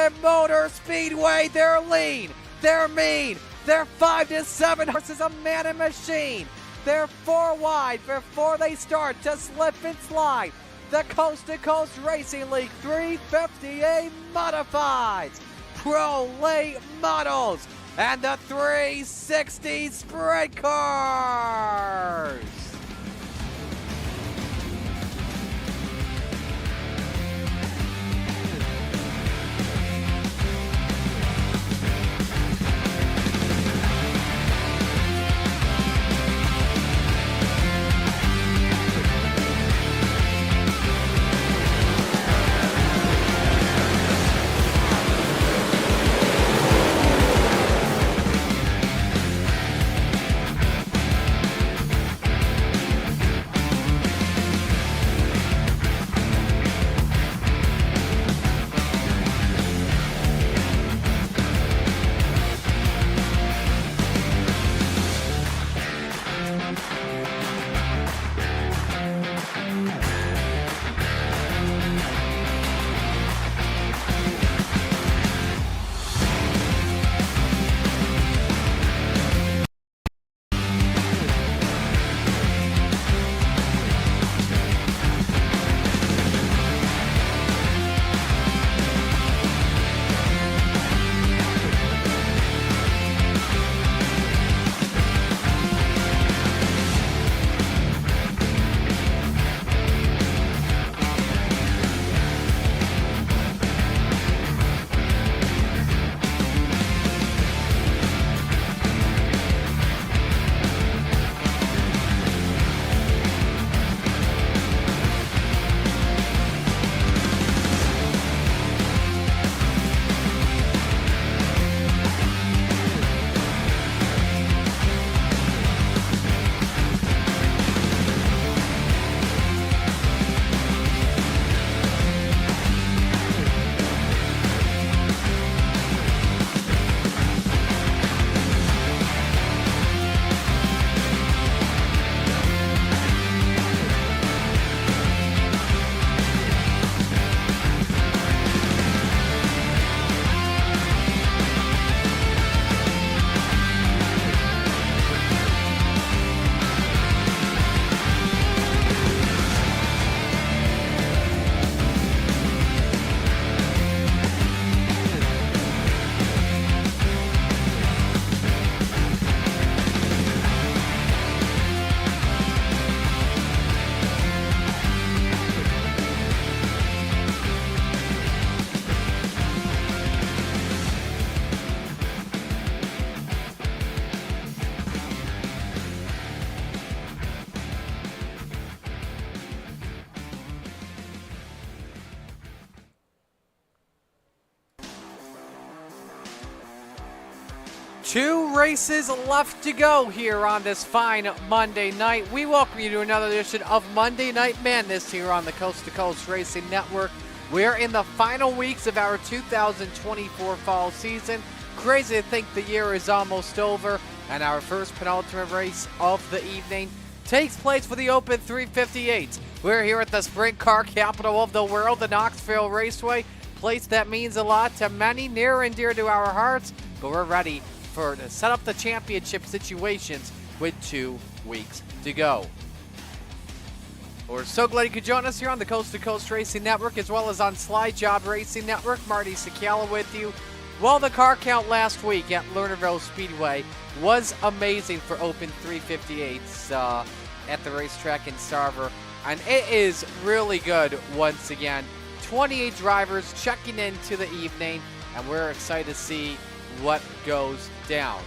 Charlotte Motor Speedway. They're lean, they're mean, they're 5 to 7 horses, a man and machine. They're 4 wide before they start to slip and slide. The Coast to Coast Racing League 350A Modifieds, Pro Late Models, and the 360 Sprint Cars. Two races left to go here on this fine Monday night. We welcome you to another edition of Monday Night Madness here on the Coast to Coast Racing Network. We're in the final weeks of our 2024 fall season. Crazy to think the year is almost over, and our first penultimate race of the evening takes place for the Open 358. We're here at the sprint car capital of the world, the Knoxville Raceway, place that means a lot to many, near and dear to our hearts, but we're ready to set up the championship situations with 2 weeks to go. We're so glad you could join us here on the Coast to Coast Racing Network, as well as on Slide Job Racing Network. Marty Sakala with you. Well, the car count last week at Lernerville Speedway was amazing for Open 358s at the racetrack in Sarver, and it is really good once again. 28 drivers checking into the evening, and we're excited to see what goes down.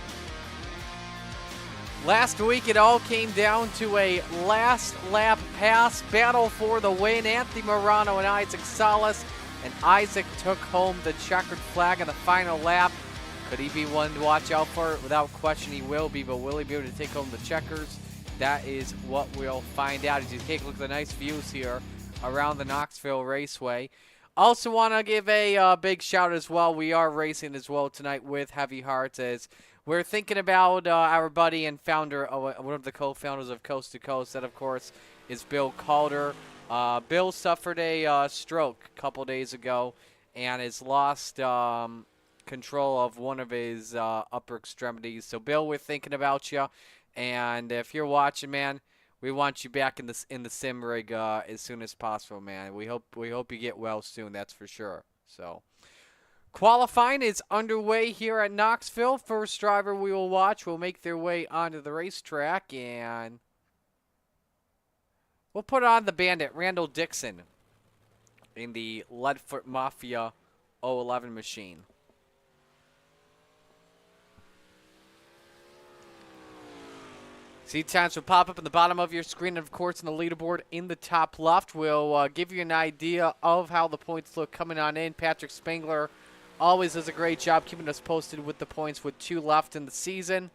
Last week, it all came down to a last lap pass battle for the win. Anthony Morano and Isaac Salas, and Isaac took home the checkered flag on the final lap. Could he be one to watch out for? Without question, he will be, but will he be able to take home the checkers? That is what we'll find out as you take a look at the nice views here around the Knoxville Raceway. Also want to give a big shout as well. We are racing as well tonight with Heavy Hearts, as we're thinking about our buddy and founder, one of the co-founders of Coast to Coast. That, of course, is Bill Calder. Bill suffered a stroke a couple days ago, and has lost control of one of his upper extremities. So, Bill, we're thinking about you, and if you're watching, man, we want you back in the sim rig as soon as possible, man. We hope you get well soon. That's for sure. So, qualifying is underway here at Knoxville. First driver we will watch will make their way onto the racetrack, and we'll put on the bandit, Randall Dixon, in the Leadfoot Mafia 011 machine. Seat times will pop up in the bottom of your screen, and of course in the leaderboard in the top left. We'll give you an idea of how the points look coming on in. Patrick Spangler always does a great job keeping us posted with the points with 2 left in the season.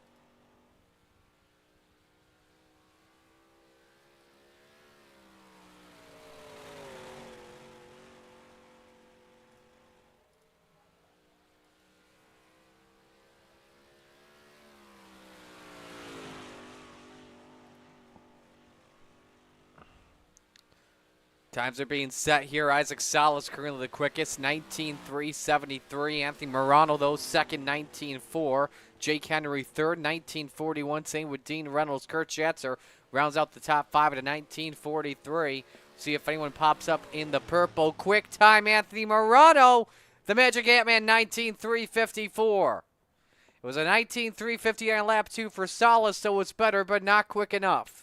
Times are being set here. Isaac Salas currently the quickest, 19.373. Anthony Morano, though, second, 19.4. Jake Henry, third, 19.41. Same with Dean Reynolds. Kurt Schatzer rounds out the top 5 at a 19.43. See if anyone pops up in the purple. Quick time, Anthony Morano. The Magic Ant-Man, 19.354. It was a 19.350 on lap 2 for Salas, so it's better, but not quick enough.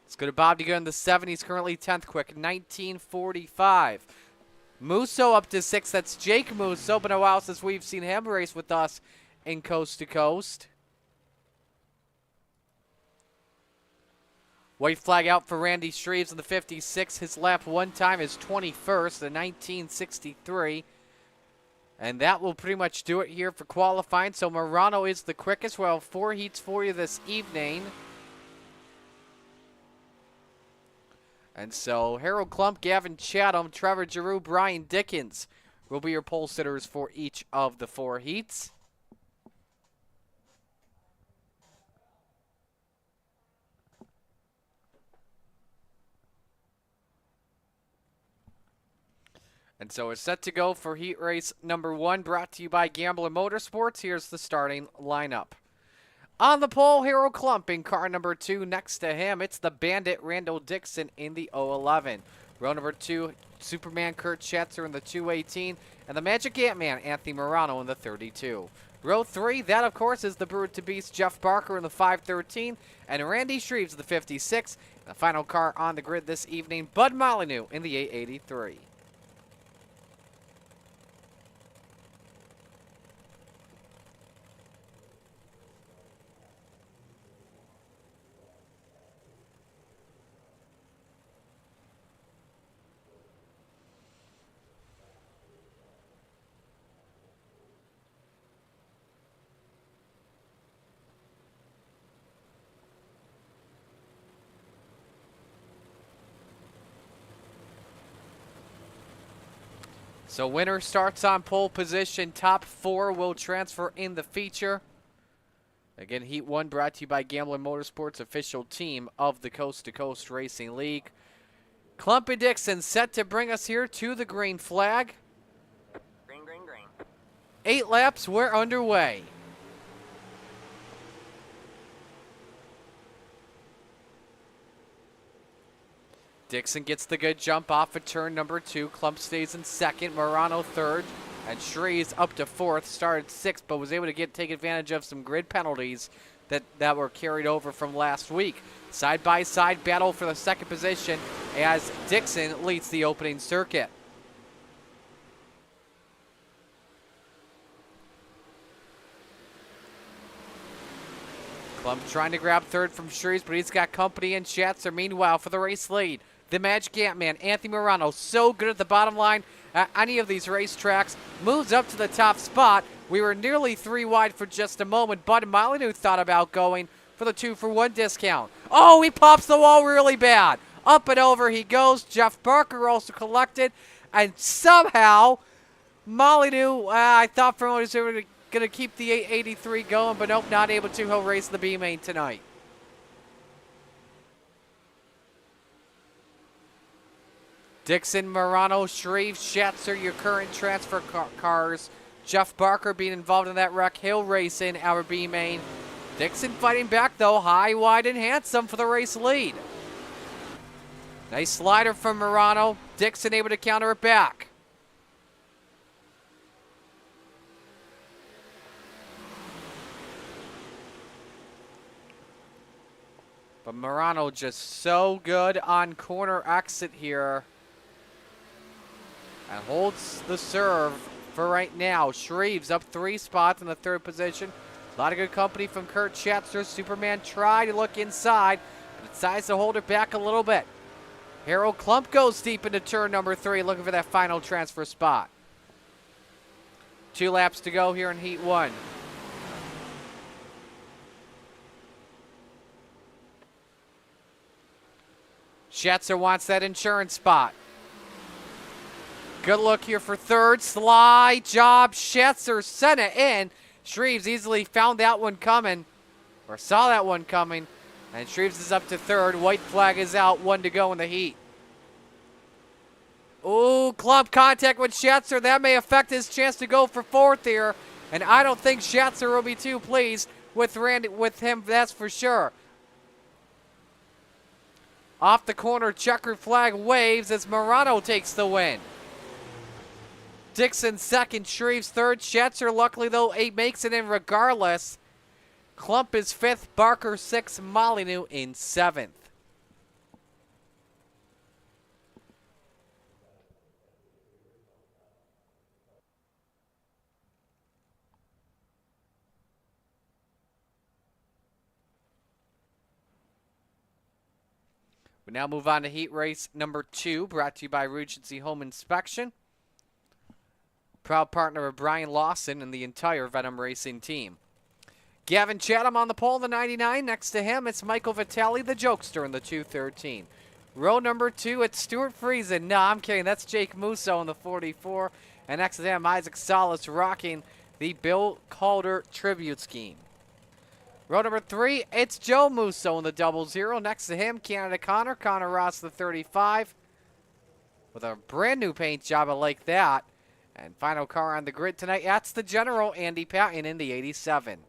Let's go to Bob to go in the 70s, currently 10th quick, 19.45. Musso up to 6th. That's Jake Musso. Been a while since we've seen him race with us in Coast to Coast. White flag out for Randy Shreves in the 56. His lap 1 time is 21st, the 19.63. And that will pretty much do it here for qualifying. So Morano is the quickest. We'll have 4 heats for you this evening. And so Harold Klump, Gavin Chatham, Trevor Giroux, Brian Dickens will be your pole sitters for each of the 4 heats. And so it's set to go for heat race number 1, brought to you by Gambler Motorsports. Here's the starting lineup. On the pole, Harold Klump in car number 2. Next to him, it's the Bandit Randall Dixon in the 011. Row number 2, Superman Kurt Schatzer in the 218. And the Magic Ant-Man, Anthony Morano in the 32. Row 3, that of course is the Brute to Beast, Jeff Barker in the 513. And Randy Shreves in the 56. And the final car on the grid this evening, Bud Molyneux in the 883. So winner starts on pole position. Top 4 will transfer in the feature. Again, Heat 1 brought to you by Gambler Motorsports, official team of the Coast to Coast Racing League. Klump and Dixon set to bring us here to the green flag. Green, green, green. 8 laps, we're underway. Dixon gets the good jump off of turn number 2. Klump stays in second, Morano third, and Shreves up to 4th. Started 6th, but was able to take advantage of some grid penalties that were carried over from last week. Side-by-side battle for the second position as Dixon leads the opening circuit. Klump trying to grab third from Shreves, but he's got company in Schatzer. Meanwhile, for the race lead, the Magic Ant-Man, Anthony Morano, so good at the bottom line at any of these racetracks, moves up to the top spot. We were nearly 3 wide for just a moment. Bud Molyneux thought about going for the 2-for-1 discount. Oh, he pops the wall really bad. Up and over he goes. Jeff Barker also collected. And somehow, Molyneux, I thought for a moment he was going to keep the 883 going, but nope, not able to. He'll race the B-main tonight. Dixon, Morano, Shreve, Schatzer, your current transfer cars. Jeff Barker being involved in that wreck. Hill Racing, our B main. Dixon fighting back though, high, wide, and handsome for the race lead. Nice slider from Morano. Dixon able to counter it back. But Morano just so good on corner exit here. And holds the serve for right now. Shreve's up 3 spots in the 3rd position. A lot of good company from Kurt Schatzer. Superman tried to look inside, but decides to hold it back a little bit. Harold Klump goes deep into turn number 3, looking for that final transfer spot. 2 laps to go here in Heat 1. Schatzer wants that insurance spot. Good look here for 3rd. Slide job. Schatzer sent it in. Shreves easily found that one coming, or saw that one coming. And Shreves is up to 3rd. White flag is out. 1 to go in the heat. Ooh, Klump contact with Schatzer. That may affect his chance to go for 4th here. And I don't think Schatzer will be too pleased with him, that's for sure. Off the corner, checkered flag waves as Morano takes the win. Dixon 2nd, Shreves 3rd. Schatzer, luckily though, makes it in regardless. Klump is 5th, Barker 6th, Molyneux in 7th. We now move on to heat race number 2, brought to you by Regency Home Inspection. Proud partner of Brian Lawson and the entire Venom Racing team. Gavin Chatham on the pole in the 99. Next to him, it's Michael Vitale, the jokester, in the 213. Row number 2, it's Stuart Friesen. No, I'm kidding. That's Jake Musso in the 44. And next to him, Isaac Salas rocking the Bill Calder tribute scheme. Row number 3, it's Joe Musso in the 00. Next to him, Canada Connor Ross, the 35. With a brand new paint job, I like that. And final car on the grid tonight, that's the General, Andy Patton in the 87.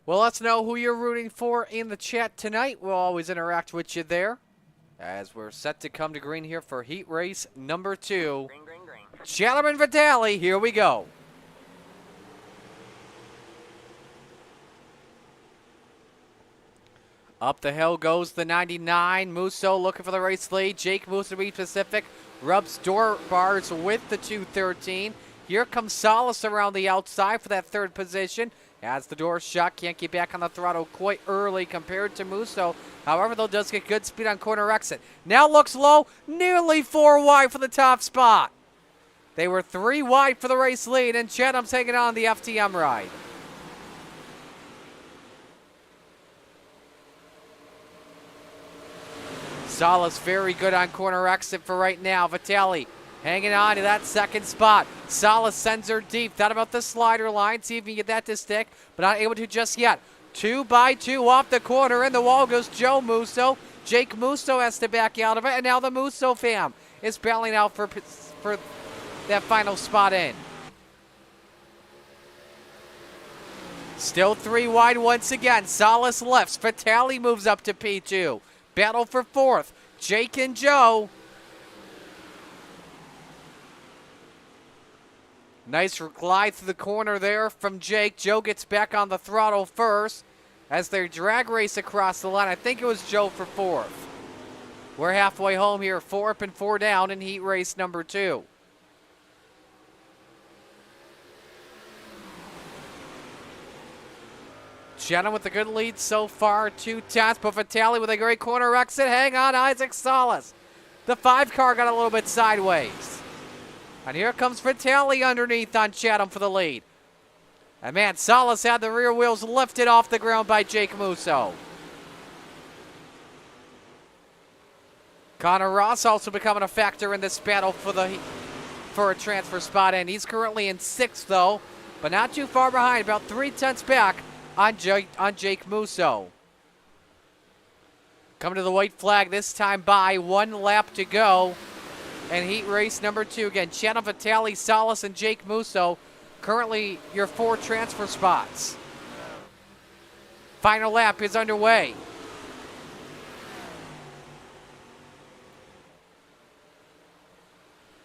Well, let's know who you're rooting for in the chat tonight. We'll always interact with you there as we're set to come to green here for heat race number 2. Green, green, green. Chatham and Vitale, here we go. Up the hill goes the 99. Musso looking for the race lead. Jake Musso to be specific. Rubs door bars with the 213. Here comes Salas around the outside for that 3rd position. As the door shut, can't get back on the throttle quite early compared to Musso. However, though, does get good speed on corner exit. Now looks low, nearly 4 wide for the top spot. They were 3 wide for the race lead, and Chatham's hanging on the FTM ride. Salas very good on corner exit for right now. Vitale hanging on to that 2nd spot. Salas sends her deep. Thought about the slider line. See if he can get that to stick, but not able to just yet. 2 by 2 off the corner. In the wall goes Joe Musso. Jake Musso has to back out of it, and now the Musso fam is battling out for that final spot in. Still 3 wide once again. Salas lifts. Vitale moves up to P2. Battle for 4th. Jake and Joe. Nice glide through the corner there from Jake. Joe gets back on the throttle first as they drag race across the line. I think it was Joe for 4th. We're halfway home here, 4 up and 4 down in heat race number 2. Chatham with a good lead so far, 2 tenths, but Vitale with a great corner exit. Hang on, Isaac Salas. The 5 car got a little bit sideways. And here comes Vitale underneath on Chatham for the lead. And man, Salas had the rear wheels lifted off the ground by Jake Musso. Connor Ross also becoming a factor in this battle for a transfer spot, and he's currently in 6th though, but not too far behind, about 3/10 back on Jake Musso. Coming to the white flag this time by 1 lap to go. And heat race number 2 again, Channel Vitale, Salas, and Jake Musso, currently your 4 transfer spots. Final lap is underway.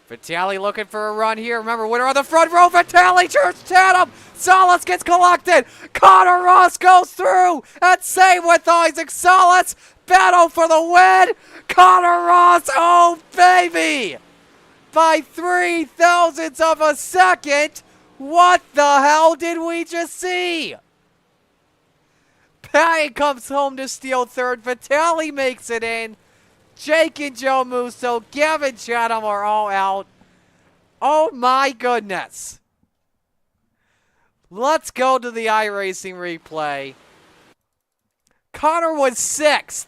Vitale looking for a run here. Remember, winner on the front row, Vitale turns Tatum. Salas gets collected. Connor Ross goes through. And same with Isaac Salas. Battle for the win. Connor Ross, oh baby. By 0.03 of a second. What the hell did we just see? Patton comes home to steal 3rd. Vitale makes it in. Jake and Joe Musso, Gavin Chatham are all out. Oh my goodness. Let's go to the iRacing replay. Connor was 6th.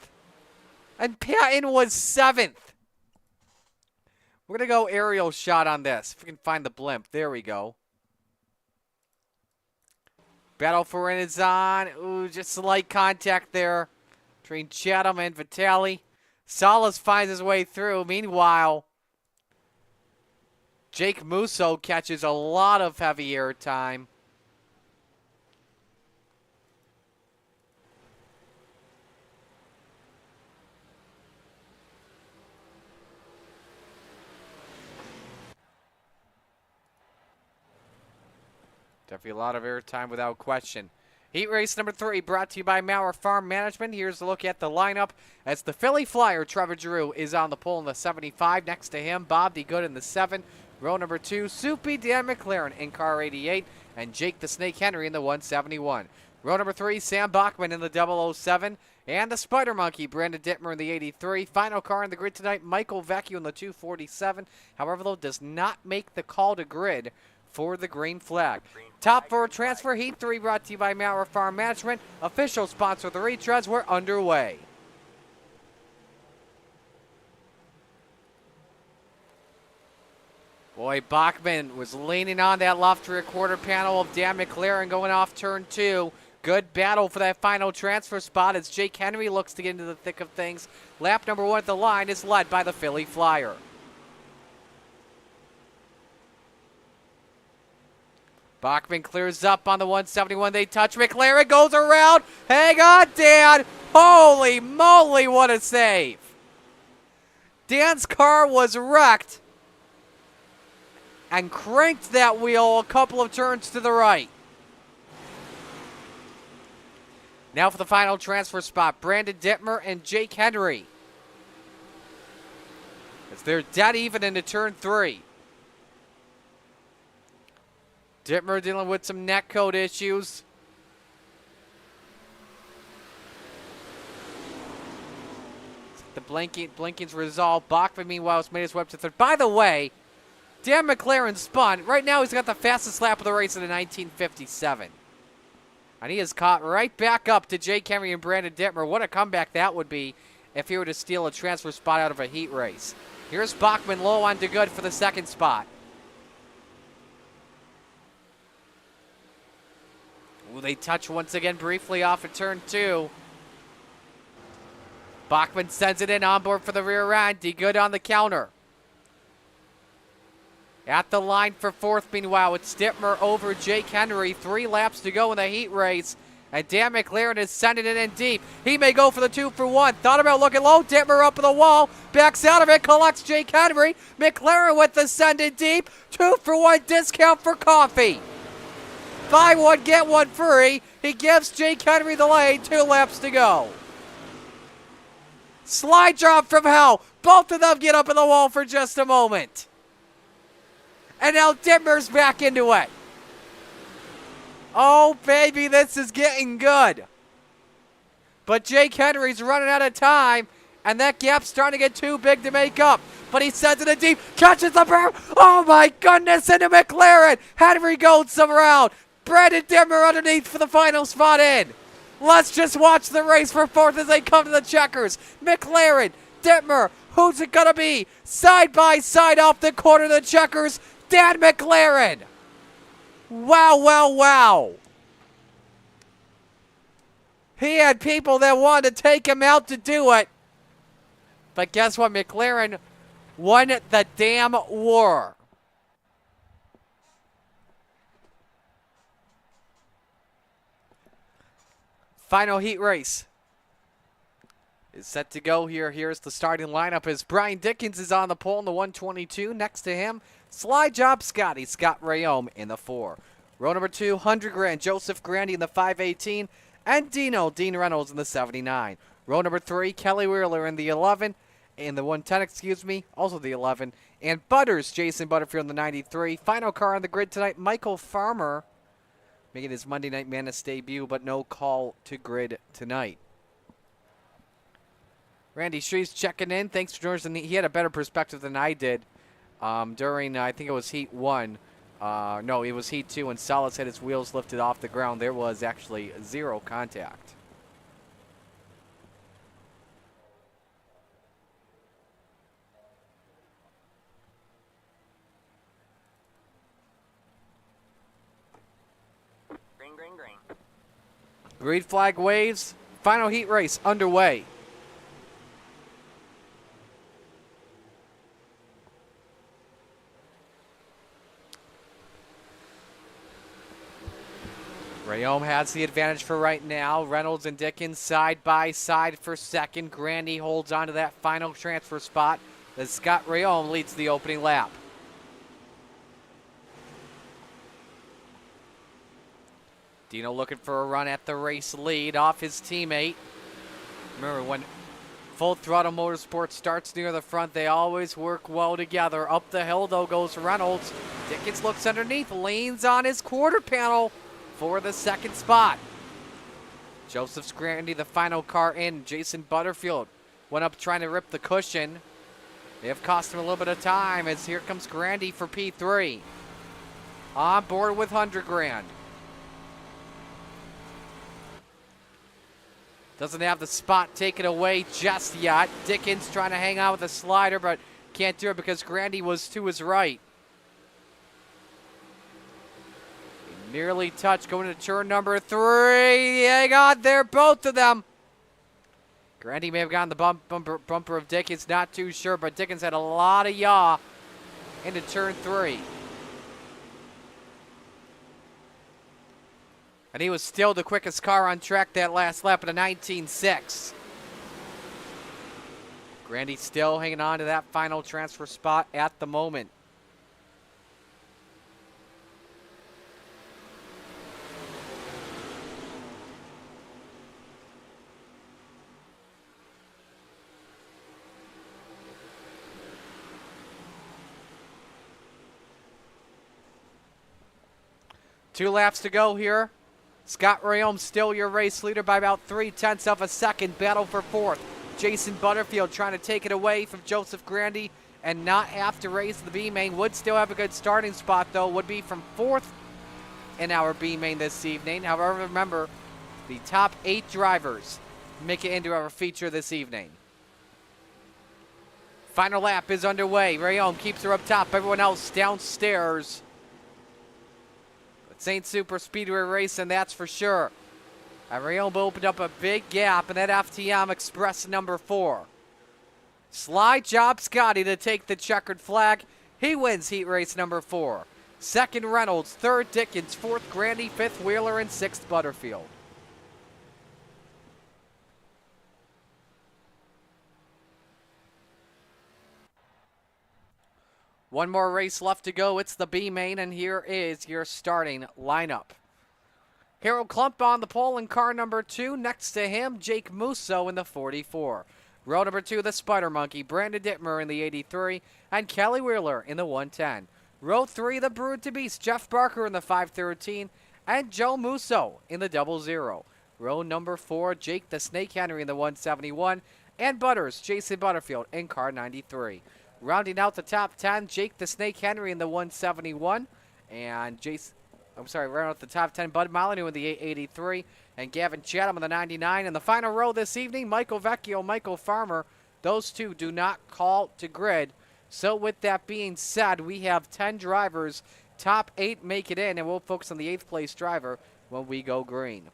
And Patton was 7th. We're going to go aerial shot on this. If we can find the blimp. There we go. Battle for win is on. Ooh, just slight contact there between Chatham and Vitale. Salas finds his way through. Meanwhile, Jake Musso catches a lot of heavy air time. Definitely a lot of air time without question. Heat race number 3 brought to you by Maurer Farm Management. Here's a look at the lineup as the Philly Flyer, Trevor Giroux, is on the pole in the 75. Next to him, Bob D. Good in the 7. Row number 2, Soupy Dan McLaren in car 88. And Jake the Snake Henry in the 171. Row number 3, Sam Bachman in the 007. And the Spider Monkey, Brandon Dittmer in the 83. Final car in the grid tonight, Michael Vecchio in the 247. However, though, does not make the call to grid for the green flag. Top 4 transfer heat 3 brought to you by Maurer Farm Management. Official sponsor of the retreads. We're underway. Boy, Bachman was leaning on that left rear quarter panel of Dan McLaren going off turn 2. Good battle for that final transfer spot as Jake Henry looks to get into the thick of things. Lap number 1 at the line is led by the Philly Flyer. Bachman clears up on the 171. They touch. McLaren goes around. Hang on, Dan. Holy moly, what a save. Dan's car was wrecked and cranked that wheel a couple of turns to the right. Now for the final transfer spot, Brandon Dittmer and Jake Henry. As they're dead even into turn 3. Dittmer dealing with some neck code issues. The blinking's resolved. Bachman, meanwhile, has made his way up to 3rd. By the way, Dan McLaren spun. Right now, he's got the fastest lap of the race in the 1957. And he is caught right back up to Jake Henry and Brandon Dittmer. What a comeback that would be if he were to steal a transfer spot out of a heat race. Here's Bachman low on DeGood for the 2nd spot. Ooh, they touch once again briefly off of turn 2. Bachman sends it in on board for the rear end. DeGood on the counter. At the line for 4th, meanwhile, it's Dittmer over Jake Henry. 3 laps to go in the heat race. And Dan McLaren is sending it in deep. He may go for the 2 for 1. Thought about looking low. Dittmer up on the wall. Backs out of it. Collects Jake Henry. McLaren with the send in deep. 2 for 1 discount for coffee. Buy one, get one free. He gives Jake Henry the lead. 2 laps to go. Slide drop from hell. Both of them get up in the wall for just a moment. And now Dittmer's back into it. Oh, baby, this is getting good. But Jake Henry's running out of time, and that gap's starting to get too big to make up. But he sends it in deep, catches the berm. Oh, my goodness, into McLaren. Henry goes some around. Brandon Dimmer underneath for the final spot in. Let's just watch the race for fourth as they come to the checkers. McLaren, Dittmer, who's it gonna be? Side by side off the corner of the checkers, Dan McLaren. Wow, wow, wow. He had people that wanted to take him out to do it. But guess what? McLaren won the damn war. Final heat race is set to go here. Here's the starting lineup as Brian Dickens is on the pole in the 122. Next to him, Sly Job Scotty, Scott Rayome in the 4. Row number 2, 100 grand, Joseph Grandy in the 518. And Dean Reynolds in the 79. Row number 3, Kelly Wheeler in the 11. In the 110, also the 11. And Butters, Jason Butterfield in the 93. Final car on the grid tonight, Michael Farmer, making his Monday Night Madness debut, but no call to grid tonight. Randy Shreves checking in. Thanks for joining us. He had a better perspective than I did during, I think it was Heat 1. No, it was Heat 2 when Salas had his wheels lifted off the ground. There was actually 0 contact. Green, green, green. Green flag waves. Final heat race underway. Rayome has the advantage for right now. Reynolds and Dickens side by side for second. Grandy holds on to that final transfer spot as Scott Rayome leads the opening lap. Dino looking for a run at the race lead off his teammate. Remember, when Full Throttle Motorsports starts near the front, they always work well together. Up the hill, though, goes Reynolds. Dickens looks underneath, leans on his quarter panel for the second spot. Joseph Scrandy, the final car in. Jason Butterfield went up trying to rip the cushion. They have cost him a little bit of time as here comes Grandy for P3. On board with 100 grand. Doesn't have the spot taken away just yet. Dickens trying to hang on with the slider, but can't do it because Grandy was to his right. He nearly touched going to turn number 3. Hang on there, both of them. Grandy may have gotten the bumper of Dickens, not too sure, but Dickens had a lot of yaw into turn 3. And he was still the quickest car on track that last lap at a 19.6. Grandy still hanging on to that final transfer spot at the moment. Two laps to go here. Scott Rayome still your race leader by about 0.3 of a second. Battle for fourth. Jason Butterfield trying to take it away from Joseph Grandy and not have to race the B main. Would still have a good starting spot though. Would be from fourth in our B main this evening. However, remember, the top 8 drivers make it into our feature this evening. Final lap is underway. Rayome keeps her up top. Everyone else downstairs. It's ain't super speedway racing, that's for sure. Rayome opened up a big gap in that FTM Express number 4. Sly Job Scotty to take the checkered flag. He wins heat race number 4. Second Reynolds, third Dickens, fourth Grandy, fifth Wheeler, and sixth Butterfield. One more race left to go. It's the B main, and here is your starting lineup. Harold Klump on the pole in car number 2. Next to him, Jake Musso in the 44. Row number 2, the Spider Monkey, Brandon Dittmer in the 83, and Kelly Wheeler in the 110. Row 3, the Brood to Beast, Jeff Barker in the 513, and Joe Musso in the 00. Row number 4, Jake the Snake Henry in the 171, and Butters, Jason Butterfield in car 93. Rounding out the top 10, Jake the Snake Henry in the 171, and I'm sorry, right off the top 10, Bud Molyneux in the 83, and Gavin Chatham in the 99. In the final row this evening, Michael Vecchio, Michael Farmer. Those two do not call to grid. So with that being said, we have 10 drivers. Top 8 make it in, and we'll focus on the 8th place driver when we go green.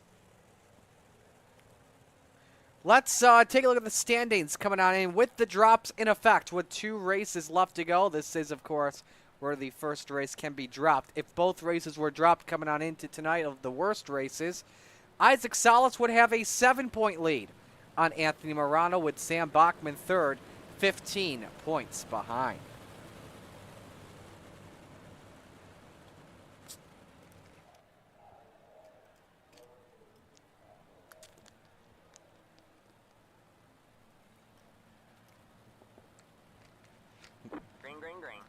Let's take a look at the standings coming on in with the drops in effect with 2 races left to go. This is, of course, where the first race can be dropped. If both races were dropped coming on into tonight of the worst races, Isaac Salas would have a 7-point lead on Anthony Morano with Sam Bachman third, 15 points behind. Green, green, green.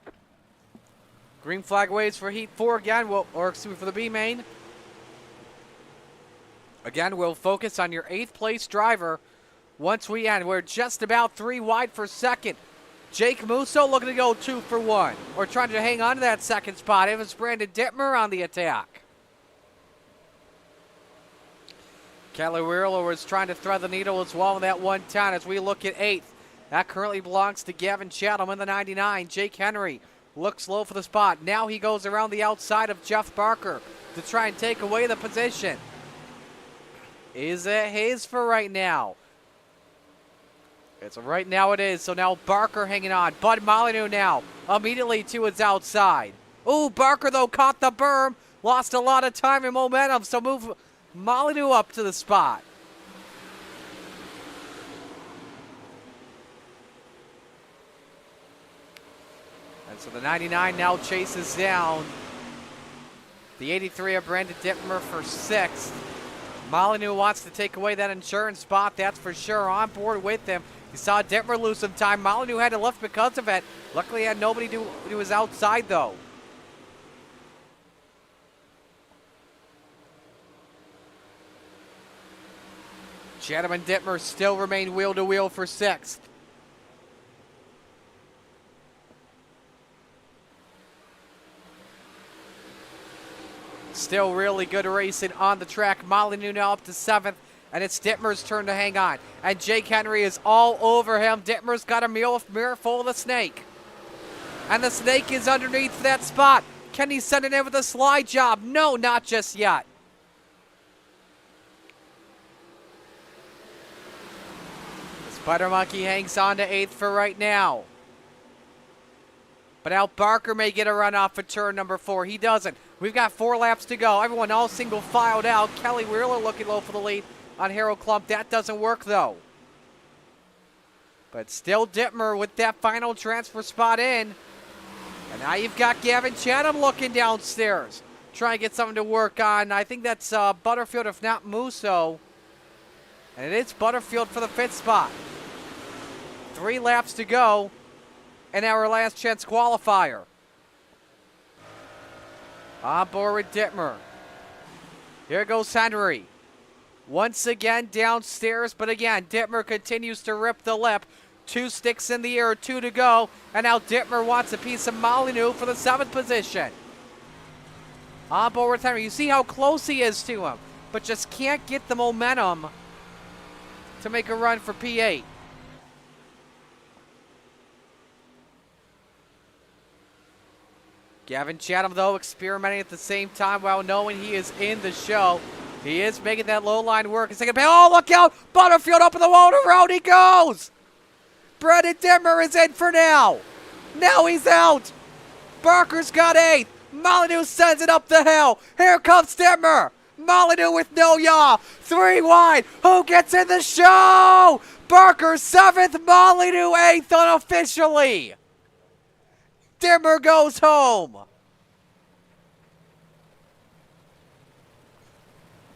Green flag waves for Heat 4 again, or excuse me, for the B main. Again, we'll focus on your 8th place driver once we end. We're just about 3 wide for second. Jake Musso looking to go 2 for 1, or trying to hang on to that second spot. It was Brandon Dittmer on the attack. Kelly Wheeler was trying to thread the needle as well in that 110 as we look at 8th. That currently belongs to Gavin Chatham in the 99. Jake Henry looks low for the spot. Now he goes around the outside of Jeff Barker to try and take away the position. Is it his for right now? It's right now it is. So now Barker hanging on. Bud Molyneux now immediately to his outside. Ooh, Barker though caught the berm. Lost a lot of time and momentum. So move Molyneux up to the spot. And so the 99 now chases down the 83 of Brandon Dittmer for 6th. Molyneux wants to take away that insurance spot, that's for sure. On board with him. He saw Dittmer lose some time. Molyneux had to lift because of it. Luckily, he had nobody to his outside, though. Chatham and Dittmer still remain wheel to wheel for 6th. Still really good racing on the track. Molyneux now up to 7th, and it's Dittmer's turn to hang on. And Jake Henry is all over him. Dittmer's got a mirror full of the snake. And the snake is underneath that spot. Can he send it in with a slide job? No, not just yet. The Spider Monkey hangs on to 8th for right now. But now Barker may get a run off for turn number 4. He doesn't. We've got 4 laps to go. Everyone all single filed out. Kelly Wheeler looking low for the lead on Harold Klump. That doesn't work, though. But still Dittmer with that final transfer spot in. And now you've got Gavin Chatham looking downstairs. Trying to get something to work on. I think that's Butterfield, if not Musso. And it is Butterfield for the 5th spot. 3 laps to go in our last chance qualifier. On board with Dittmer. Here goes Henry. Once again downstairs, but again, Dittmer continues to rip the lip. 2 sticks in the air, 2 to go. And now Dittmer wants a piece of Molyneux for the 7th position. On board with Henry. You see how close he is to him, but just can't get the momentum to make a run for P8. Gavin Chatham, though, experimenting at the same time while knowing he is in the show. He is making that low line work. His second pay. Oh, look out! Butterfield up in the wall, around he goes! Brandon Dittmer is in for now. Now he's out. Barker's got 8th. Molyneux sends it up the hill. Here comes Dittmer. Molyneux with no yaw. 3 wide. Who gets in the show? Barker 7th, Molyneux 8th unofficially. Dittmer goes home.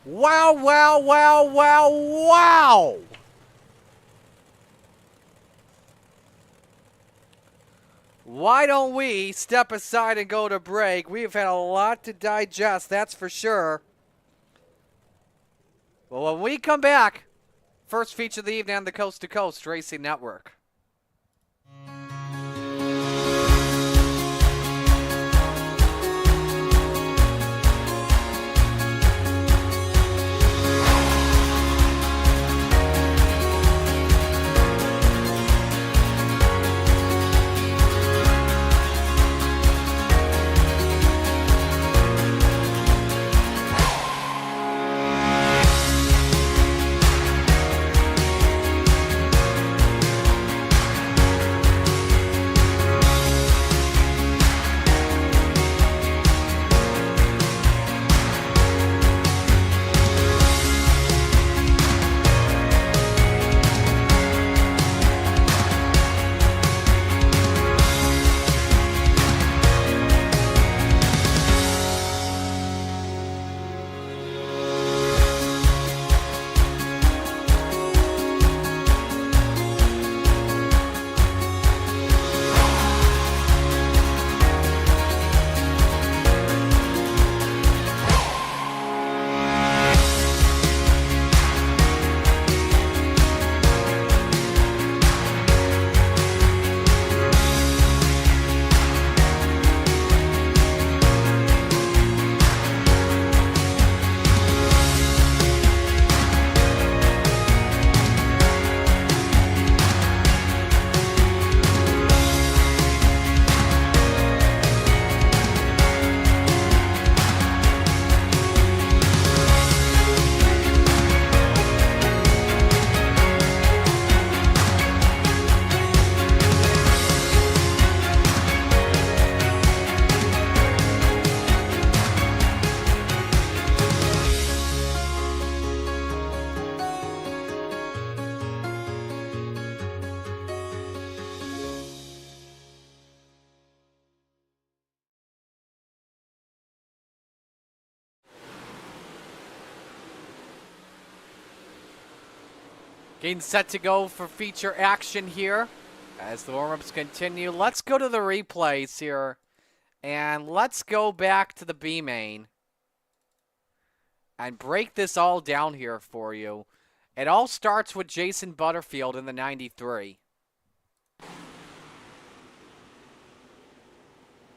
Wow, wow, wow, wow, wow. Why don't we step aside and go to break? We've had a lot to digest, that's for sure. Well, when we come back, first feature of the evening on the Coast to Coast Racing Network. Getting set to go for feature action here as the warm-ups continue. Let's go to the replays here, and let's go back to the B main and break this all down here for you. It all starts with Jason Butterfield in the 93.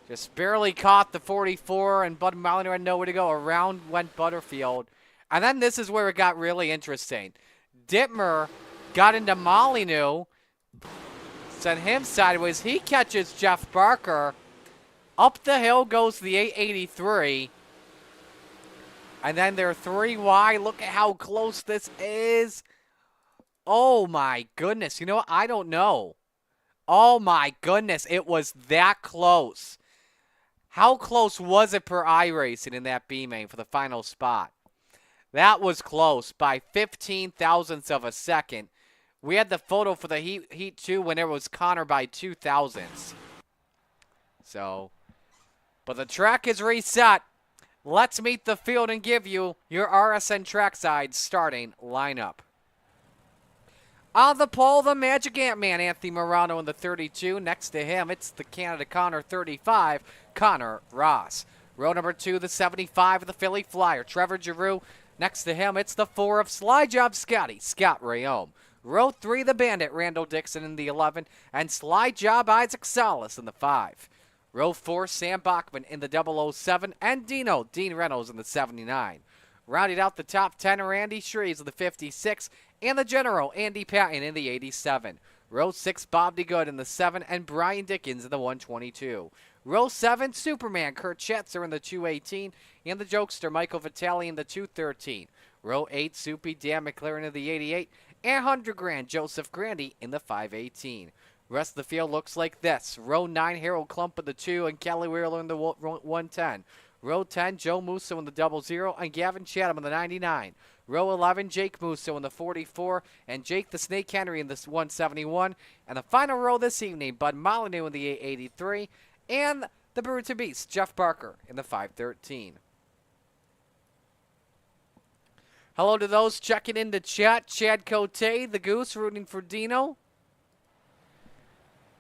Just barely caught the 44, and Bud Molyneux had nowhere to go. Around went Butterfield. And then this is where it got really interesting. Dittmer got into Molyneux, sent him sideways. He catches Jeff Barker. Up the hill goes the 883. And then they're 3 wide. Look at how close this is. Oh, my goodness. You know what? I don't know. Oh, my goodness. It was that close. How close was it per iRacing in that B main for the final spot? That was close by 15 thousandths of a second. We had the photo for the Heat 2 when it was Connor by 2 thousandths. So, but the track is reset. Let's meet the field and give you your RSN trackside starting lineup. On the pole, the Magic Ant-Man, Anthony Morano in the 32. Next to him, it's the Canada Connor 35, Connor Ross. Row number 2, the 75 of the Philly Flyer, Trevor Giroux. Next to him, it's the 4 of Sly Job Scotty, Scott Rayome. Row 3, the Bandit, Randall Dixon in the 11, and Sly Job Isaac Salas in the 5. Row 4, Sam Bachman in the 007, and Dean Reynolds in the 79. Rounding out the top 10 are Andy Shreves in the 56, and the General, Andy Patton in the 87. Row 6, Bob DeGood in the 7, and Brian Dickens in the 122. Row 7, Superman, Kurt Schatzer in the 218, and the Jokester, Michael Vitale in the 213. Row 8, Soupy, Dan McLaren in the 88, and 100 grand, Joseph Grandy in the 518. Rest of the field looks like this. Row 9, Harold Klump in the 2, and Kelly Wheeler in the 110. Row 10, Joe Musso in the 00, and Gavin Chatham in the 99. Row 11, Jake Musso in the 44, and Jake the Snake Henry in the 171. And the final row this evening, Bud Molyneux in the 883, and the Brutal Beast, Jeff Barker in the 513. Hello to those checking in the chat. Chad Cote, the Goose, rooting for Dino.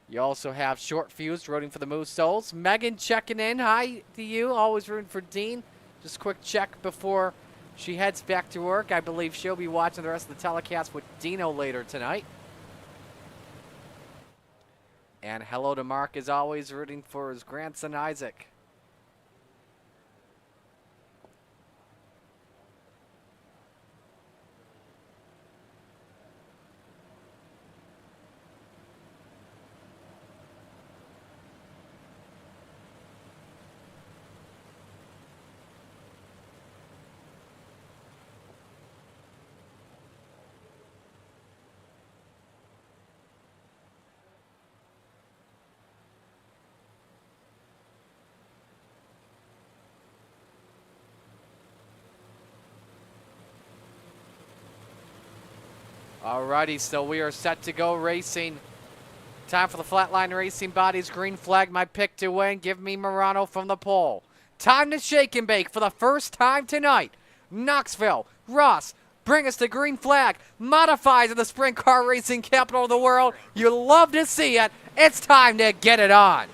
You also have Short Fused rooting for the Moose Souls. Megan checking in. Hi to you. Always rooting for Dean. Just a quick check before she heads back to work. I believe she'll be watching the rest of the telecast with Dino later tonight. And hello to Mark, as always, rooting for his grandson Isaac. Alrighty, so we are set to go racing. Time for the Flatline Racing Bodies green flag. My pick to win. Give me Morano from the pole. Time to shake and bake for the first time tonight. Knoxville, Ross, bring us the green flag. Modifies in the sprint car racing capital of the world. You love to see it. It's time to get it on.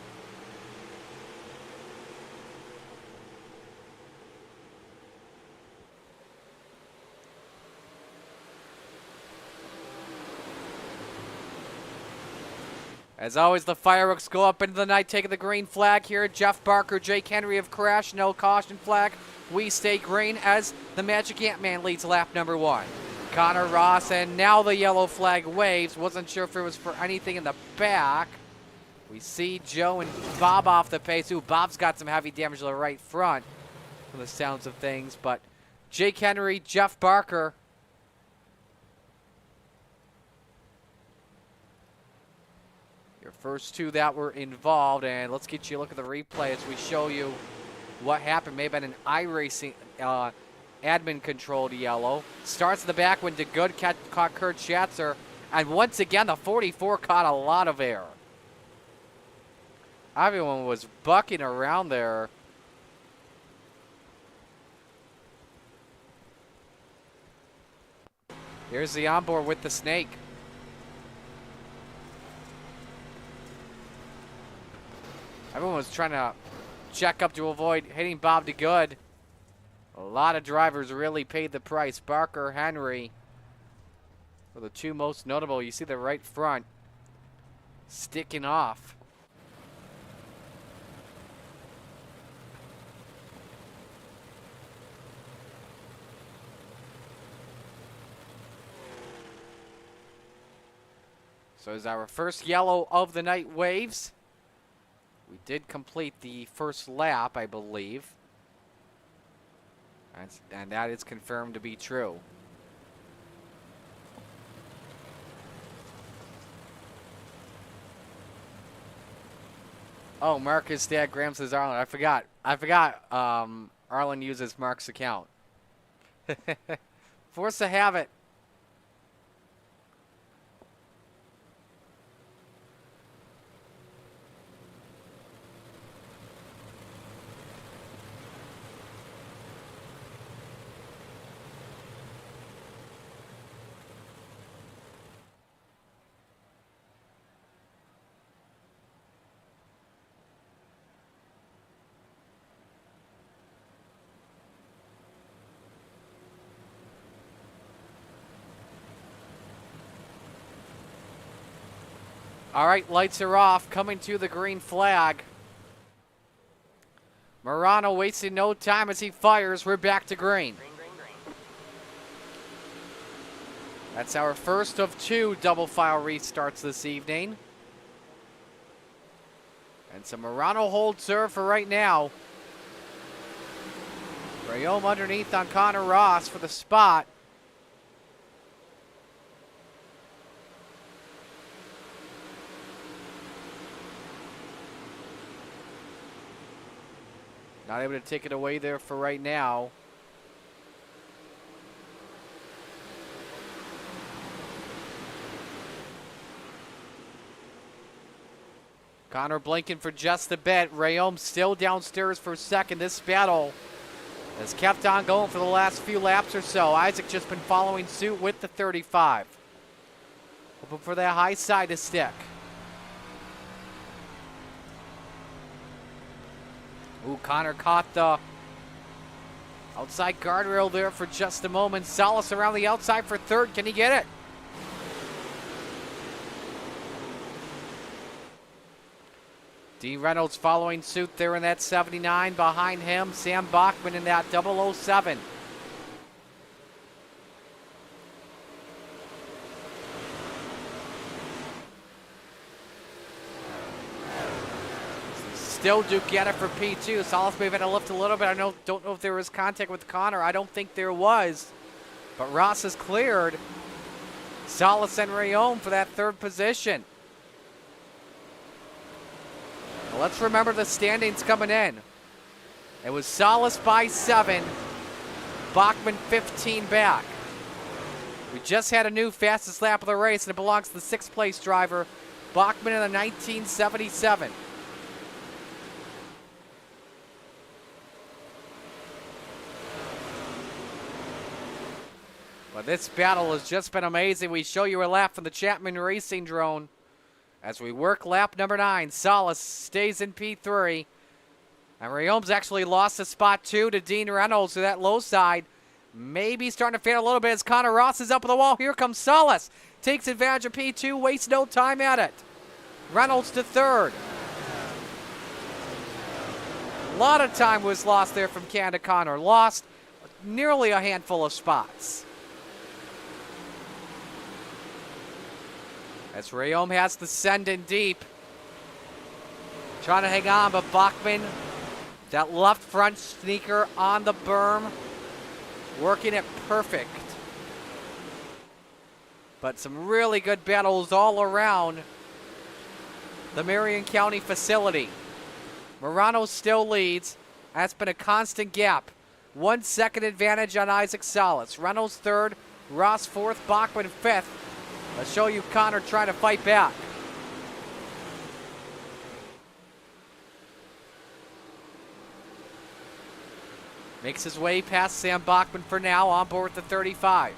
As always, the fireworks go up into the night, taking the green flag here. Jeff Barker, Jake Henry have crashed. No caution flag. We stay green as the Magic Ant-Man leads lap number 1. Connor Ross, and now the yellow flag waves. Wasn't sure if it was for anything in the back. We see Joe and Bob off the pace. Ooh, Bob's got some heavy damage to the right front from the sounds of things. But Jake Henry, Jeff Barker. First two that were involved, and let's get you a look at the replay as we show you what happened. May have been an iRacing admin controlled yellow. Starts in the back when DeGood caught Kurt Schatzer, and once again the 44 caught a lot of air. Everyone was bucking around there. Here's the onboard with the snake. Everyone was trying to check up to avoid hitting Bob DeGood. A lot of drivers really paid the price. Barker, Henry were the two most notable. You see the right front sticking off. So as our first yellow of the night waves, we did complete the first lap, I believe. And that is confirmed to be true. Oh, Marcus Dad Graham says Arlen. I forgot Arlen uses Mark's account. Force to have it. All right, lights are off. Coming to the green flag. Morano wasting no time as he fires. We're back to green. Green, green, green. That's our first of two double file restarts this evening. And so Morano holds serve for right now. Rayome underneath on Connor Ross for the spot. Not able to take it away there for right now. Connor blinking for just a bit. Rayome still downstairs for second. This battle has kept on going for the last few laps or so. Isaac just been following suit with the 35. Hoping for that high side to stick. Ooh, Connor caught the outside guardrail there for just a moment. Salas around the outside for third. Can he get it? Dean Reynolds following suit there in that 79. Behind him, Sam Bachman in that 007. Still Duke get it for P2. Salas may have had to lift a little bit. I don't know if there was contact with Connor. I don't think there was. But Ross is cleared. Salas and Rayome for that third position. Now let's remember the standings coming in. It was Salas by 7. Bachman 15 back. We just had a new fastest lap of the race, and it belongs to the 6th place driver, Bachman in the 1977. But this battle has just been amazing. We show you a lap from the Chapman Racing drone as we work lap number 9. Salas stays in P3. And Rayome's actually lost a spot 2 to Dean Reynolds to that low side. Maybe starting to fade a little bit as Connor Ross is up on the wall. Here comes Salas. Takes advantage of P2, wastes no time at it. Reynolds to third. A lot of time was lost there from Canada Connor. Lost nearly a handful of spots. As Rayome has to send in deep. Trying to hang on, but Bachman, that left front sneaker on the berm, working it perfect. But some really good battles all around the Marion County facility. Morano still leads. That's been a constant gap. 1 second advantage on Isaac Salas. Reynolds third, Ross fourth, Bachman fifth. Let's show you Connor trying to fight back. Makes his way past Sam Bachman for now, on board with the 35.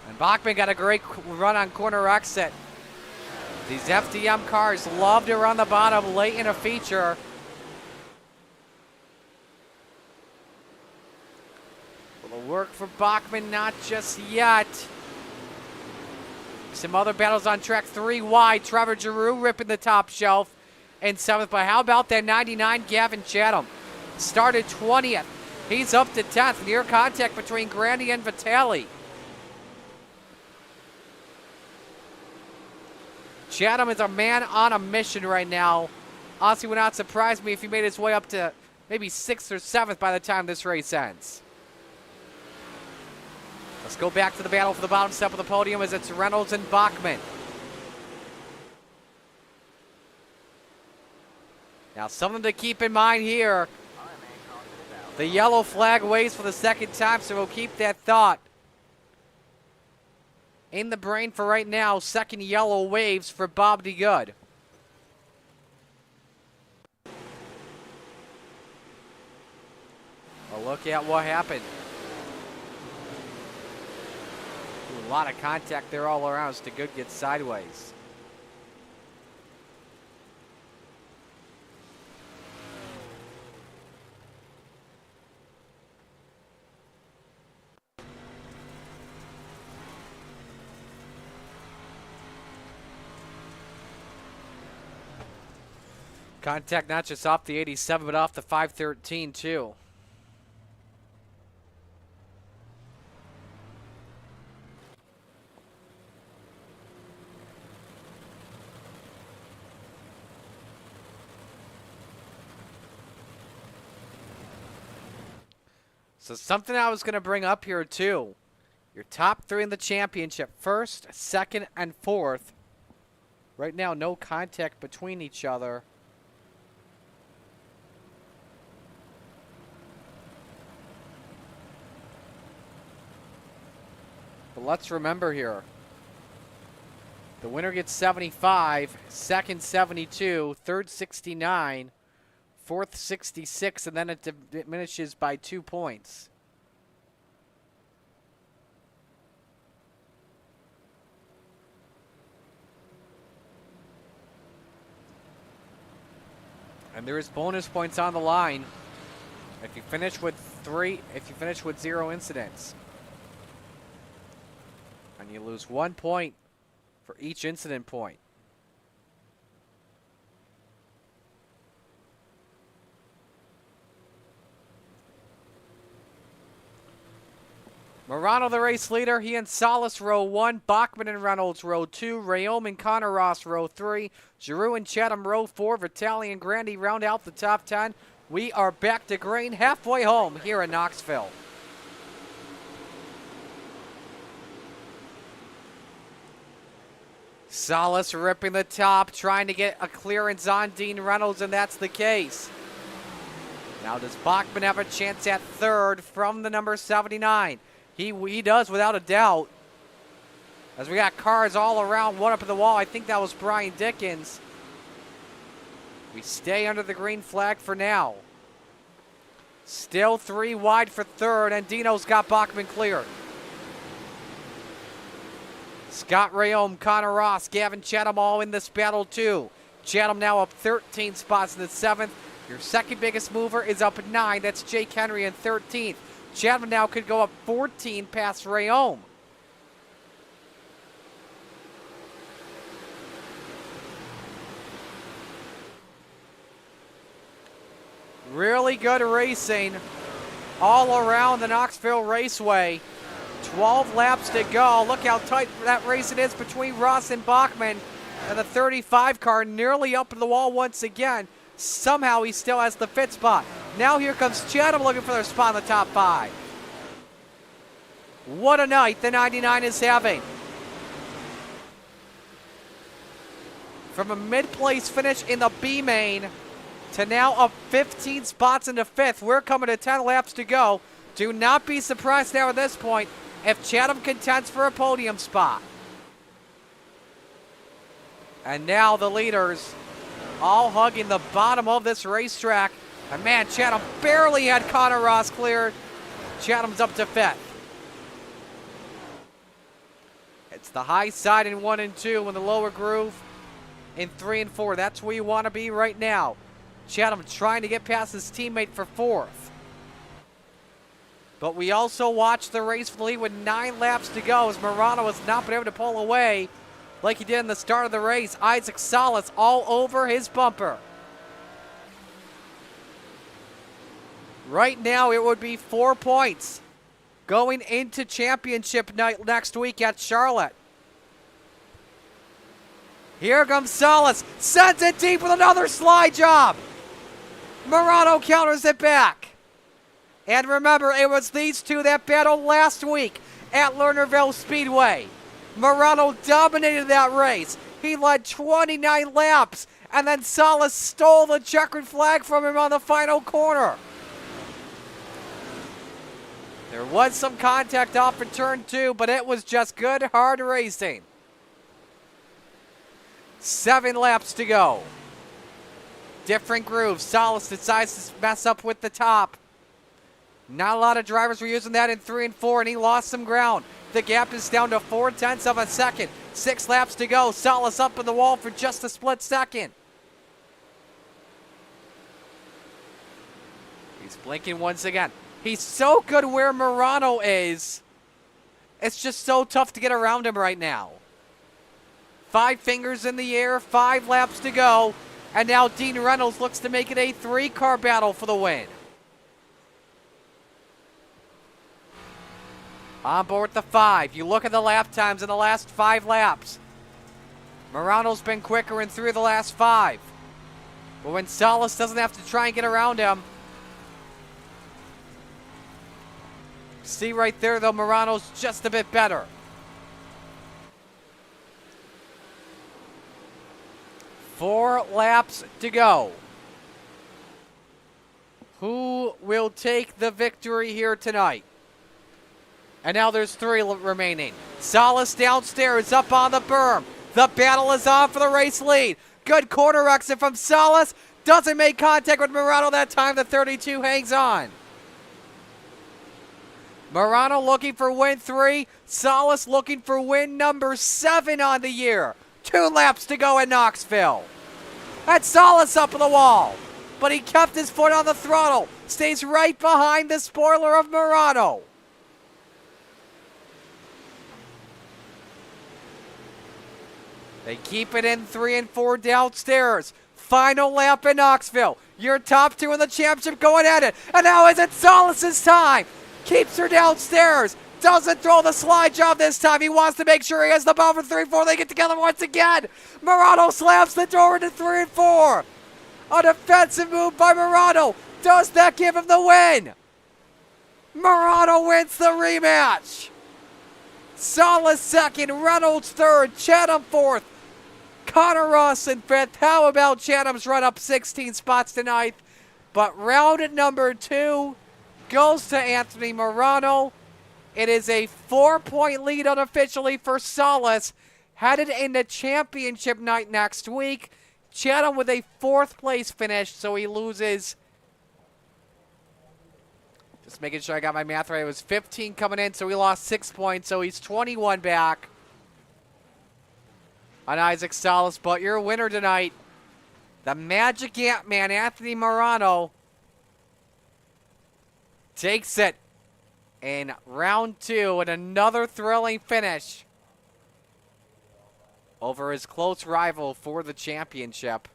And Bachman got a great run on corner exit. These FDM cars love to run the bottom late in a feature. Will it work for Bachman? Not just yet. Some other battles on track 3 wide. Trevor Giroux ripping the top shelf in 7th. But how about that 99 Gavin Chatham? Started 20th. He's up to 10th. Near contact between Grandi and Vitale. Chatham is a man on a mission right now. Honestly, would not surprise me if he made his way up to maybe 6th or 7th by the time this race ends. Let's go back to the battle for the bottom step of the podium as it's Reynolds and Bachman. Now, something to keep in mind here. The yellow flag waves for the second time, so we'll keep that thought in the brain for right now. Second yellow waves for Bob DeGood. A look at what happened. Ooh, a lot of contact there all around as DeGood gets sideways. Contact not just off the 87, but off the 513 too. So something I was going to bring up here too. Your top 3 in the championship, 1st, 2nd, and 4th. Right now, no contact between each other. But let's remember here, the winner gets 75, 2nd 72, 3rd 69, 4th 66, and then it diminishes by 2 points. And there is bonus points on the line if you finish with 0 incidents. And you lose 1 point for each incident point. Morano, the race leader, he and Salas row 1, Bachman and Reynolds row 2, Rayome and Connor Ross row 3, Giroux and Chatham row 4, Vitale and Grandi round out the top 10. We are back to green halfway home here in Knoxville. Salas ripping the top, trying to get a clearance on Dean Reynolds, and that's the case. Now does Bachman have a chance at 3rd from the number 79? He does without a doubt. As we got cars all around, one up in the wall. I think that was Brian Dickens. We stay under the green flag for now. Still 3 wide for 3rd, and Dino's got Bachman cleared. Scott Rayome, Connor Ross, Gavin Chatham all in this battle too. Chatham now up 13 spots in the 7th. Your second biggest mover is up at 9. That's Jake Henry in 13th. Chatham now could go up 14 past Rayome. Really good racing all around the Knoxville Raceway. 12 laps to go. Look how tight that race it is between Ross and Bachman. And the 35 car nearly up to the wall once again. Somehow he still has the 5th spot. Now here comes Chatham looking for their spot in the top 5. What a night the 99 is having. From a mid-place finish in the B main to now up 15 spots into 5th. We're coming to 10 laps to go. Do not be surprised now at this point if Chatham contends for a podium spot. And now the leaders all hugging the bottom of this racetrack. And man, Chatham barely had Connor Ross cleared. Chatham's up to 5th. It's the high side in 1 and 2 and the lower groove in 3 and 4. That's where you want to be right now. Chatham trying to get past his teammate for 4th. But we also watched the race for the lead with 9 laps to go as Morano has not been able to pull away like he did in the start of the race. Isaac Salas all over his bumper. Right now it would be 4 points going into championship night next week at Charlotte. Here comes Salas, sends it deep with another slide job. Morano counters it back. And remember, it was these two that battled last week at Lernerville Speedway. Morano dominated that race. He led 29 laps, and then Salas stole the checkered flag from him on the final corner. There was some contact off in turn 2, but it was just good, hard racing. 7 laps to go. Different grooves. Salas decides to mess up with the top. Not a lot of drivers were using that in 3 and 4, and he lost some ground. The gap is down to 0.4 of a second. 6 laps to go. Salas up in the wall for just a split second. He's blinking once again. He's so good where Morano is. It's just so tough to get around him right now. 5 fingers in the air, 5 laps to go. And now Dean Reynolds looks to make it a 3-car battle for the win. On board the 5. You look at the lap times in the last 5 laps. Morano's been quicker in 3 of the last 5. But when Salas doesn't have to try and get around him. See right there, though, Morano's just a bit better. Four laps to go. Who will take the victory here tonight? And now there's 3 remaining. Salas downstairs, up on the berm. The battle is on for the race lead. Good corner exit from Salas. Doesn't make contact with Morano that time. The 32 hangs on. Morano looking for win 3. Salas looking for win number 7 on the year. 2 laps to go in Knoxville. That's Salas up on the wall. But he kept his foot on the throttle. Stays right behind the spoiler of Morano. They keep it in 3 and 4 downstairs. Final lap in Knoxville. Your top 2 in the championship going at it. And now is it Salas' time. Keeps her downstairs. Doesn't throw the slide job this time. He wants to make sure he has the ball for 3-4. They get together once again. Morano slams the door into 3 and 4. A defensive move by Morano. Does that give him the win? Morano wins the rematch. Salas 2nd, Reynolds 3rd, Chatham 4th, Connor Ross in 5th. How about Chatham's run up 16 spots tonight? But round number 2 goes to Anthony Morano. It is a 4-point lead unofficially for Salas. Headed into championship night next week. Chatham with a 4th place finish, so he loses. Just making sure I got my math right. It was 15 coming in, so he lost 6 points, so he's 21 back on Isaac Salas. But your winner tonight, the Magic Ant-Man, Anthony Morano, takes it in round 2 and another thrilling finish over his close rival for the championship.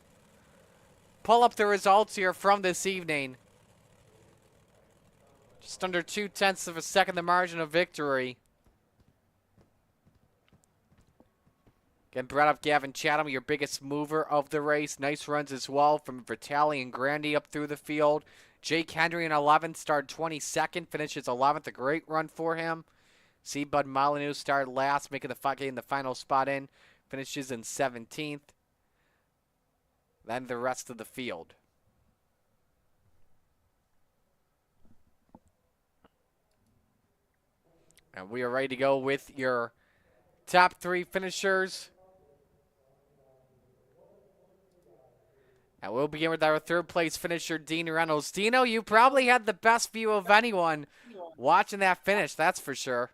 Pull up the results here from this evening. Just under 0.2 of a second the margin of victory. Again, brought up Gavin Chatham, your biggest mover of the race. Nice runs as well from Vitali and Grandy up through the field. Jake Henry in 11th, started 22nd, finishes 11th. A great run for him. See Bud Molyneux started last, getting the final spot in. Finishes in 17th. Then the rest of the field. And we are ready to go with your top 3 finishers. And we'll begin with our 3rd place finisher, Dean Reynolds. Dino, you probably had the best view of anyone watching that finish, that's for sure.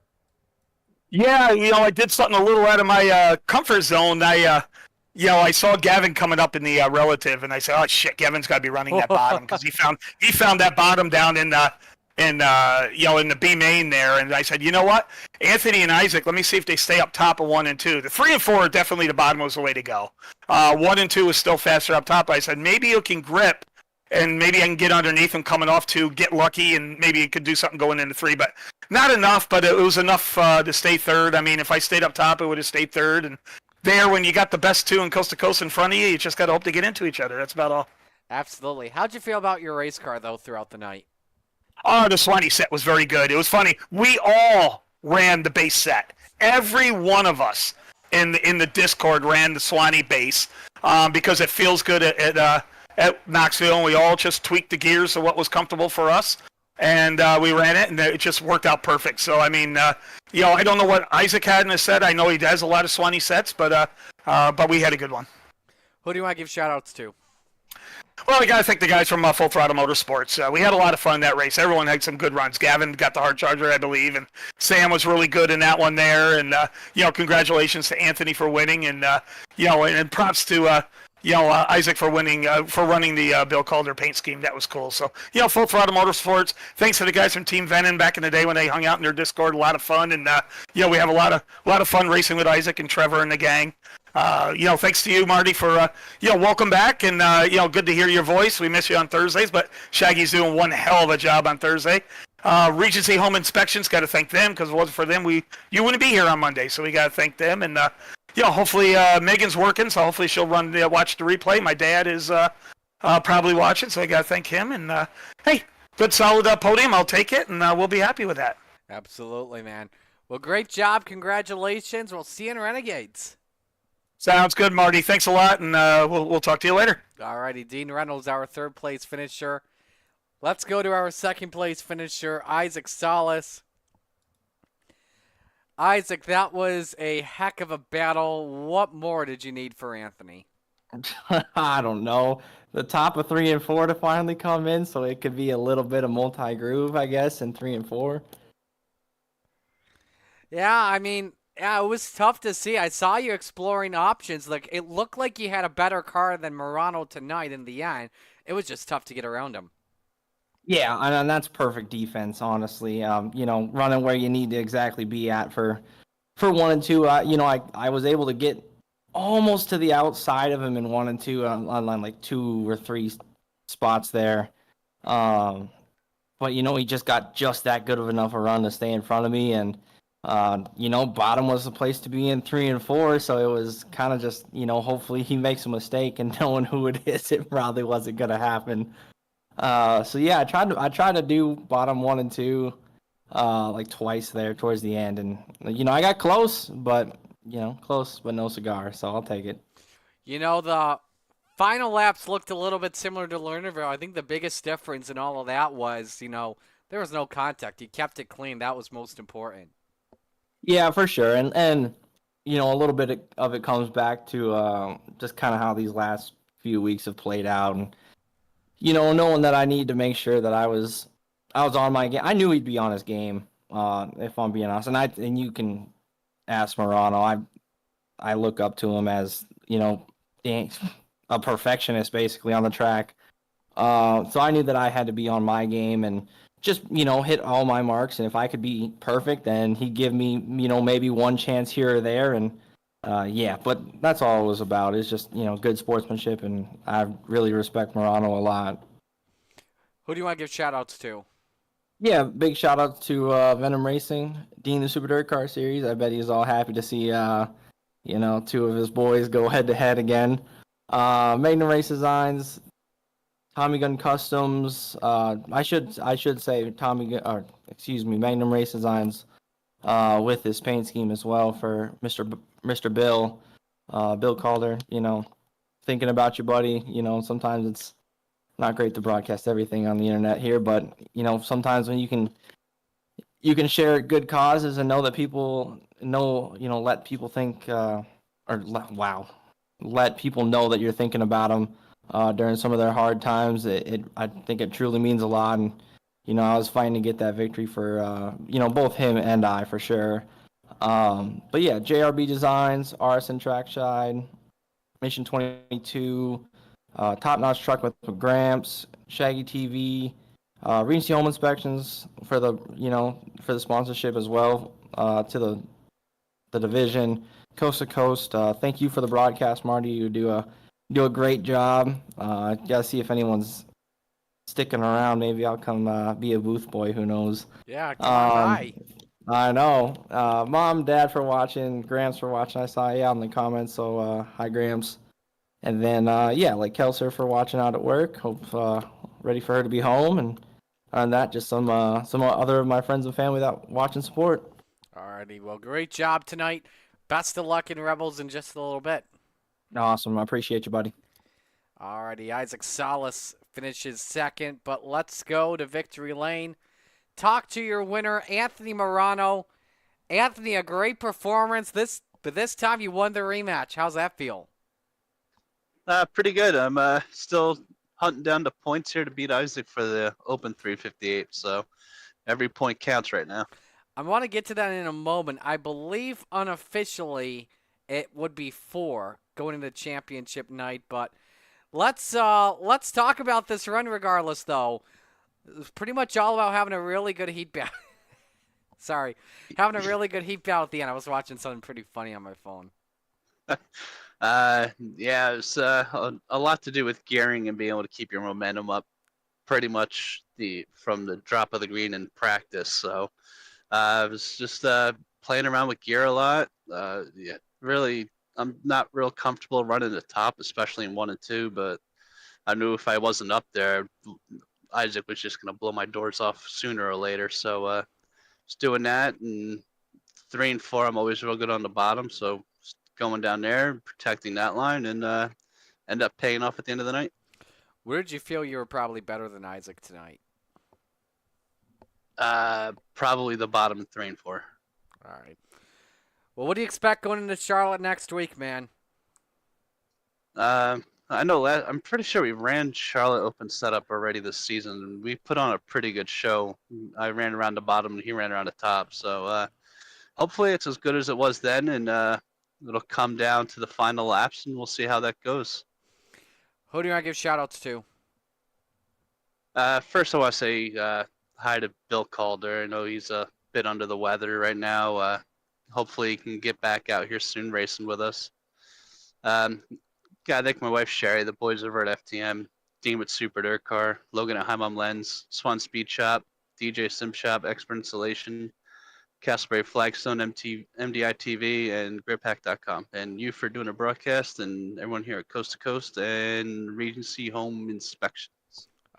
Yeah, I did something a little out of my comfort zone. I saw Gavin coming up in the relative, and I said, "Oh shit, Gavin's got to be running that bottom because he found that bottom down in the B main there." And I said, "You know what, Anthony and Isaac, let me see if they stay up top of 1 and 2. The 3 and 4 are definitely the bottom was the way to go. 1 and 2 is still faster up top." I said, "Maybe you can grip." And maybe I can get underneath him coming off 2, get lucky, and maybe he could do something going into 3. But not enough, but it was enough to stay third. I mean, if I stayed up top, it would have stayed third. And there, when you got the best 2 in coast to coast in front of you, you just got to hope to get into each other. That's about all. Absolutely. How'd you feel about your race car, though, throughout the night? Oh, the Swanee set was very good. It was funny. We all ran the base set. Every one of us in the Discord ran the Swanee base because it feels good at Knoxville, and we all just tweaked the gears of what was comfortable for us. And we ran it, and it just worked out perfect. So, I mean, I don't know what Isaac had in his set. I know he does a lot of Swanee sets, but we had a good one. Who do you want to give shout-outs to? Well, we got to thank the guys from Full Throttle Motorsports. We had a lot of fun in that race. Everyone had some good runs. Gavin got the hard charger, I believe, and Sam was really good in that one there. And, congratulations to Anthony for winning. And, and props to Isaac for winning, for running the Bill Calder paint scheme. That was cool. So, Full Throttle Motorsports. Thanks to the guys from Team Venom back in the day when they hung out in their Discord. A lot of fun, and we have a lot of fun racing with Isaac and Trevor and the gang. Thanks to you, Marty, for welcome back, and good to hear your voice. We miss you on Thursdays, but Shaggy's doing one hell of a job on Thursday. Regency Home Inspections, got to thank them because if it wasn't for them, you wouldn't be here on Monday. So we got to thank them, and hopefully Megan's working, so hopefully she'll watch the replay. My dad is probably watching, so I got to thank him. And hey, good solid podium. I'll take it, and we'll be happy with that. Absolutely, man. Well, great job. Congratulations. We'll see you in Renegades. Sounds good, Marty. Thanks a lot, and we'll talk to you later. All righty, Dean Reynolds, our third-place finisher. Let's go to our second-place finisher, Isaac Salas. Isaac, that was a heck of a battle. What more did you need for Anthony? I don't know. The top of 3 and 4 to finally come in, so it could be a little bit of multi-groove, I guess, in 3 and 4. Yeah, I mean, yeah, it was tough to see. I saw you exploring options. Like, it looked like you had a better car than Morano tonight in the end. It was just tough to get around him. Yeah, and that's perfect defense, honestly. Running where you need to exactly be at for 1 and 2. I was able to get almost to the outside of him in 1 and 2 on like 2 or 3 spots there. But he just got just that good of enough a run to stay in front of me, and bottom was the place to be in 3 and 4, so it was kind of just, hopefully he makes a mistake, and knowing who it is, it probably wasn't going to happen. So yeah, I tried to do bottom 1 and 2, like twice there towards the end, and I got close, but no cigar, so I'll take it. The final laps looked a little bit similar to Lernerville. I think the biggest difference in all of that was, there was no contact. You kept it clean. That was most important. Yeah, for sure, and a little bit of it comes back to just kind of how these last few weeks have played out, and knowing that I need to make sure that I was on my game. I knew he'd be on his game, if I'm being honest. And you can ask Morano. I look up to him as a perfectionist basically on the track. So I knew that I had to be on my game and just hit all my marks. And if I could be perfect, then he'd give me maybe one chance here or there. And but that's all it was about. It's just, good sportsmanship, and I really respect Morano a lot. Who do you want to give shout-outs to? Yeah, big shout-out to Venom Racing, Dean the Super Dirt Car Series. I bet he's all happy to see, 2 of his boys go head-to-head again. Magnum Race Designs, Tommy Gun Customs. I should say Magnum Race Designs with his paint scheme as well for Mr. Bill, Bill Calder, thinking about you, buddy. Sometimes it's not great to broadcast everything on the internet here, but, sometimes when you can share good causes and know that people know, let people think, let people know that you're thinking about them during some of their hard times. I think it truly means a lot. And, I was fighting to get that victory for, both him and I, for sure. But yeah, JRB Designs, RSN Trackside, Mission 22, Top Notch Truck with Gramps, Shaggy TV, Regency Home Inspections for the sponsorship as well, to the division, Coast to Coast. Thank you for the broadcast, Marty. You do a great job. Gotta see if anyone's sticking around. Maybe I'll come be a booth boy. Who knows? Yeah, come on by. I know. Mom, Dad for watching, Gramps for watching. I saw in the comments. So hi, Gramps. And then like Kelser for watching out at work. Hope ready for her to be home. And on that, just some other of my friends and family that watch and support. Alrighty, well, great job tonight. Best of luck in Rebels in just a little bit. Awesome. I appreciate you, buddy. Alrighty, Isaac Salas finishes second, but let's go to Victory Lane. Talk to your winner, Anthony Morano. Anthony, a great performance. But this time you won the rematch. How's that feel? Pretty good. I'm still hunting down the points here to beat Isaac for the Open 358, so every point counts right now. I want to get to that in a moment. I believe unofficially it would be 4 going into championship night, but let's talk about this run regardless, though. It was pretty much all about having a really good heat battle. Sorry. Having a really good heat battle at the end. I was watching something pretty funny on my phone. Yeah, it was a lot to do with gearing and being able to keep your momentum up pretty much from the drop of the green in practice. So I was just playing around with gear a lot. Yeah, really, I'm not real comfortable running the top, especially in 1 and 2, but I knew if I wasn't up there, Isaac was just going to blow my doors off sooner or later. So just doing that, and 3 and 4, I'm always real good on the bottom. So just going down there, protecting that line, and end up paying off at the end of the night. Where did you feel you were probably better than Isaac tonight? Probably the bottom 3 and 4. All right. Well, what do you expect going into Charlotte next week, man? I know I'm pretty sure we ran Charlotte Open setup already this season, and we put on a pretty good show. I ran around the bottom, and he ran around the top. So hopefully it's as good as it was then, and it'll come down to the final laps, and we'll see how that goes. Who do you want to give shout-outs to? First, I want to say hi to Bill Calder. I know he's a bit under the weather right now. Hopefully he can get back out here soon racing with us. Gotta thank my wife Sherry, the boys over at FTM, Dean with Super Dirt Car, Logan at High Mom Lens, Swan Speed Shop, DJ Sim Shop, Expert Installation, Castleberry Flagstone, MDI TV, and GripHack.com. And you for doing a broadcast, and everyone here at Coast to Coast and Regency Home Inspections.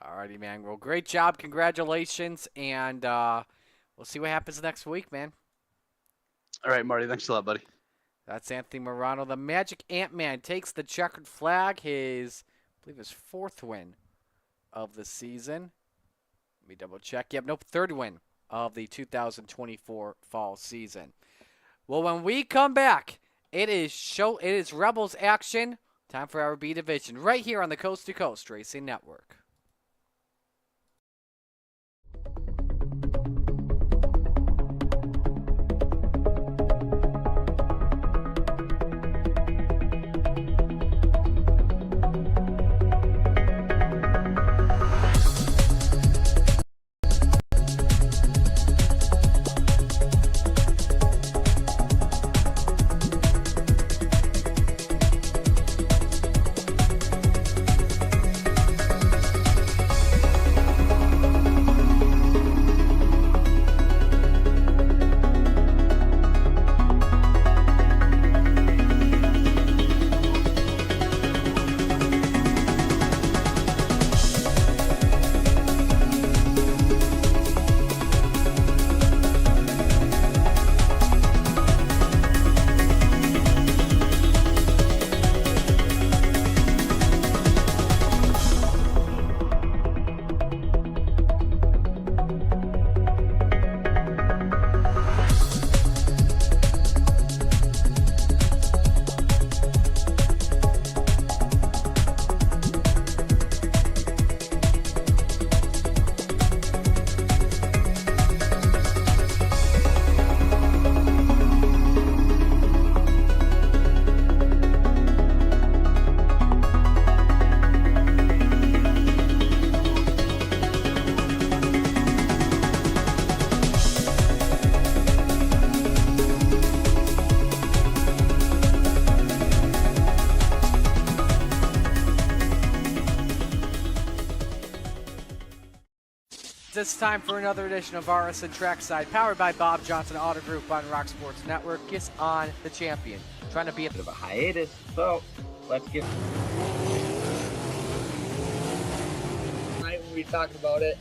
Alrighty, man. Well, great job. Congratulations. And we'll see what happens next week, man. All right, Marty. Thanks a lot, buddy. That's Anthony Morano. The Magic Ant-Man takes the checkered flag, I believe his 4th win of the season. Let me double check. Yep, nope, 3rd win of the 2024 fall season. Well, when we come back, it is Rebels action. Time for our B division right here on the Coast to Coast Racing Network. it's time for another edition of RSN Trackside, powered by Bob Johnson Auto Group on Rock Sports Network. Kiss on the champion. Trying to be a bit of a hiatus, so let's get right when we talked about it.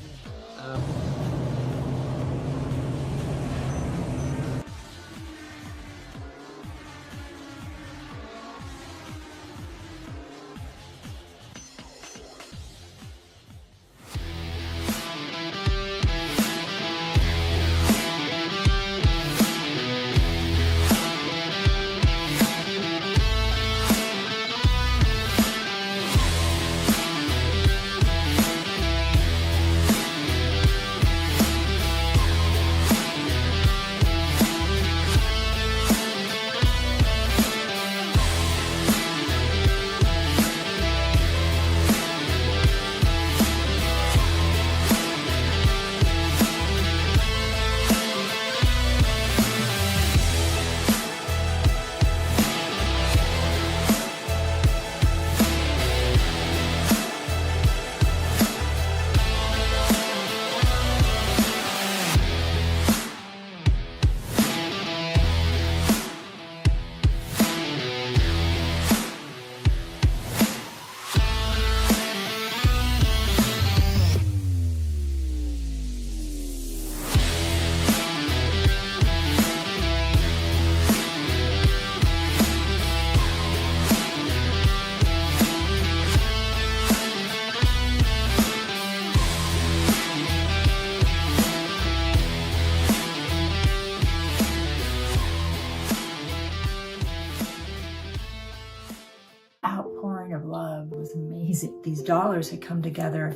Outpouring of love was amazing. These dollars had come together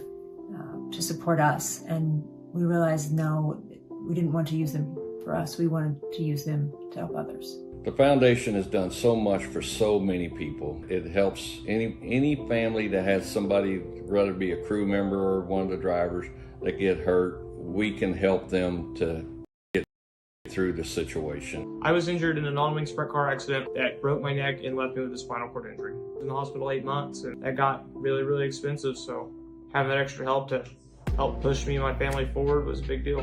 to support us, and we realized no, we didn't want to use them for us. We wanted to use them to help others. The foundation has done so much for so many people. It helps any family that has somebody, whether it be a crew member or one of the drivers, that get hurt. We can help them to get through the situation. I was injured in a non-wing sprint car accident that broke my neck and left me with a spinal cord injury. I was in the hospital 8 months, and that got really, really expensive. So having that extra help to help push me and my family forward was a big deal.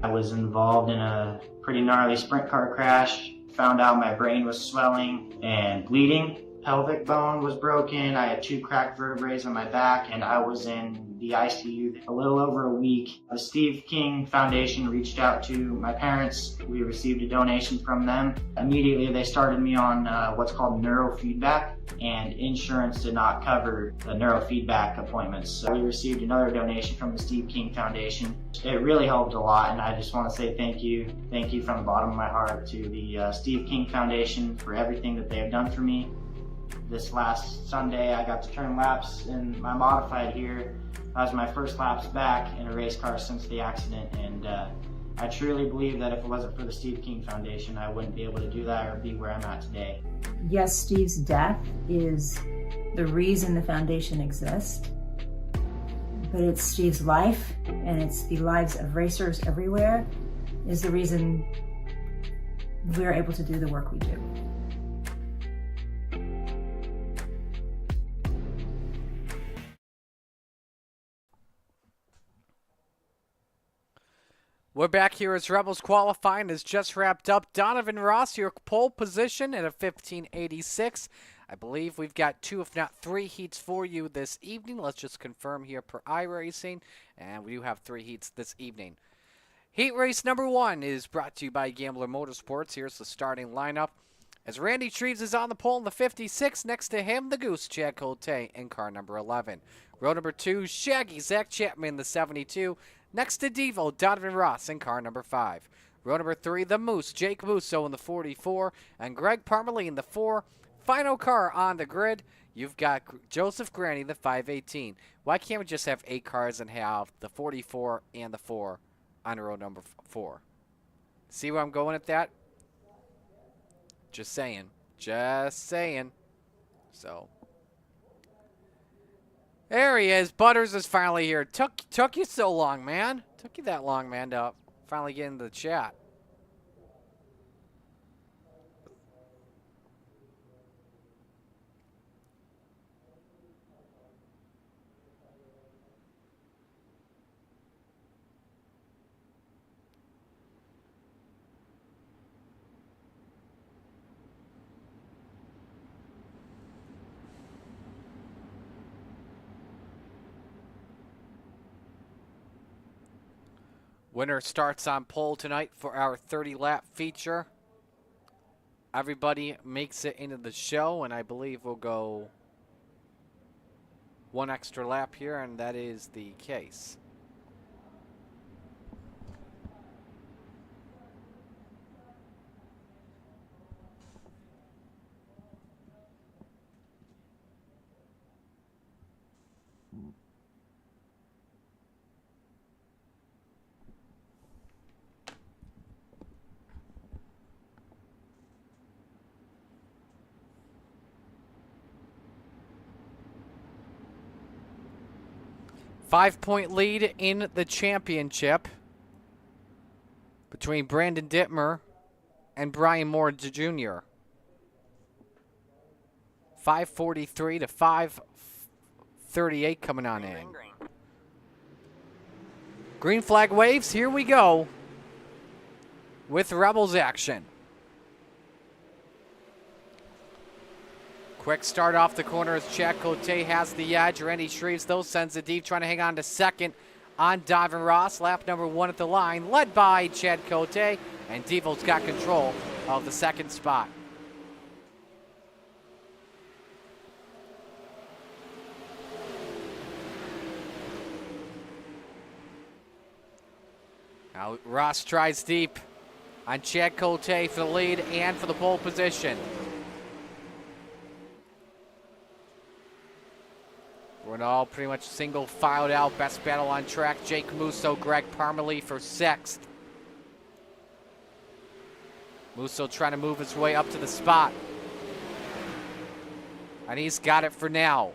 I was involved in a pretty gnarly sprint car crash. Found out my brain was swelling and bleeding. Pelvic bone was broken. I had 2 cracked vertebrae on my back, and I was in the ICU a little over a week. The Steve King Foundation reached out to my parents. We received a donation from them. Immediately they started me on what's called neurofeedback, and insurance did not cover the neurofeedback appointments. So we received another donation from the Steve King Foundation. It really helped a lot, and I just want to say thank you. Thank you from the bottom of my heart to the Steve King Foundation for everything that they have done for me. This last Sunday, I got to turn laps in my modified here. That was my first laps back in a race car since the accident, and I truly believe that if it wasn't for the Steve King Foundation, I wouldn't be able to do that or be where I'm at today. Yes, Steve's death is the reason the foundation exists, but it's Steve's life, and it's the lives of racers everywhere, is the reason we're able to do the work we do. We're back here as Rebels qualifying is just wrapped up. Donovan Ross, your pole position at a 1586. I believe we've got 2, if not 3 heats for you this evening. Let's just confirm here per iRacing. And we do have 3 heats this evening. Heat race number 1 is brought to you by Gambler Motorsports. Here's the starting lineup. As Randy Treves is on the pole in the 56, next to him, the Goose, Chad Cote, in car number 11. Row number 2, Shaggy, Zach Chapman in the 72. Next to Devo, Donovan Ross in car number 5. Row number 3, the Moose, Jake Musso in the 44, and Greg Parmalee in the 4. Final car on the grid, you've got Joseph Granny, the 518. Why can't we just have 8 cars and have the 44 and the 4 on row number 4? See where I'm going at that? Just saying. Just saying. So. There he is. Butters is finally here. Took you so long, man. Took you that long, man, to finally get into the chat. Winner starts on pole tonight for our 30-lap feature. Everybody makes it into the show, and I believe we'll go one extra lap here, and that is the case. Five-point lead in the championship between Brandon Dittmer and Brian Moore Jr. 5:43 to 5:38 coming on in. Green, green. Green flag waves, here we go with Rebels action. Quick start off the corner as Chad Cote has the edge. Randy Shreves, though, sends it deep, trying to hang on to second on Donovan Ross. Lap number 1 at the line, led by Chad Cote, and Devo's got control of the second spot. Now Ross tries deep on Chad Cote for the lead and for the pole position. We're all pretty much single filed out. Best battle on track. Jake Musso, Greg Parmalee for 6th. Musso trying to move his way up to the spot. And he's got it for now.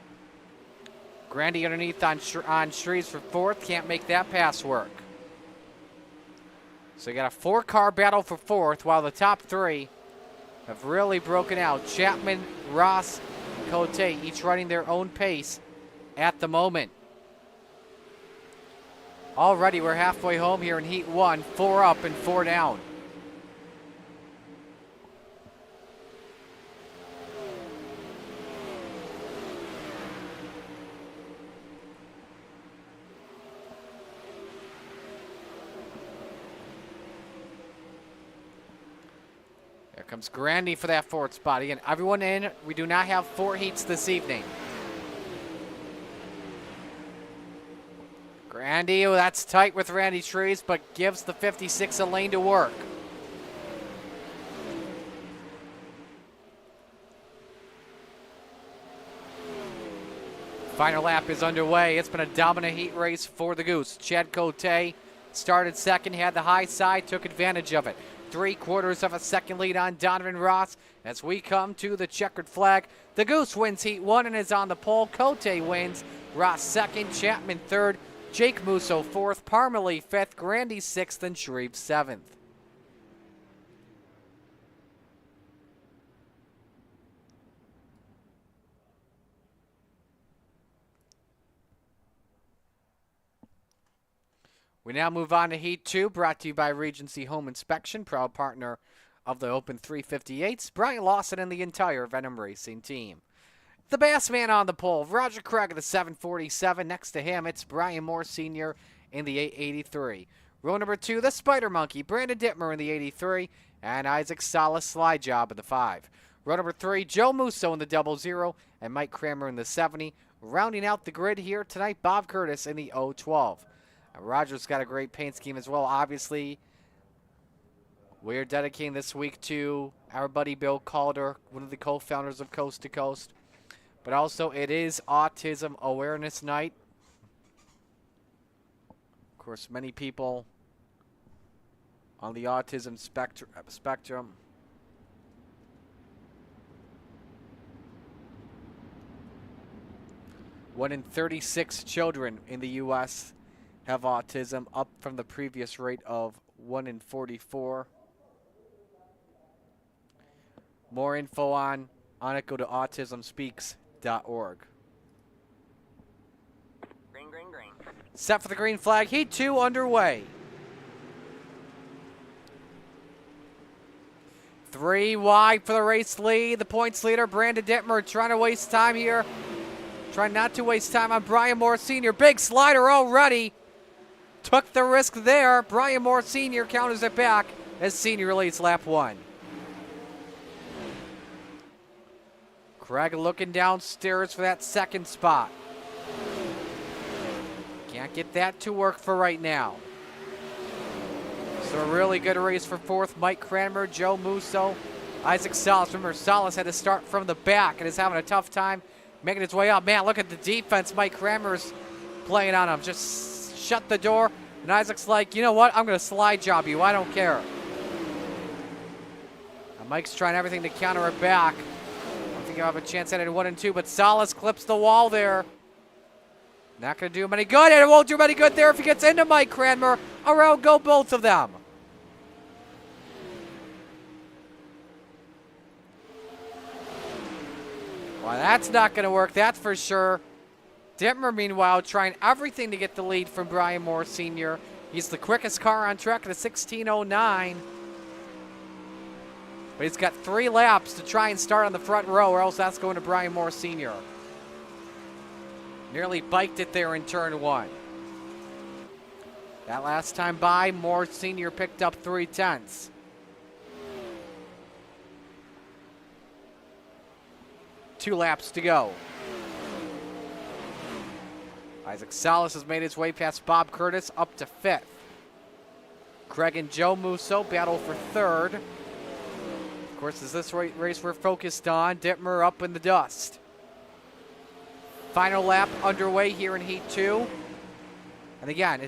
Grandy underneath on Shreves for 4th. Can't make that pass work. So you got a 4-car battle for 4th, while the top 3 have really broken out. Chapman, Ross, and Cote, each running their own pace at the moment. Already we're halfway home here in Heat 1, 4 up and 4 down. Here comes Grandy for that 4th spot. Again, everyone in. We do not have 4 heats this evening. Grandy, oh, that's tight with Randy Shreves, but gives the 56 a lane to work. Final lap is underway. It's been a dominant heat race for the Goose. Chad Cote started second, had the high side, took advantage of it. 3/4 of a second lead on Donovan Ross as we come to the checkered flag. The Goose wins Heat 1 and is on the pole. Cote wins. Ross 2nd, Chapman 3rd, Jake Musso 4th, Parmalee 5th, Grandy 6th, and Shreves 7th. We now move on to Heat 2, brought to you by Regency Home Inspection, proud partner of the Open 358s. Brian Lawson and the entire Venom Racing team. The Bass Man on the pole, Roger Craig of the 747. Next to him, it's Brian Moore Sr. in the 883. Row number 2, the Spider Monkey, Brandon Dittmer in the 83, and Isaac Salas Slide Job in the 5. Row number 3, Joe Musso in the 00, and Mike Kramer in the 70. Rounding out the grid here tonight, Bob Curtis in the 012. Roger's got a great paint scheme as well. Obviously, we're dedicating this week to our buddy Bill Calder, one of the co-founders of Coast to Coast. But also, it is Autism Awareness Night. Of course, many people on the autism spectrum. One in 36 children in the U.S. have autism, up from the previous rate of 1 in 44. More info on it, go to autismspeaks.org. Green, green, green. Set for the green flag. Heat 2 underway. 3 wide for the race lead. The points leader, Brandon Dittmer, trying to waste time here. Trying not to waste time on Brian Moore Sr. Big slider already. took the risk there. Brian Moore Sr. counters it back as Senior leads lap 1. Craig looking downstairs for that second spot. Can't get that to work for right now. So a really good race for 4th. Mike Cranmer, Joe Musso, Isaac Salas. Remember, Salas had to start from the back and is having a tough time making his way up. Man, look at the defense Mike Cranmer's playing on him. Just shut the door. And Isaac's like, you know what? I'm going to slide job you. I don't care. And Mike's trying everything to counter it back. I don't think he'll have a chance at it in 1 and 2, but Salas clips the wall there. Not going to do him any good, and it won't do him any good there if he gets into Mike Cranmer. Around go both of them. Well, that's not going to work, that's for sure. Dittmer, meanwhile, trying everything to get the lead from Brian Moore Sr. He's the quickest car on track at a 16:09. But he's got 3 laps to try and start on the front row, or else that's going to Brian Moore Sr. Nearly biked it there in turn 1. That last time by, Moore Sr. picked up 3/10. Two laps to go. Isaac Salas has made his way past Bob Curtis up to 5th. Craig and Joe Musso battle for 3rd. Of course, as this race we're focused on, Dittmer up in the dust. Final lap underway here in Heat 2. And again,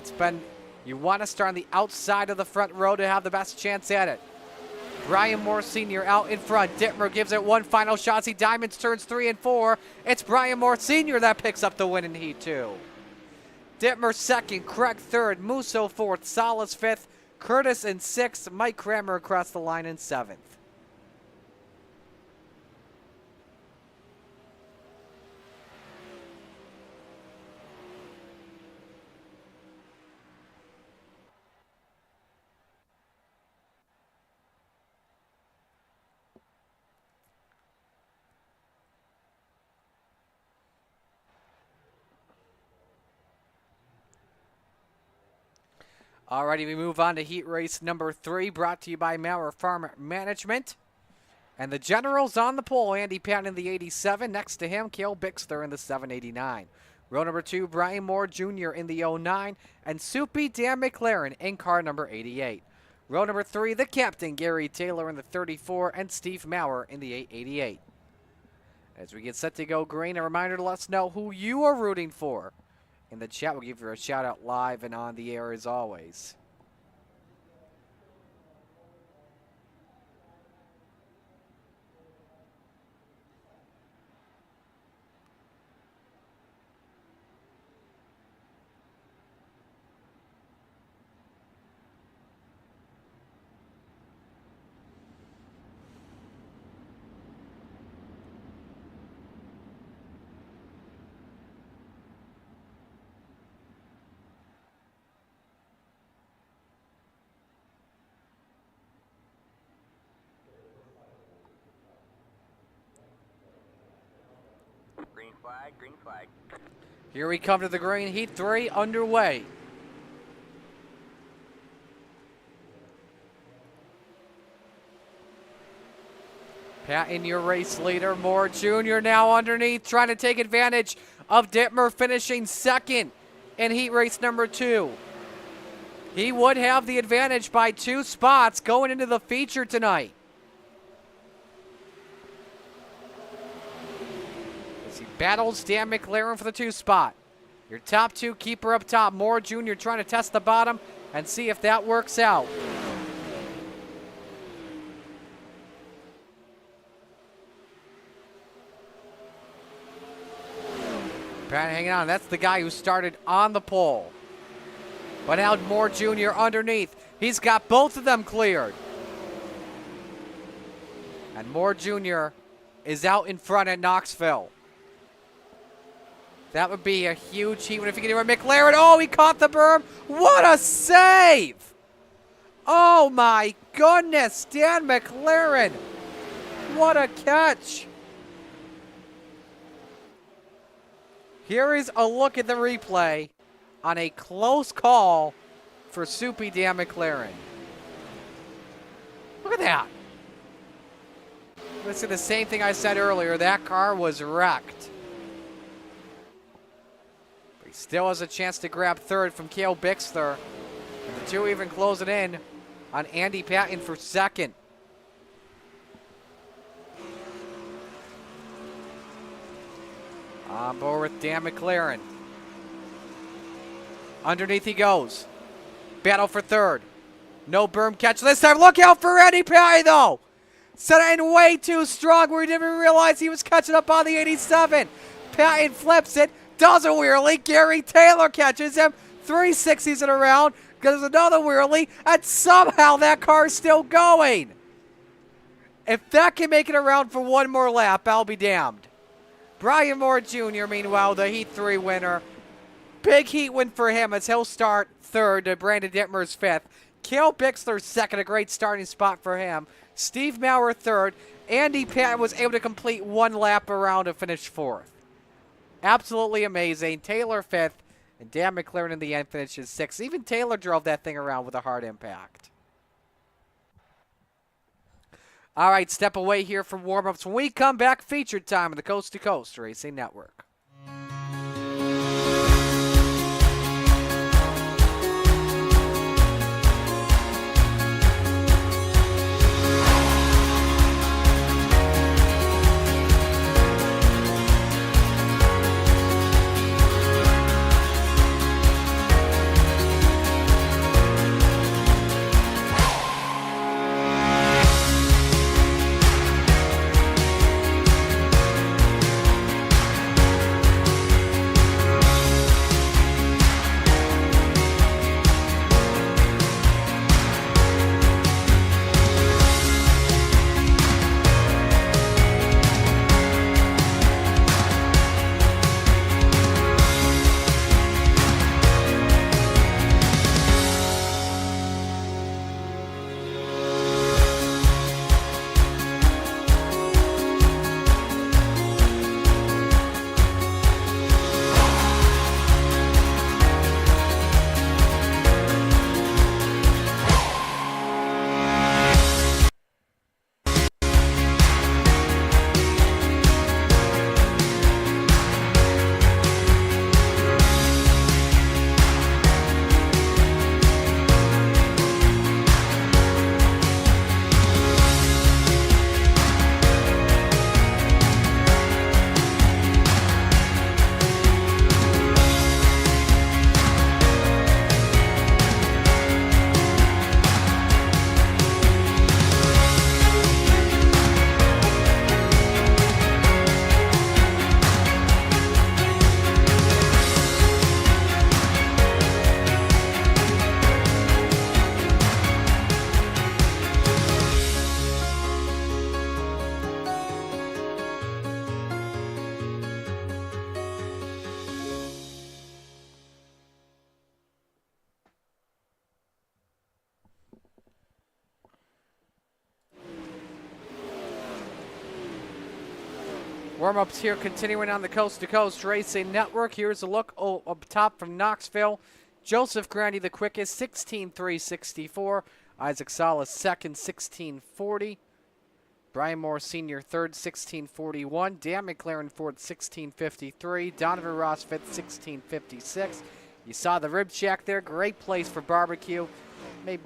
you want to start on the outside of the front row to have the best chance at it. Brian Moore Sr. out in front. Dittmer gives it one final shot. See Diamonds turns 3 and 4. It's Brian Moore Sr. that picks up the win in Heat 2. Dittmer 2nd, Craig 3rd, Musso 4th, Salas 5th, Curtis in 6th, Mike Cranmer across the line in 7th. Alrighty, we move on to heat race number 3, brought to you by Maurer Farm Management. And the Generals on the pole, Andy Patton in the 87. Next to him, Cale Bixler in the 789. Row number 2, Brian Moore Jr. in the 09. And Soupy Dan McLaren in car number 88. Row number 3, the captain, Gary Taylor in the 34. And Steve Maurer in the 888. As we get set to go green, a reminder to let us know who you are rooting for. In the chat, we'll give you a shout out live and on the air as always. Green flag, green flag. Here we come to the green, heat 3 underway. Patton, your race leader. Moore Jr. now underneath, trying to take advantage of Dittmer finishing 2nd in heat race number 2. He would have the advantage by 2 spots going into the feature tonight. He battles Dan McLaren for the 2 spot. Your top 2 keeper up top. Moore Jr. trying to test the bottom and see if that works out. Patton hanging on. That's the guy who started on the pole. But now Moore Jr. underneath. He's got both of them cleared. And Moore Jr. is out in front at Knoxville. That would be a huge heat win if he can do it. McLaren, oh, he caught the berm. What a save! Oh my goodness, Dan McLaren. What a catch. Here is a look at the replay on a close call for Soupy Dan McLaren. Look at that. Listen, the same thing I said earlier. That car was wrecked. But he still has a chance to grab third from Cale Bixler. And the two even close it in on Andy Patton for second. On board with Dan McLaren. Underneath he goes. Battle for third. No berm catch this time. Look out for Andy Patton, though. Set in way too strong where he didn't even realize he was catching up on the 87. Patton flips it. Does a wheelie. Gary Taylor catches him. 360s in a round. Does another wheelie. And somehow that car is still going. If that can make it around for one more lap, I'll be damned. Brian Moore Jr., meanwhile, the Heat 3 winner. Big Heat win for him as he'll start third to Brandon Dittmer's fifth. Cale Bixler second, a great starting spot for him. Steve Maurer third. Andy Patton was able to complete one lap around and finish fourth. Absolutely amazing. Taylor fifth, and Dan McLaren in the end finishes sixth. Even Taylor drove that thing around with a hard impact. All right, step away here from warm-ups. When we come back, featured time on the Coast to Coast Racing Network. Warm-ups here continuing on the Coast to Coast Racing Network. Here's a look up top from Knoxville. Joseph Grandy the quickest, 16.364. Isaac Salas second, 16.40. Brian Moore Sr. third, 16.41. Dan McLaren fourth, 16.53. Donovan Ross fifth, 16.56. You saw the rib shack there. Great place for barbecue. Maybe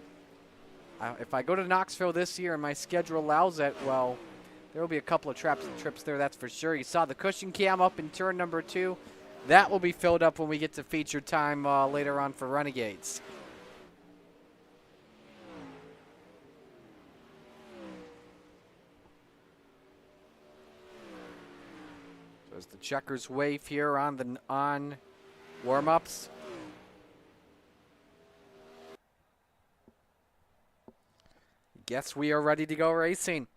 if I go to Knoxville this year and my schedule allows it, well, there will be a couple of trips there, that's for sure. You saw the cushion cam up in turn number 2. That will be filled up when we get to feature time later on for Renegades. So as the checkers wave here on warm-ups. Guess we are ready to go racing.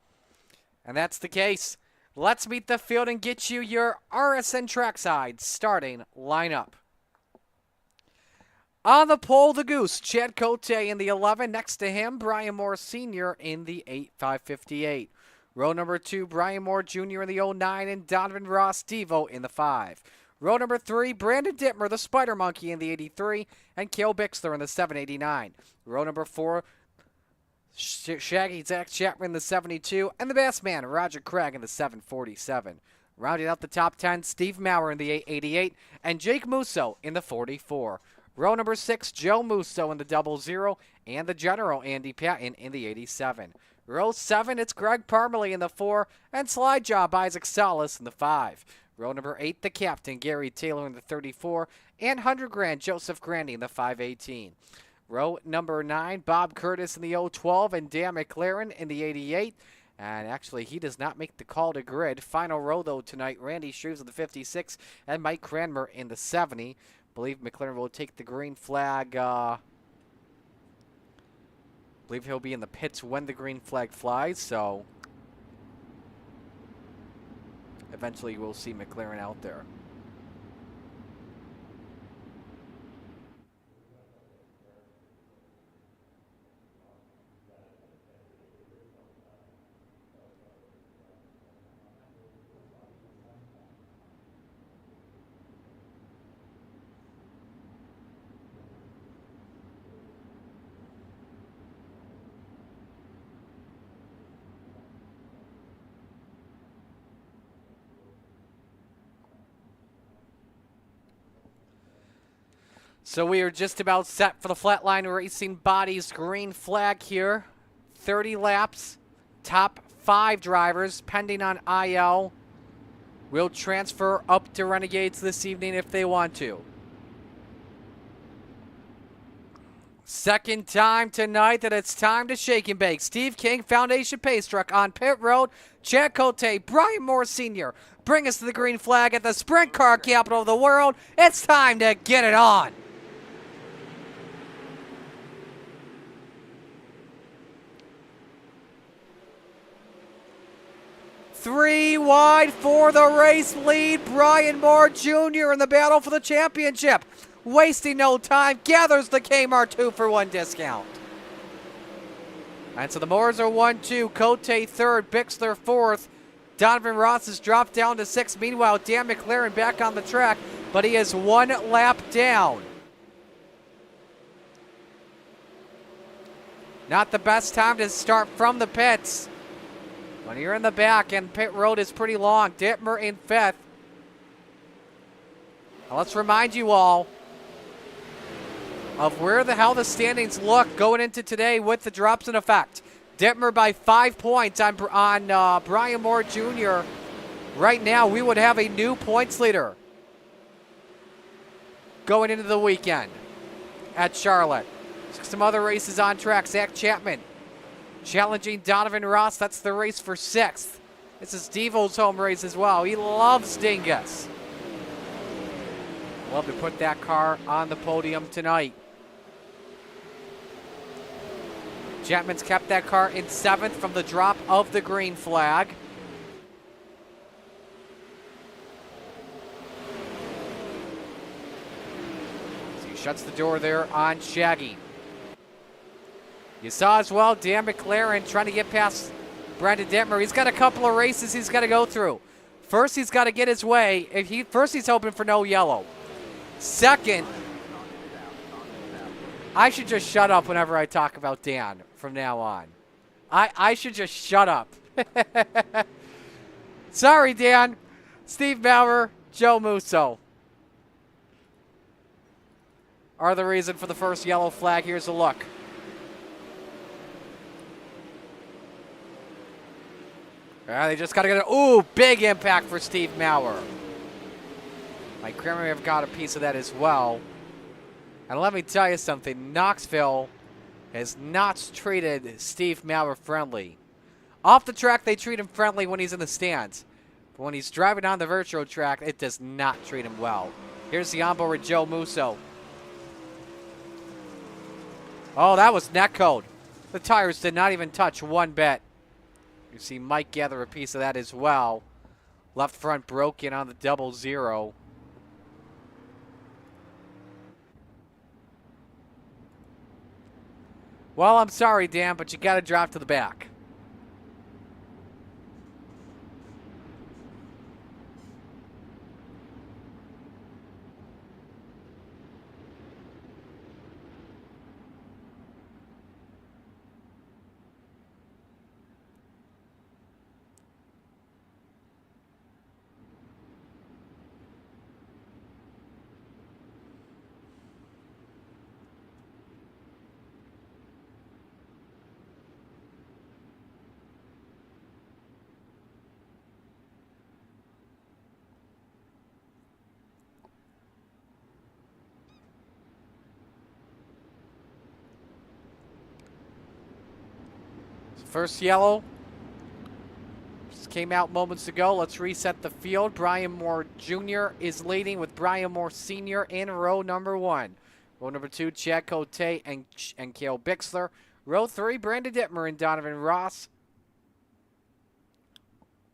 And that's the case. Let's meet the field and get you your RSN trackside starting lineup. On the pole, the Goose, Chad Cote in the 11. Next to him, Brian Moore Sr. in the 8.558. Row number 2, Brian Moore Jr. in the 09 and Donovan Ross Devo in the 5. Row number 3, Brandon Dittmer, the Spider Monkey in the 83, and Kale Bixler in the 789. Row number 4, Shaggy Zach Chapman in the 72, and the Bass Man, Roger Craig in the 747. Rounding out the top 10, Steve Maurer in the 888, and Jake Musso in the 44. Row number 6, Joe Musso in the 00, and the General Andy Patton in the 87. Row 7, it's Greg Parmalee in the 4, and Slide Job Isaac Salas in the 5. Row number 8, the Captain Gary Taylor in the 34, and 100 Grand Joseph Grandy in the 518. Row number 9, Bob Curtis in the 012, and Dan McLaren in the 88. And actually, he does not make the call to grid. Final row, though, tonight, Randy Shrews in the 56, and Mike Cranmer in the 70. Believe McLaren will take the green flag. Believe he'll be in the pits when the green flag flies, so eventually we'll see McLaren out there. So we are just about set for the Flatline Racing Bodies green flag here. 30 laps, top 5 drivers, pending on IL, will transfer up to Renegades this evening if they want to. Second time tonight that it's time to shake and bake. Steve King, Foundation Pace Truck on pit road. Chad Cote, Brian Moore Sr. bring us to the green flag at the sprint car capital of the world. It's time to get it on. Three wide for the race lead. Brian Moore Jr. in the battle for the championship. Wasting no time, gathers the Kmart 2-for-1 discount. And so the Moores are 1-2. Cote 3rd, Bixler 4th. Donovan Ross has dropped down to 6th. Meanwhile, Dan McLaren back on the track, but he is 1 lap down. Not the best time to start from the pits. When you're in the back and pit road is pretty long. Dittmer in 5th. Now let's remind you all of how the standings look going into today with the drops in effect. Dittmer by 5 points on Brian Moore Jr. Right now, we would have a new points leader going into the weekend at Charlotte. Some other races on track. Zach Chapman challenging Donovan Ross. That's the race for 6th. This is Devo's home race as well. He loves Dingus. Love to put that car on the podium tonight. Chapman's kept that car in 7th from the drop of the green flag. So he shuts the door there on Shaggy. You saw as well Dan McLaren trying to get past Brandon Dittmer. He's got a couple of races he's got to go through. First, he's got to get his way. First, he's hoping for no yellow. Second, I should just shut up whenever I talk about Dan from now on. I should just shut up. Sorry, Dan. Steve Bauer, Joe Musso are the reason for the first yellow flag. Here's a look. They just got to get it. Ooh, big impact for Steve Maurer. Mike Kramer may have got a piece of that as well. And let me tell you something. Knoxville has not treated Steve Maurer friendly. Off the track, they treat him friendly when he's in the stands. But when he's driving on the virtual track, it does not treat him well. Here's the onboard with Joe Musso. Oh, that was net code. The tires did not even touch one bit. You see Mike gather a piece of that as well. Left front broken on the 00. Well, I'm sorry, Dan, but you got to drop to the back. First yellow just came out moments ago. Let's reset the field. Brian Moore Jr. is leading with Brian Moore Sr. in row number 1. Row number 2, Chad Cote and Cale Bixler. Row 3, Brandon Dittmer and Donovan Ross.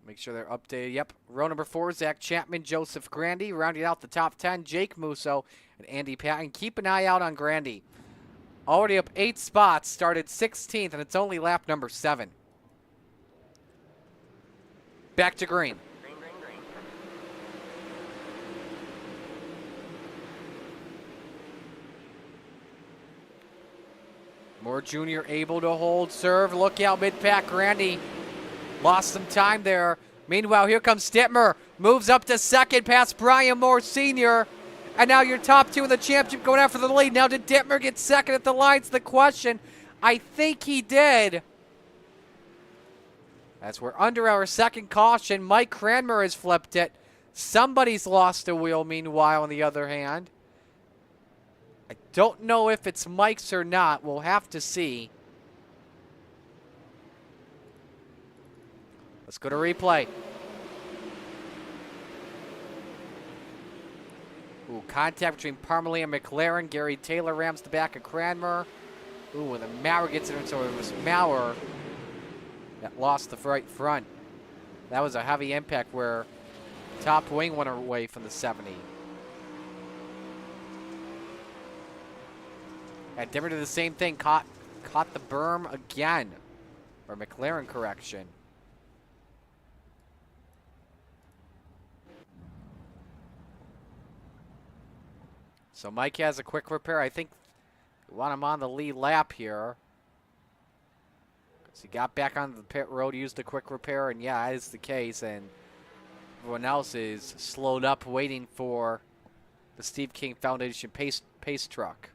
Make sure they're updated. Yep. Row number 4, Zach Chapman, Joseph Grandy. Rounding out the top 10, Jake Musso and Andy Patton. Keep an eye out on Grandy. Already up 8 spots, started 16th, and it's only lap number 7. Back to green. Green, green, green. Moore Jr. able to hold serve. Look out, mid-pack. Grandy lost some time there. Meanwhile, here comes Dittmer. Moves up to second past Brian Moore Sr. And now your top 2 in the championship going after the lead. Now did Dittmer get second at the line's the question. I think he did. As we're under our second caution, Mike Cranmer has flipped it. Somebody's lost a wheel, meanwhile, on the other hand. I don't know if it's Mike's or not. We'll have to see. Let's go to replay. Ooh, contact between Parmalee and McLaren. Gary Taylor rams the back of Cranmer. Ooh, and then Maurer gets it, so it was Maurer that lost the right front. That was a heavy impact where top wing went away from the 70. And Dimmer did the same thing, caught the berm again. Or McLaren correction. So Mike has a quick repair. I think we want him on the lead lap here. So he got back on the pit road, used a quick repair, and yeah, that is the case. And everyone else is slowed up waiting for the Steve King Foundation pace truck.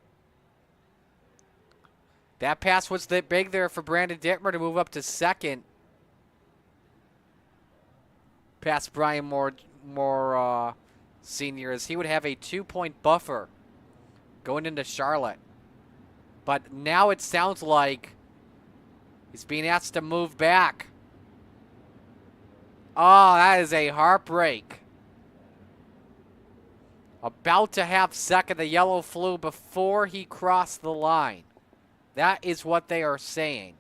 That pass was big there for Brandon Dittmer to move up to second. Past Brian Moore Sr. as he would have a 2-point buffer going into Charlotte. But now it sounds like he's being asked to move back. Oh, that is a heartbreak. About to have second, the yellow flew before he crossed the line. That is what they are saying.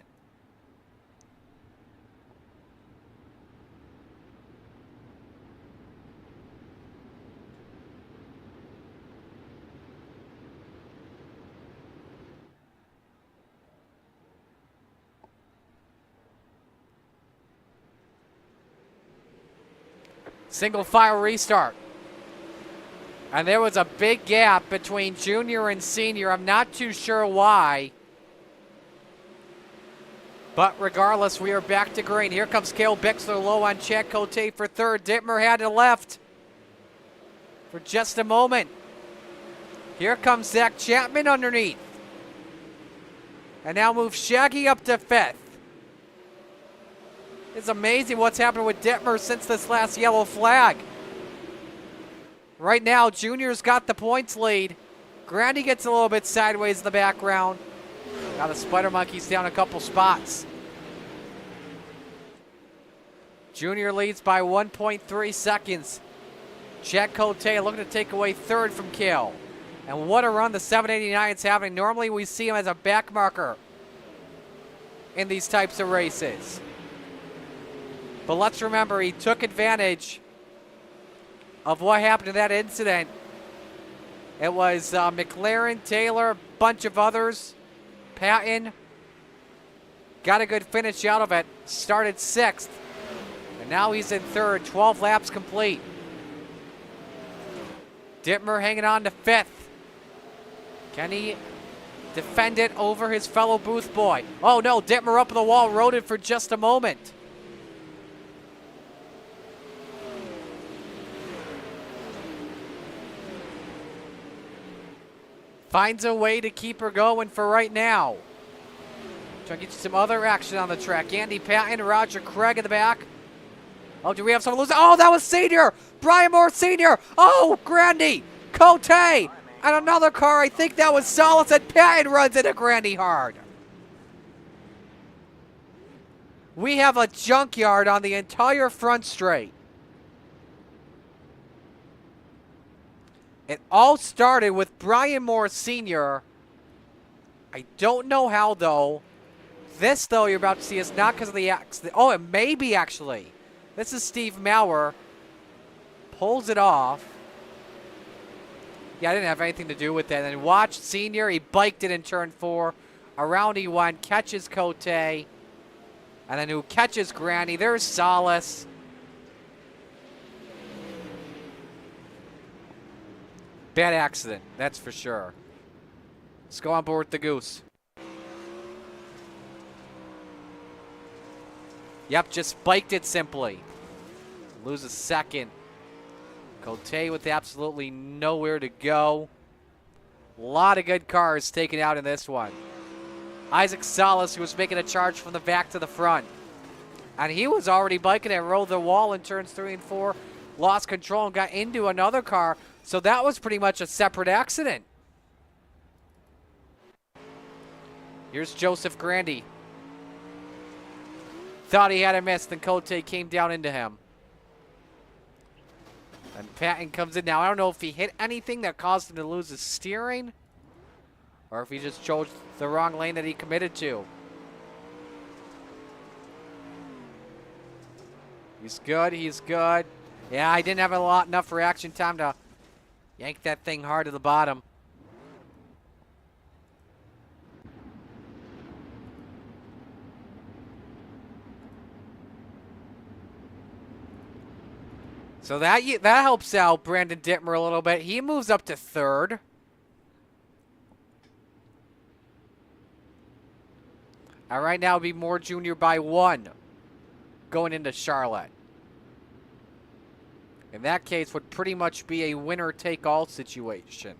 Single file restart. And there was a big gap between junior and senior. I'm not too sure why. But regardless, we are back to green. Here comes Cale Bixler low on Chad Cote for third. Dittmer had to left for just a moment. Here comes Zach Chapman underneath. And now moves Shaggy up to fifth. It's amazing what's happened with Dittmer since this last yellow flag. Right now, Junior's got the points lead. Grandy gets a little bit sideways in the background. Now the Spider Monkey's down a couple spots. Junior leads by 1.3 seconds. Chad Cote looking to take away third from Cale. And what a run the 789's having. Normally we see him as a back marker in these types of races. But let's remember, he took advantage of what happened in that incident. It was McLaren, Taylor, a bunch of others. Patton got a good finish out of it. Started sixth. And now he's in third. 12 laps complete. Dittmer hanging on to fifth. Can he defend it over his fellow booth boy? Oh no, Dittmer up on the wall, rode it for just a moment. Finds a way to keep her going for right now. Trying to get you some other action on the track. Andy Patton, Roger Craig in the back. Oh, do we have someone losing? Oh, that was Senior! Brian Moore Sr. Oh, Grandy! Cote! And another car, I think that was Solis, and Patton runs into Grandy hard. We have a junkyard on the entire front straight. It all started with Brian Moore Sr. I don't know how, though. This, though, you're about to see is not because of the accident. Oh, it may be, actually. This is Steve Maurer. Pulls it off. Yeah, I didn't have anything to do with that. And then watch Senior. He biked it in turn 4. Around he went. Catches Cote. And then who catches Granny. There's Solace. Bad accident. That's for sure. Let's go on board with the Goose. Yep, just biked it simply. Loses second. Cote with absolutely nowhere to go. A lot of good cars taken out in this one. Isaac Salas, who was making a charge from the back to the front. And he was already biking it, rolled the wall in turns 3 and 4. Lost control and got into another car. So that was pretty much a separate accident. Here's Joseph Grandy. Thought he had a miss, then Cote came down into him. And Patton comes in now. I don't know if he hit anything that caused him to lose his steering, or if he just chose the wrong lane that he committed to. He's good, he's good. Yeah, I didn't have enough reaction time to yank that thing hard to the bottom. So that helps out Brandon Dittmer a little bit. He moves up to 3rd. And right now it'd be Moore Jr. by 1 going into Charlotte. In that case, would pretty much be a winner-take-all situation.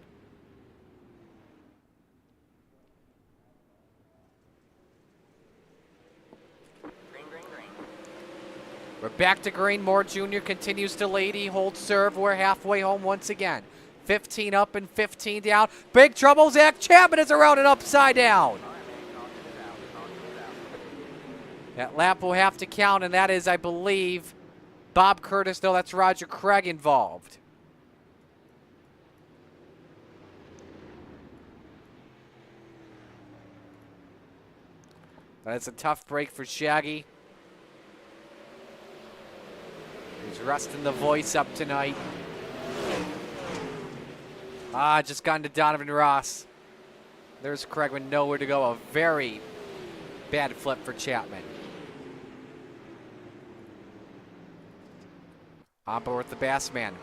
We're back to green. Moore Jr. continues to lead. He holds serve. We're halfway home once again. 15 up and 15 down. Big trouble. Zach Chapman is around and upside down. That lap will have to count, and that is, I believe, Bob Curtis. No, that's Roger Craig involved. That's a tough break for Shaggy. He's resting the voice up tonight. Just got into Donovan Ross. There's Craig with nowhere to go. A very bad flip for Chapman. On board with the Bassman.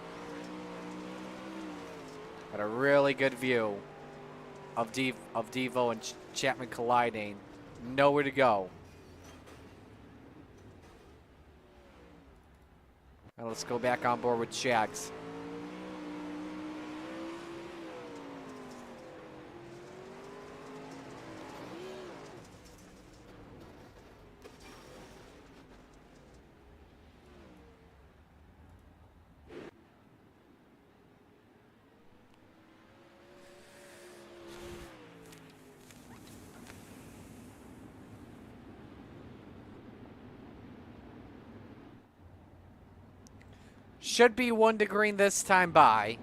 Got a really good view of Devo and Chapman colliding. Nowhere to go. Now let's go back on board with Shags. Should be 1 to green this time by.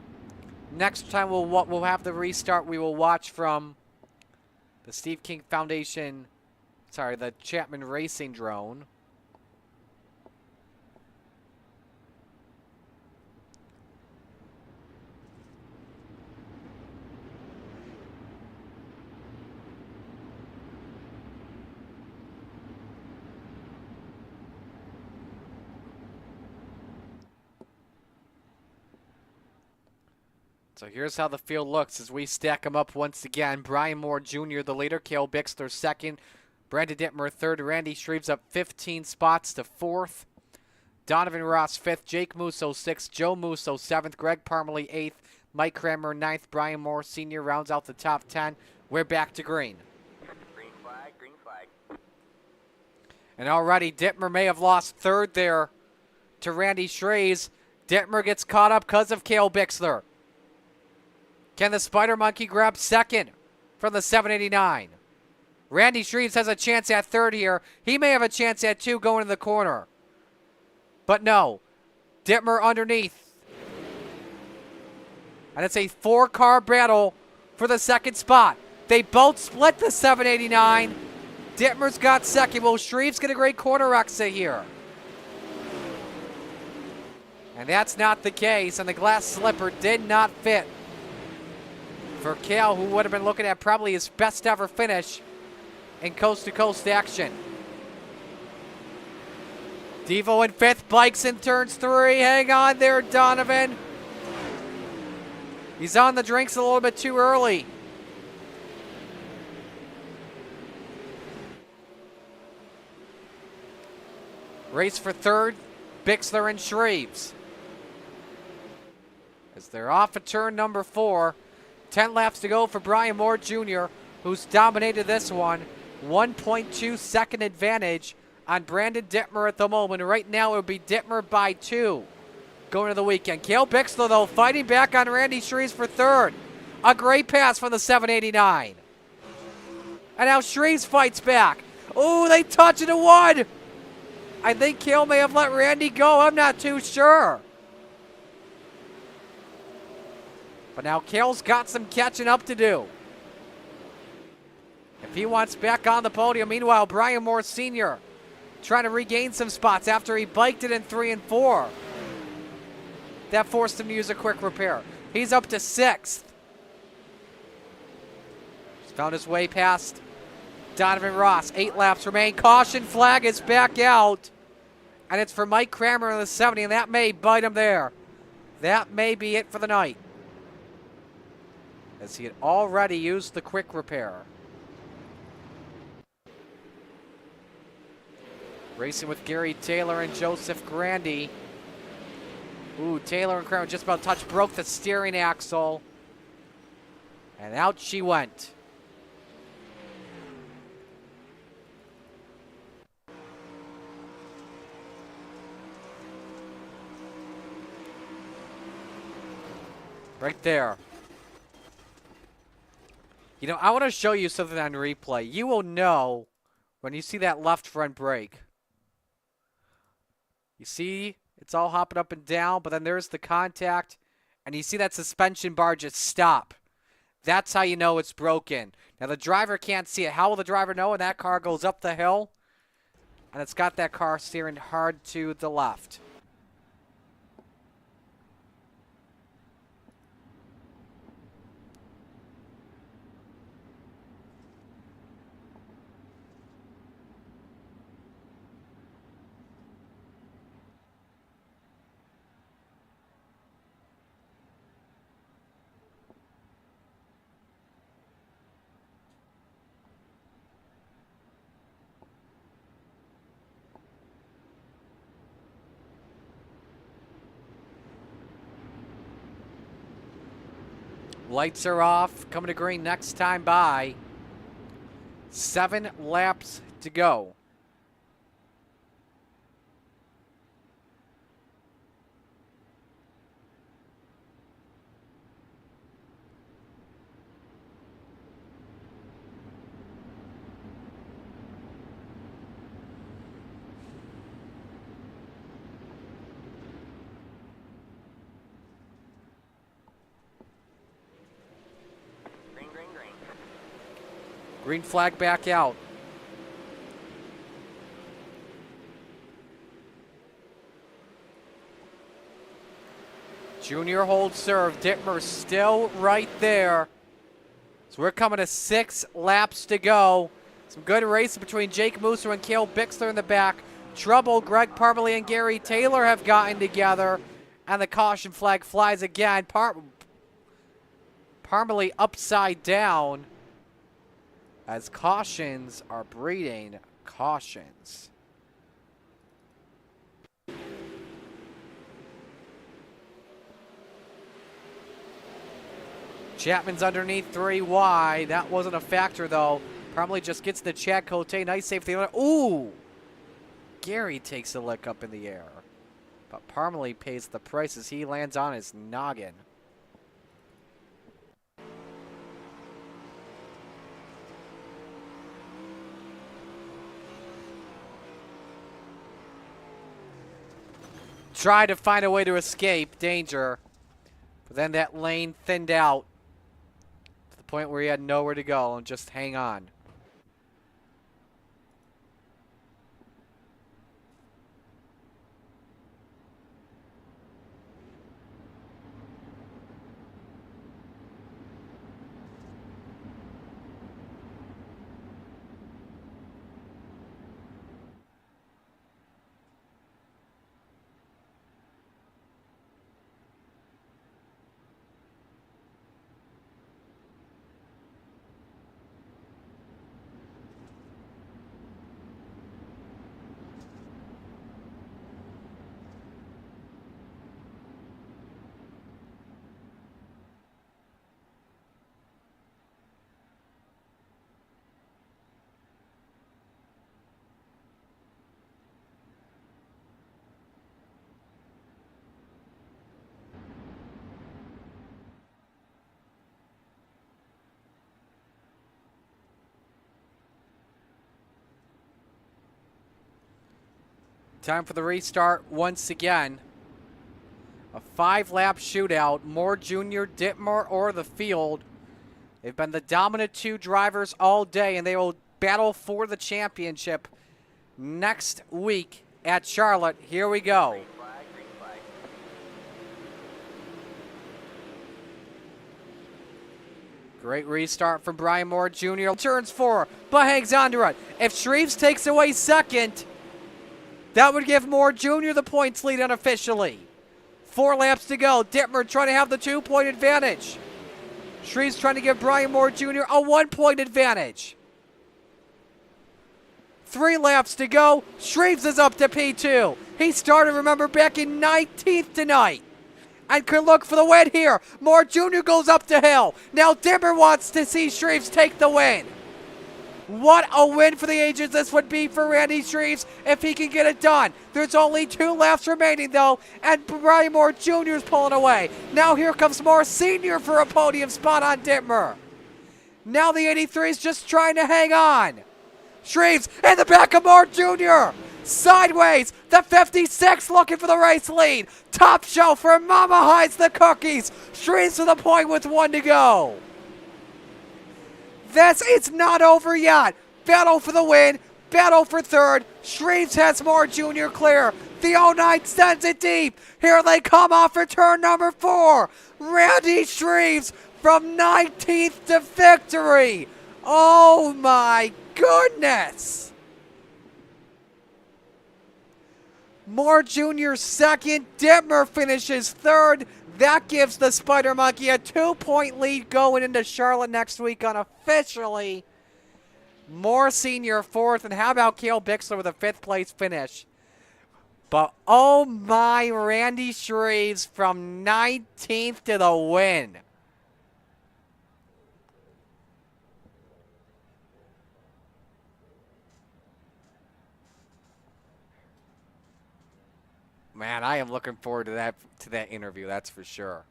Next time we'll have the restart. We will watch from the Steve King Foundation, sorry, the Chapman Racing drone. So here's how the field looks as we stack them up once again. Brian Moore Jr., the leader. Cale Bixler, 2nd. Brandon Dittmer, 3rd. Randy Shreves up 15 spots to 4th. Donovan Ross, 5th. Jake Musso, 6th. Joe Musso, 7th. Greg Parmalee, 8th. Mike Kramer, 9th. Brian Moore Sr. rounds out the top 10. We're back to green. Green flag, green flag. And already Dittmer may have lost 3rd there to Randy Shreves. Dittmer gets caught up because of Cale Bixler. Can the Spider Monkey grab 2nd from the 789? Randy Shreves has a chance at third here. He may have a chance at 2 going to the corner. But no. Dittmer underneath. And it's a 4-car battle for the second spot. They both split the 789. Dittmer's got second. Will Shreves get a great corner exit here? And that's not the case, and the glass slipper did not fit for Cale, who would have been looking at probably his best ever finish in coast-to-coast action. Devo in 5th, Bikes in turns 3. Hang on there, Donovan. He's on the drinks a little bit too early. Race for 3rd, Bixler and Shreves. As they're off of turn number 4. 10 laps to go for Brian Moore Jr., who's dominated this one. 1.2 second advantage on Brandon Dittmer at the moment. Right now it would be Dittmer by 2 going to the weekend. Cale Bixler, though, fighting back on Randy Shreves for 3rd. A great pass from the 789. And now Shreves fights back. Oh, they touch it to 1. I think Cale may have let Randy go. I'm not too sure. But now Cale's got some catching up to do if he wants back on the podium. Meanwhile, Brian Moore Sr. trying to regain some spots after he biked it in 3 and 4. That forced him to use a quick repair. He's up to 6th. He's found his way past Donovan Ross. 8 laps remain. Caution flag is back out. And it's for Mike Kramer in the 70, and that may bite him there. That may be it for the night, as he had already used the quick repair. Racing with Gary Taylor and Joseph Grandy. Ooh, Taylor and Kramer just about touched, broke the steering axle. And out she went. Right there. You know, I want to show you something on replay. You will know when you see that left front brake. You see, it's all hopping up and down, but then there's the contact, and you see that suspension bar just stop. That's how you know it's broken. Now, the driver can't see it. How will the driver know when that car goes up the hill and it's got that car steering hard to the left? Lights are off, coming to green next time by. 7 laps to go. Green flag back out. Junior holds serve. Dittmer still right there. So we're coming to 6 laps to go. Some good racing between Jake Mooser and Cale Bixler in the back. Trouble, Greg Parmalee and Gary Taylor have gotten together. And the caution flag flies again. Parmalee upside down, as cautions are breeding cautions. Chapman's underneath 3 wide. That wasn't a factor, though. Parmalee just gets the Chad Cote. Nice save for the other. Ooh! Gary takes a lick up in the air. But Parmalee pays the price as he lands on his noggin. tried to find a way to escape danger. But then that lane thinned out to the point where he had nowhere to go and just hang on. Time for the restart once again. A 5-lap shootout. Moore Jr., Dittmer, or the field. They've been the dominant 2 drivers all day, and they will battle for the championship next week at Charlotte. Here we go. Great restart from Brian Moore Jr. Turns 4, but hangs on to it. If Shreves takes away second, that would give Moore Jr. the points lead unofficially. 4 laps to go. Dittmer trying to have the 2-point advantage. Shreves trying to give Brian Moore Jr. a 1-point advantage. 3 laps to go. Shreves is up to P2. He started, remember, back in 19th tonight. And could look for the win here. Moore Jr. goes up the hill. Now Dittmer wants to see Shreves take the win. What a win for the ages this would be for Randy Shreves if he can get it done. There's only 2 laps remaining, though, and Brian Moore Jr. is pulling away. Now here comes Moore Sr. for a podium spot on Dittmer. Now the 83 is just trying to hang on. Shreves in the back of Moore Jr. Sideways, the 56 looking for the race lead. Top shelf for Mama hides the cookies. Shreves to the point with 1 to go. It's not over yet. Battle for the win. Battle for third. Shreves has Moore Jr. clear. The 09 sends it deep. Here they come off for turn number 4. Randy Shreves from 19th to victory. Oh my goodness. Moore Jr. second. Dittmer finishes third. That gives the Spider Monkey a 2-point lead going into Charlotte next week unofficially. Moore Sr. fourth, and how about Cale Bixler with a 5th place finish? But oh my, Randy Shreves from 19th to the win. Man, I am looking forward to that interview, that's for sure.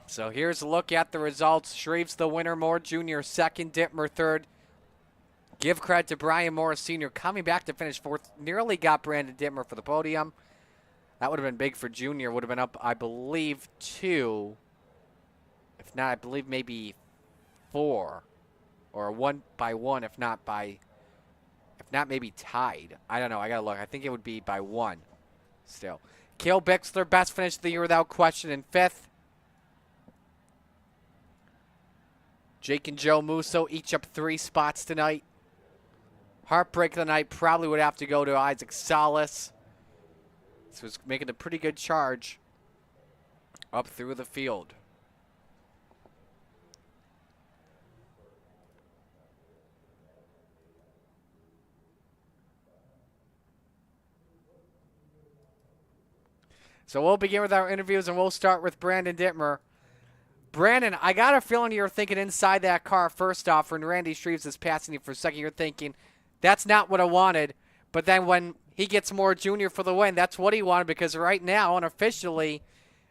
So here's a look at the results. Shreves the winner, Moore Jr. second, Dittmer third. Give credit to Brian Moore Sr. coming back to finish 4th. Nearly got Brandon Dittmer for the podium. That would have been big for Jr. Would have been up, I believe, 2. If not, I believe maybe 4. Or 1 by 1, if not maybe tied. I don't know. I got to look. I think it would be by 1 still. Cale Bixler, best finish of the year without question in 5th. Jake and Joe Musso each up 3 spots tonight. Heartbreak of the night probably would have to go to Isaac Salas. This was making a pretty good charge up through the field. So we'll begin with our interviews, and we'll start with Brandon Dittmer. Brandon, I got a feeling you're thinking inside that car first off when Randy Shreves is passing you for a second. You're thinking, that's not what I wanted. But then when he gets Moore Jr. for the win, that's what he wanted, because right now, unofficially,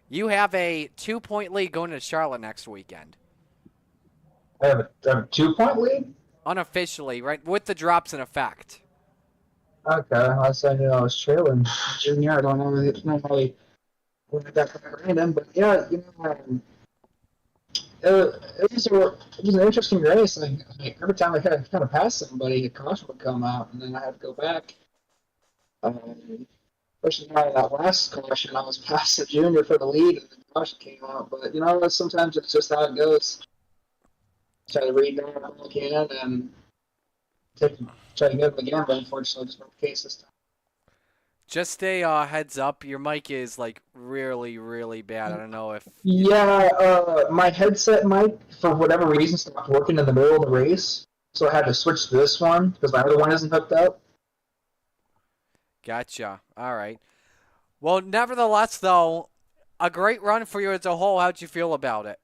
you have a 2-point lead going to Charlotte next weekend. I have a 2-point lead? Unofficially, right, with the drops in effect. Okay, I said I was trailing Junior. I don't know really where that random, but yeah, it was an interesting race. Every time I kind of passed somebody, a caution would come out, and then I had to go back. Especially that last caution, I was past the Junior for the lead, and the caution came out. But sometimes it's just how it goes. Try to read them all I can and take, try to get them again, but unfortunately, it's not the case this time. Just a heads up, your mic is like really, really bad. I don't know if. Yeah, my headset mic, for whatever reason, stopped working in the middle of the race, so I had to switch to this one because my other one isn't hooked up. Gotcha. All right. Well, nevertheless, though, a great run for you as a whole. How'd you feel about it?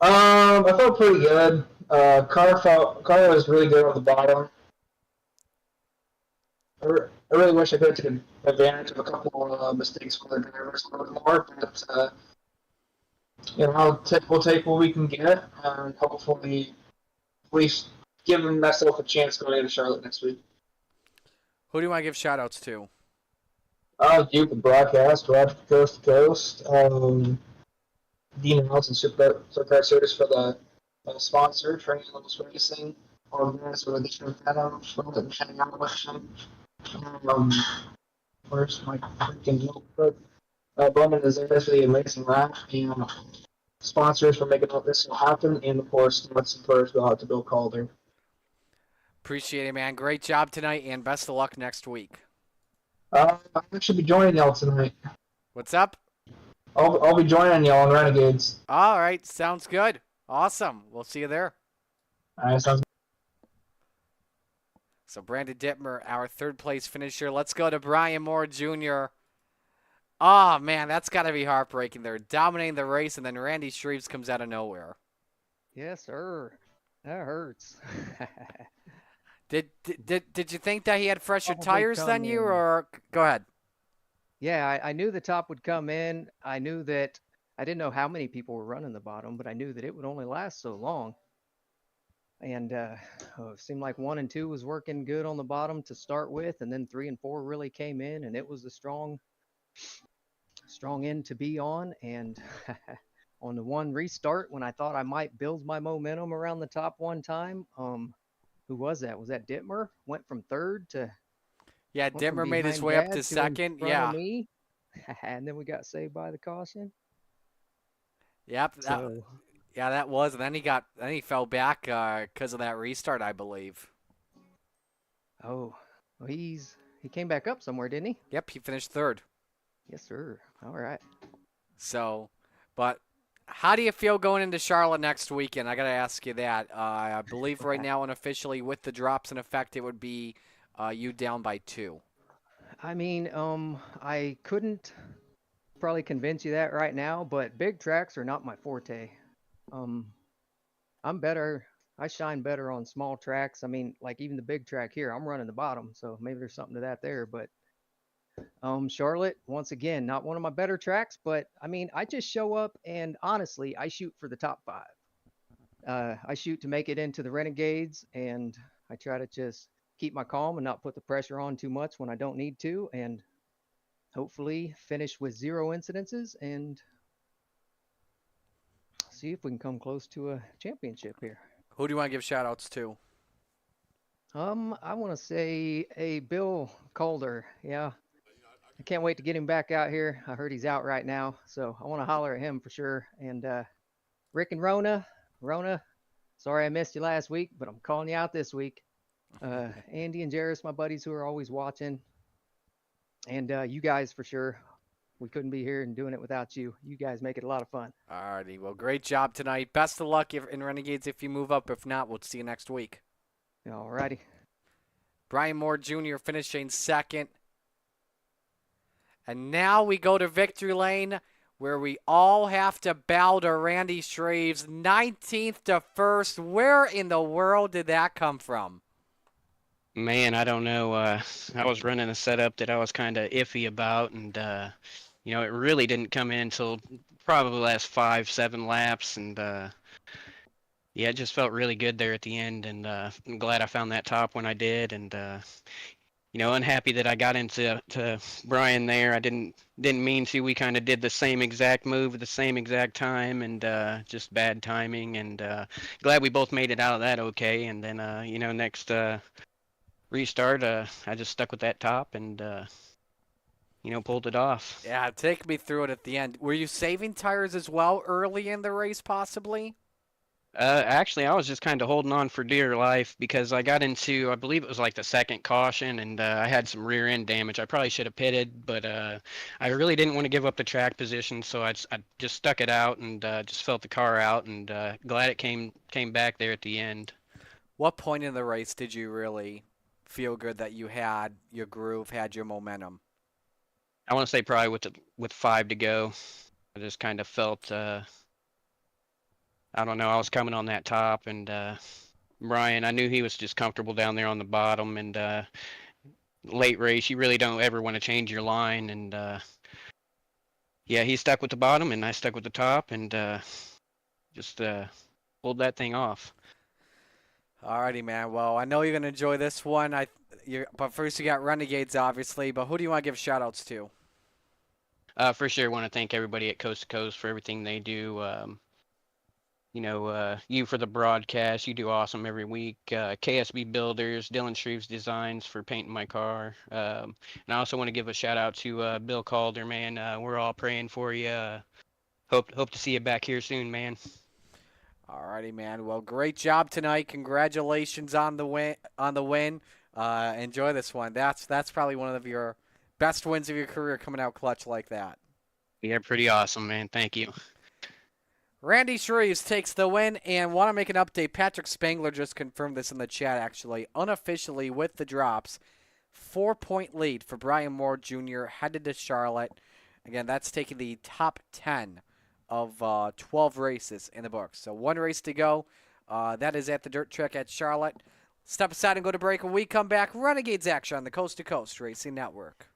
I felt pretty good. Car was really good on the bottom. I really wish I could have taken advantage of a couple mistakes from the drivers a little more, but we'll take what we can get, and hopefully we give myself a chance going into Charlotte next week. Who do you want to give shout-outs to? You, the broadcast, Roger Coast to Coast, Dean House and Supercar Series for the sponsor, Training Levels Racing, all the guys for additional Venom, and hanging out with them. Where's my freaking notebook? Bowman is there for the amazing lap, and sponsors for making all this happen, and of course, let's some prayers go out to Bill Calder. Appreciate it, man. Great job tonight, and best of luck next week. I'll actually be joining y'all tonight. What's up? I'll be joining y'all on Renegades. All right, sounds good. Awesome. We'll see you there. All right, sounds good. So Brandon Dittmer, our third place finisher. Let's go to Brian Moore Jr. Oh, man, that's got to be heartbreaking. They're dominating the race, and then Randy Shreves comes out of nowhere. Yes, sir. That hurts. Did you think that he had fresher tires than you, or go ahead? Yeah, I knew the top would come in. I knew that I didn't know how many people were running the bottom, but I knew that it would only last so long. And it seemed like 1 and 2 was working good on the bottom to start with, and then 3 and 4 really came in, and it was a strong end to be on. And on the one restart, when I thought I might build my momentum around the top one time, who was that? Was that Dittmer? Went from third to. Yeah, Dittmer made his way up to second. Yeah. Me. And then we got saved by the caution. Yep. Yeah, that was. And then he fell back because of that restart, I believe. Oh, well, he came back up somewhere, didn't he? Yep, he finished third. Yes, sir. All right. So, but how do you feel going into Charlotte next weekend? I got to ask you that. I believe right now, unofficially, with the drops in effect, it would be you down by 2. I mean, I couldn't probably convince you that right now, but big tracks are not my forte. I'm better. I shine better on small tracks. I mean, like even the big track here, I'm running the bottom, so maybe there's something to that there. But Charlotte, once again, not one of my better tracks, but I mean, I just show up and honestly, I shoot for the top 5. I shoot to make it into the Renegades, and I try to just keep my calm and not put the pressure on too much when I don't need to, and hopefully finish with 0 incidences and see if we can come close to a championship here. Who do you want to give shout-outs to? I want to say Bill Calder. Yeah. I can't wait to get him back out here. I heard he's out right now, so I want to holler at him for sure. And Rick and Rona, sorry I missed you last week, but I'm calling you out this week. Andy and Jairus, my buddies who are always watching. And you guys for sure. We couldn't be here and doing it without you. You guys make it a lot of fun. All righty. Well, great job tonight. Best of luck in Renegades if you move up. If not, we'll see you next week. All righty. Brian Moore Jr. finishing second. And now we go to Victory Lane, where we all have to bow to Randy Shreves, 19th to 1st. Where in the world did that come from? Man, I don't know. I was running a setup that I was kind of iffy about, and it really didn't come in until probably the last 5-7 laps, and yeah, it just felt really good there at the end, and I'm glad I found that top when I did, and unhappy that I got into Brian there. I didn't mean to. We kind of did the same exact move at the same exact time, and just bad timing. And glad we both made it out of that okay. And then next restart, I just stuck with that top and pulled it off. Yeah, take me through it at the end. Were you saving tires as well early in the race, possibly? Actually, I was just kind of holding on for dear life because I got into, I believe it was like the second caution, and I had some rear end damage. I probably should have pitted, but I really didn't want to give up the track position, so I just stuck it out and just felt the car out, and glad it came back there at the end. What point in the race did you really feel good that you had your groove, had your momentum? I want to say probably with 5 to go. I just kind of felt. I don't know. I was coming on that top, and Brian, I knew he was just comfortable down there on the bottom. And late race, you really don't ever want to change your line. And yeah, he stuck with the bottom, and I stuck with the top, and just pulled that thing off. Alrighty, man. Well, I know you're gonna enjoy this one. But first you got Renegades, obviously. But who do you want to give shout-outs to? For sure, I want to thank everybody at Coast to Coast for everything they do. You for the broadcast, you do awesome every week. KSB Builders, Dylan Shreve's Designs for painting my car. And I also want to give a shout out to Bill Calder, man. We're all praying for you. Hope to see you back here soon, man. Alrighty, man. Well, great job tonight. Congratulations on the win. Enjoy this one. That's probably one of your best wins of your career, coming out clutch like that. Yeah, pretty awesome, man. Thank you. Randy Shreves takes the win, and want to make an update. Patrick Spangler just confirmed this in the chat, actually. Unofficially, with the drops, 4-point lead for Brian Moore Jr. headed to Charlotte. Again, that's taking the top 10 of 12 races in the books. So 1 race to go. That is at the dirt track at Charlotte. Step aside and go to break. When we come back, Renegades action on the Coast to Coast Racing Network.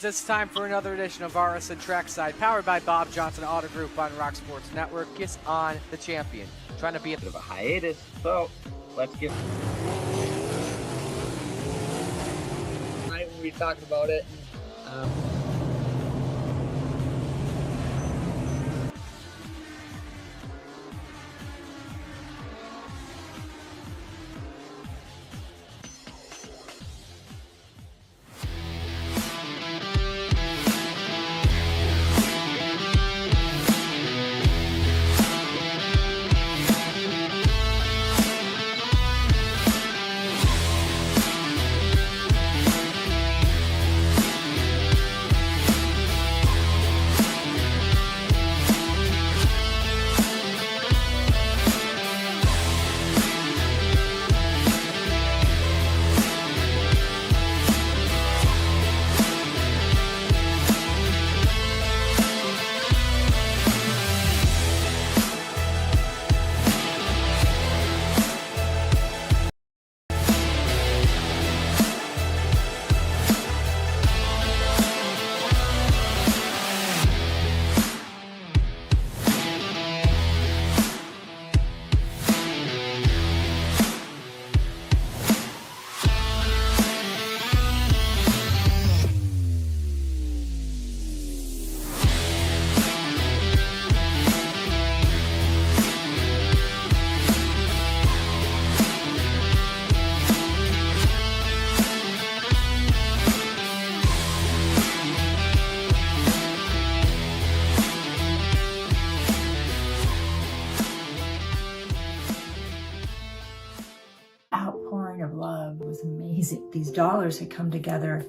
It's time for another edition of RSN Trackside, powered by Bob Johnson Auto Group on Rock Sports Network. Gets on the champion, trying to be a bit of a hiatus. So let's get. Tonight we'll be talking about it. of love. It was amazing. These dollars had come together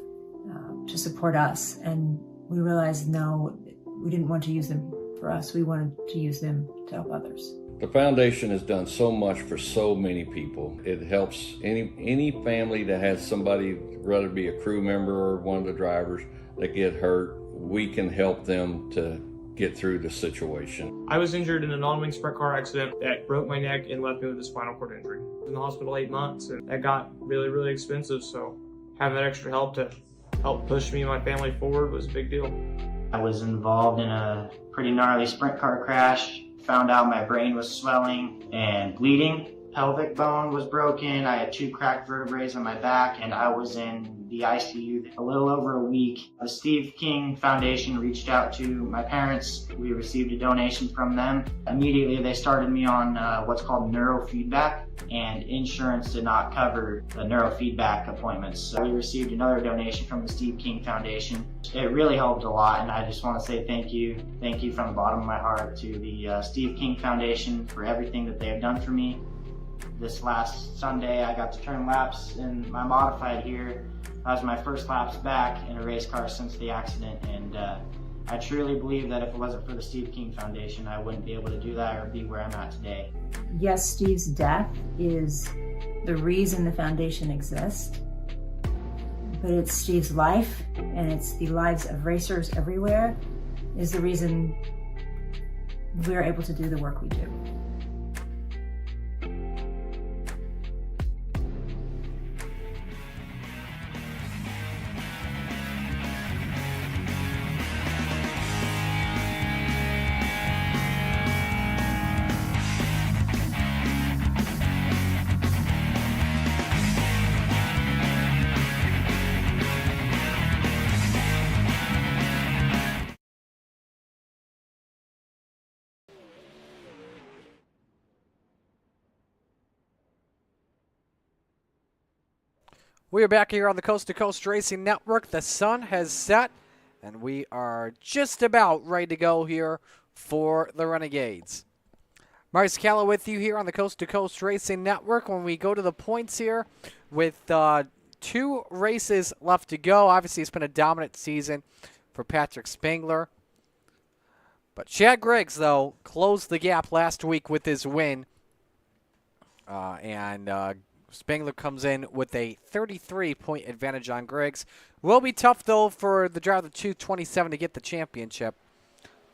to support us, and we realized, no, we didn't want to use them for us. We wanted to use them to help others. The foundation has done so much for so many people. It helps any family that has somebody, whether it be a crew member or one of the drivers, that get hurt. We can help them to get through the situation. I was injured in a non-wing sprint car accident that broke my neck and left me with a spinal cord injury. I was in the hospital 8 months, and that got really, really expensive, so having that extra help to help push me and my family forward was a big deal. I was involved in a pretty gnarly sprint car crash. Found out my brain was swelling and bleeding. Pelvic bone was broken. I had 2 cracked vertebrae on my back, and I was in the ICU a little over a week. The Steve King Foundation reached out to my parents. We received a donation from them. Immediately they started me on what's called neurofeedback, and insurance did not cover the neurofeedback appointments. So we received another donation from the Steve King Foundation. It really helped a lot, and I just want to say thank you. Thank you from the bottom of my heart to the Steve King Foundation for everything that they have done for me. This last Sunday, I got to turn laps in my modified here. That was my first laps back in a race car since the accident, and I truly believe that if it wasn't for the Steve King Foundation, I wouldn't be able to do that or be where I'm at today. Yes, Steve's death is the reason the foundation exists, but it's Steve's life, and it's the lives of racers everywhere, is the reason we're able to do the work we do. We are back here on the Coast to Coast Racing Network. The sun has set, and we are just about ready to go here for the Renegades. Maurice Calla with you here on the Coast to Coast Racing Network. When we go to the points here with 2 races left to go, obviously it's been a dominant season for Patrick Spangler. But Chad Griggs, though, closed the gap last week with his win. Spangler comes in with a 33-point advantage on Griggs. Will be tough, though, for the driver of the 227 to get the championship.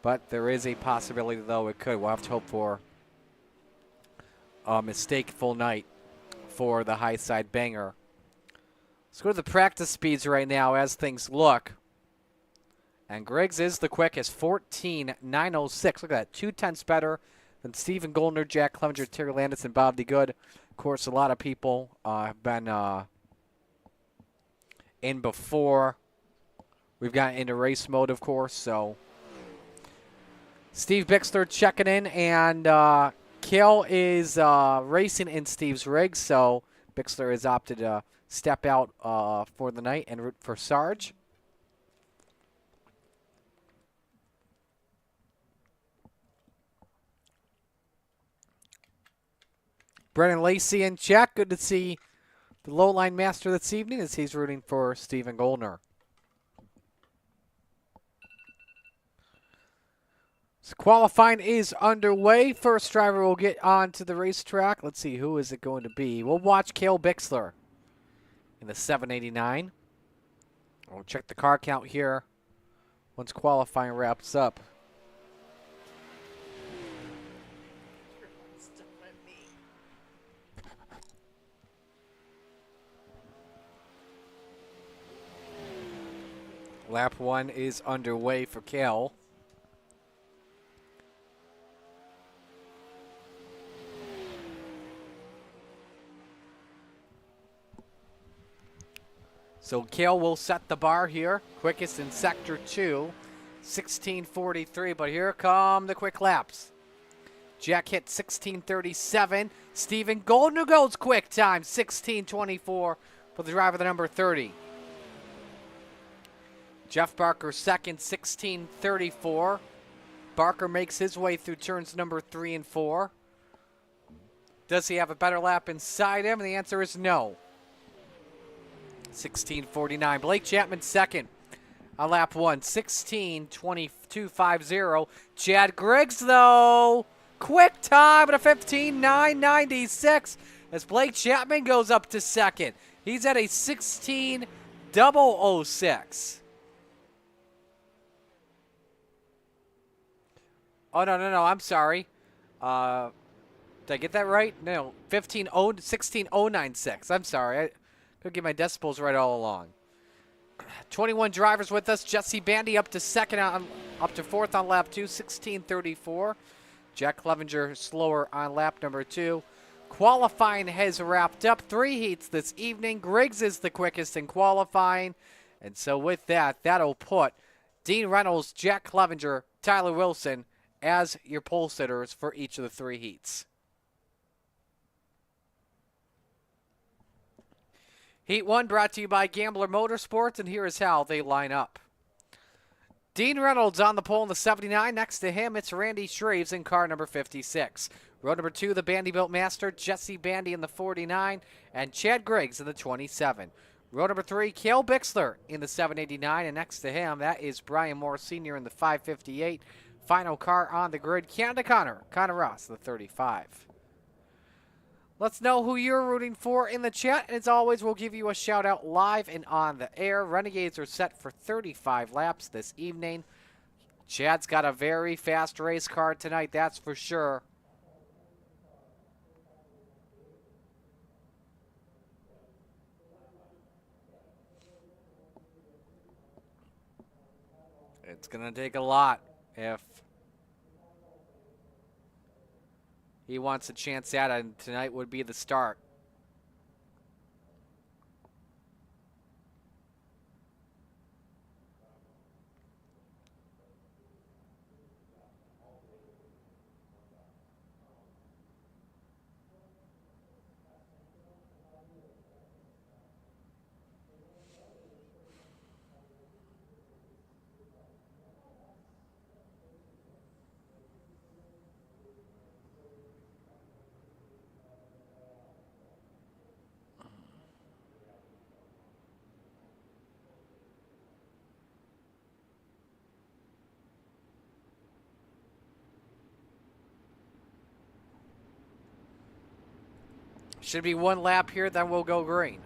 But there is a possibility, though, it could. We'll have to hope for a mistake-full night for the high side banger. Let's go to the practice speeds right now as things look. And Griggs is the quickest, 14.906. Look at that, 2/10 better than Stephen Goldner, Jack Clevenger, Terry Landis, and Bob DeGood. Of course, a lot of people have been in before we've gotten into race mode, of course. So Steve Bixler checking in, and Kale is racing in Steve's rig. So Bixler has opted to step out for the night and root for Sarge. Brennan Lacey in check. Good to see the low-line master this evening as he's rooting for Stephen Goldner. So qualifying is underway. First driver will get onto the racetrack. Let's see, who is it going to be? We'll watch Cale Bixler in the 789. We'll check the car count here once qualifying wraps up. Lap 1 is underway for Cale. So Cale will set the bar here. Quickest in Sector 2, 16:43. But here come the quick laps. Jack hit 16:37. Stephen Goldner goes quick time, 16:24 for the driver, the number 30. Jeff Barker second, 16:34. Barker makes his way through turns number 3 and 4. Does he have a better lap inside him? And the answer is no. 16:49. Blake Chapman second on lap 1, 16:22.50. Chad Griggs, though, quick time at a 15:9.96 as Blake Chapman goes up to second. He's at a 16:006. Oh, no, I'm sorry. Did I get that right? No, 16:096. I'm sorry. I could get my decibels right all along. 21 drivers with us. Jesse Bandy up to fourth on lap 2, 16:34. Jack Clevenger slower on lap number 2. Qualifying has wrapped up. 3 heats this evening. Griggs is the quickest in qualifying. And so with that, that'll put Dean Reynolds, Jack Clevenger, Tyler Wilson as your pole sitters for each of the 3 heats. Heat 1 brought to you by Gambler Motorsports, and here is how they line up. Dean Reynolds on the pole in the 79. Next to him, it's Randy Shreves in car number 56. Row number 2, the Bandy-Built Master, Jesse Bandy in the 49, and Chad Griggs in the 27. Row number 3, Cale Bixler in the 789, and next to him, that is Brian Moore Sr. in the 558. Final car on the grid, Canada Connor Ross, the 35. Let's know who you're rooting for in the chat. And as always, we'll give you a shout out live and on the air. Renegades are set for 35 laps this evening. Chad's got a very fast race car tonight, that's for sure. It's going to take a lot if he wants a chance at it, and tonight would be the start. Should be one lap here, then we'll go green.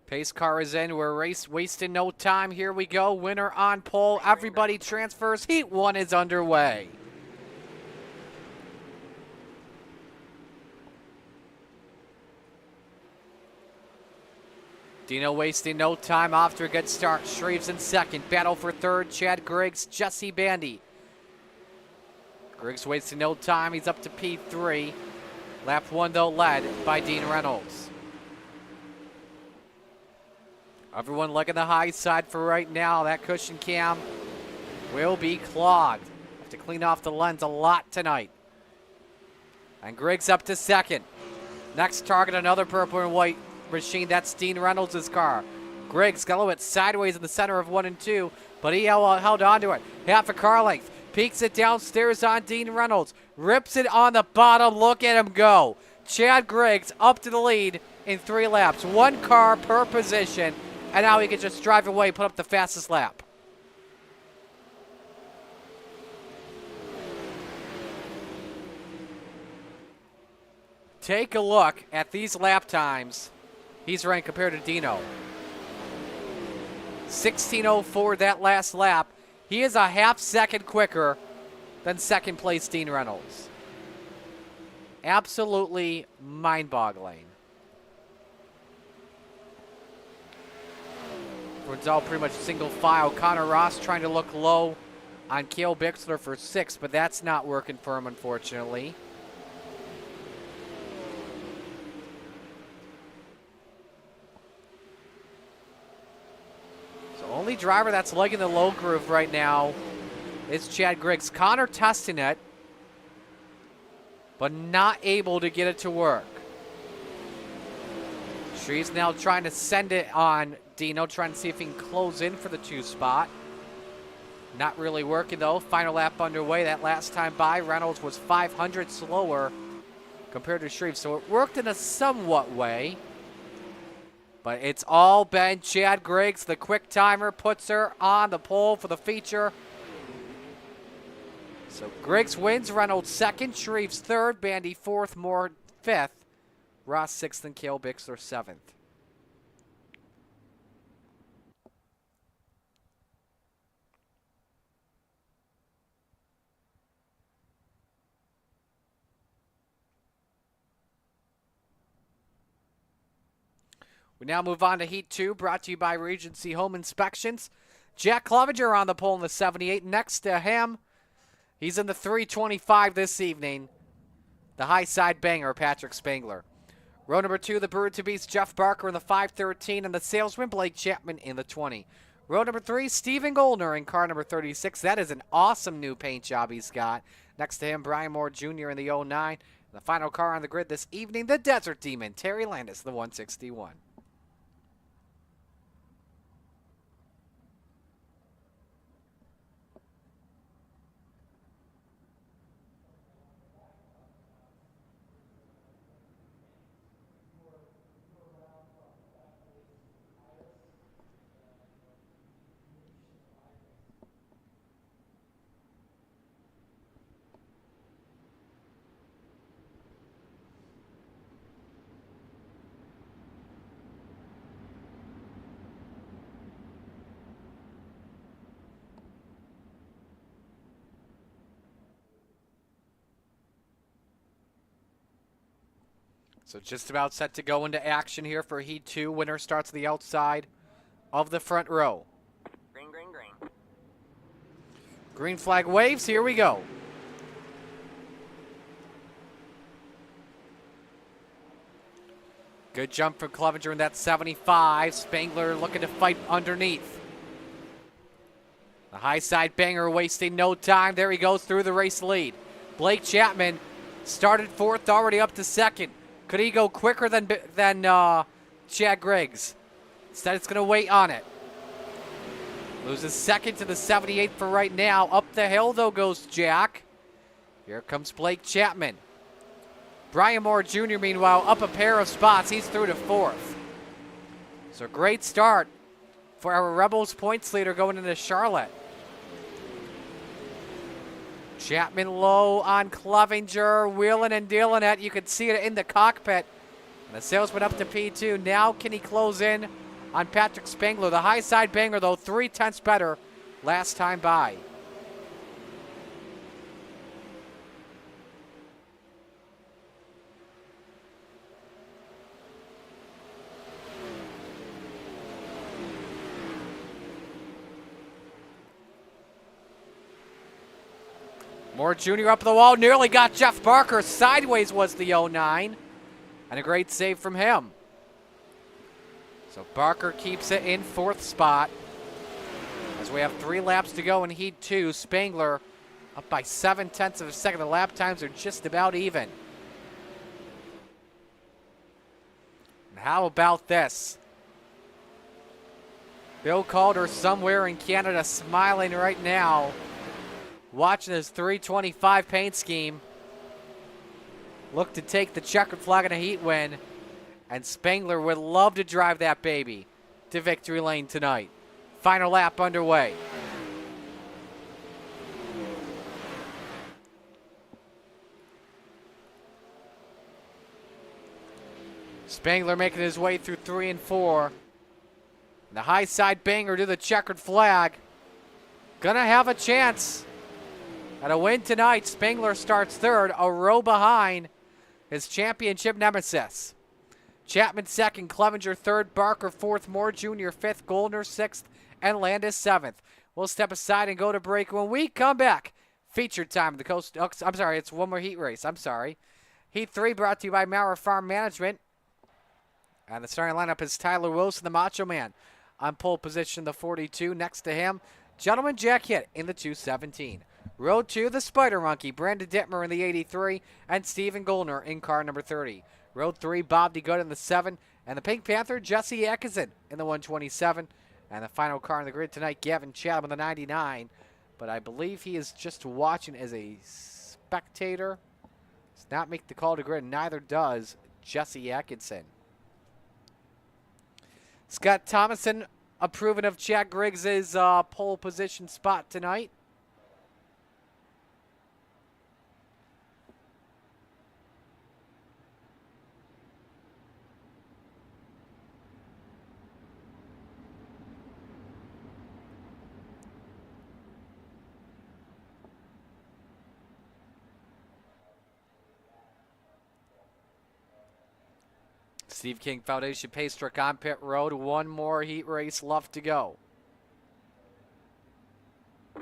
Pace car is in. We're wasting no time. Here we go. Winner on pole. Everybody transfers. Heat 1 is underway. Dino wasting no time, off to a good start. Shreves in second. Battle for third. Chad Griggs, Jesse Bandy. Griggs wasting no time. He's up to P3. Lap 1, though, led by Dean Reynolds. Everyone looking the high side for right now. That cushion cam will be clogged. Have to clean off the lens a lot tonight. And Griggs up to second. Next target, another purple and white machine. That's Dean Reynolds' car. Griggs got a little bit sideways in the center of 1 and 2, but he held on to it. Half a car length. Peeks it downstairs on Dean Reynolds. Rips it on the bottom. Look at him go. Chad Griggs up to the lead in 3 laps. 1 car per position, and now he can just drive away, put up the fastest lap. Take a look at these lap times he's ranked compared to Dino. 16:04 that last lap. He is a half second quicker than second place Dean Reynolds. Absolutely mind-boggling. It's all pretty much single file. Connor Ross trying to look low on Cale Bixler for 6th, but that's not working for him, unfortunately. Only driver that's lugging the low groove right now is Chad Griggs. Connor testing it, but not able to get it to work. She's now trying to send it on Dino, trying to see if he can close in for the 2 spot. Not really working though. Final lap underway. That last time by, Reynolds was 500 slower compared to Shreve. So it worked in a somewhat way. But it's all been Chad Griggs. The quick timer puts her on the pole for the feature. So Griggs wins, Reynolds second, Shreve's third, Bandy fourth, Moore fifth, Ross sixth, and Cale Bixler seventh. We now move on to Heat 2, brought to you by Regency Home Inspections. Jack Clevenger on the pole in the 78. Next to him, he's in the 325 this evening. The high side banger, Patrick Spangler. Row number 2, the Brewer to Beast, Jeff Barker in the 513, and the salesman, Blake Chapman in the 20. Row number 3, Stephen Goldner in car number 36. That is an awesome new paint job he's got. Next to him, Brian Moore Jr. in the 09. The final car on the grid this evening, the Desert Demon, Terry Landis, the 161. So just about set to go into action here for Heat 2. Winner starts on the outside of the front row. Green, green, green. Green flag waves. Here we go. Good jump from Clevenger in that 75. Spangler looking to fight underneath. The high side banger wasting no time. There he goes through the race lead. Blake Chapman started fourth, already up to second. Could he go quicker than Chad Griggs? Instead, it's going to wait on it. Loses second to the 78 for right now. Up the hill, though, goes Jack. Here comes Blake Chapman. Brian Moore Jr., meanwhile, up a pair of spots. He's through to fourth. So great start for our Rebels points leader going into Charlotte. Chapman low on Clevenger, wheeling and dealing it. You can see it in the cockpit. And the salesman up to P2. Now can he close in on Patrick Spangler? The high side banger, though, 0.3 better last time by. Moore Jr. up the wall, nearly got Jeff Barker. Sideways was the 09. And a great save from him. So Barker keeps it in fourth spot. As we have 3 laps to go in Heat 2. Spangler up by 0.7 of a second. The lap times are just about even. And how about this? Bill Calder somewhere in Canada smiling right now, watching his 325 paint scheme look to take the checkered flag in a heat win. And Spangler would love to drive that baby to victory lane tonight. Final lap underway. Spangler making his way through 3 and 4. And the high side banger to the checkered flag. Gonna have a chance at a win tonight. Spangler starts third, a row behind his championship nemesis. Chapman second, Clevenger third, Barker fourth, Moore Jr. fifth, Goldner sixth, and Landis seventh. We'll step aside and go to break. When we come back, featured time of the coast. Oh, I'm sorry, it's one more heat race. I'm sorry. Heat 3 brought to you by Maurer Farm Management. And the starting lineup is Tyler Wilson, the Macho Man, on pole position, the 42. Next to him, Gentleman Jack Hitt in the 217. Row 2, the Spider Monkey, Brandon Dittmer in the 83, and Stephen Goldner in car number 30. Row 3, Bob DeGood in the 7, and the Pink Panther, Jesse Atkinson in the 127. And the final car on the grid tonight, Gavin Chatham in the 99. but I believe he is just watching as a spectator. Does not make the call to grid, neither does Jesse Atkinson. Scott Thomason approving of Chad Griggs' pole position spot tonight. Steve King Foundation pace truck on pit road. One more heat race left to go.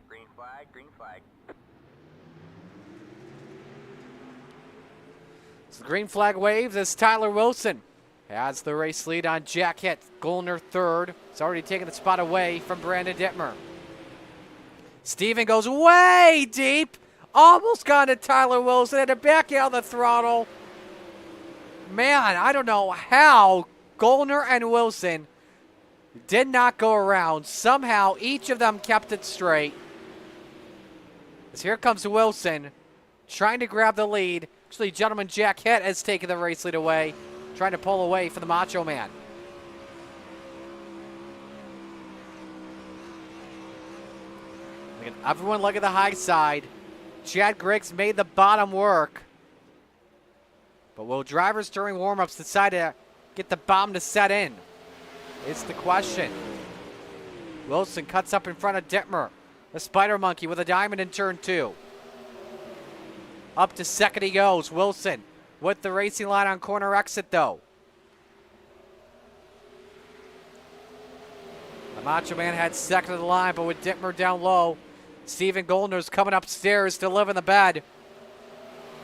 Green flag, green flag. So the green flag waves as Tyler Wilson has the race lead on Jack Hitt. Golner third. He's already taken the spot away from Brandon Dittmer. Steven goes way deep. Almost got to Tyler Wilson. Had to back out the throttle. Man, I don't know how Golner and Wilson did not go around. Somehow, each of them kept it straight. As here comes Wilson, trying to grab the lead. Actually, gentleman Jack Hitt has taken the race lead away, trying to pull away for the Macho Man. Everyone look at the high side. Chad Griggs made the bottom work. But will drivers during warm-ups decide to get the bomb to set in? It's the question. Wilson cuts up in front of Dittmer. The Spider Monkey with a diamond in turn 2. Up to second he goes. Wilson with the racing line on corner exit though. The Macho Man had second of the line, but with Dittmer down low, Steven Goldner's coming upstairs to live in the bed.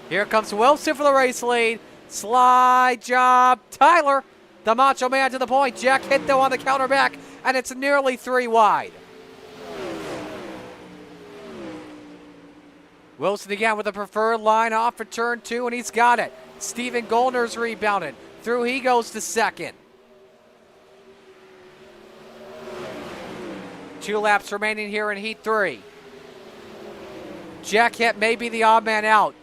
Here comes Wilson for the race lead. Slide job. Tyler, the Macho Man to the point. Jack Hitt though on the counter back, and it's nearly 3 wide. Wilson again with the preferred line off for turn 2, and he's got it. Steven Goldner's rebounded. Through he goes to second. 2 laps remaining here in heat 3. Jack Hitt may be the odd man out.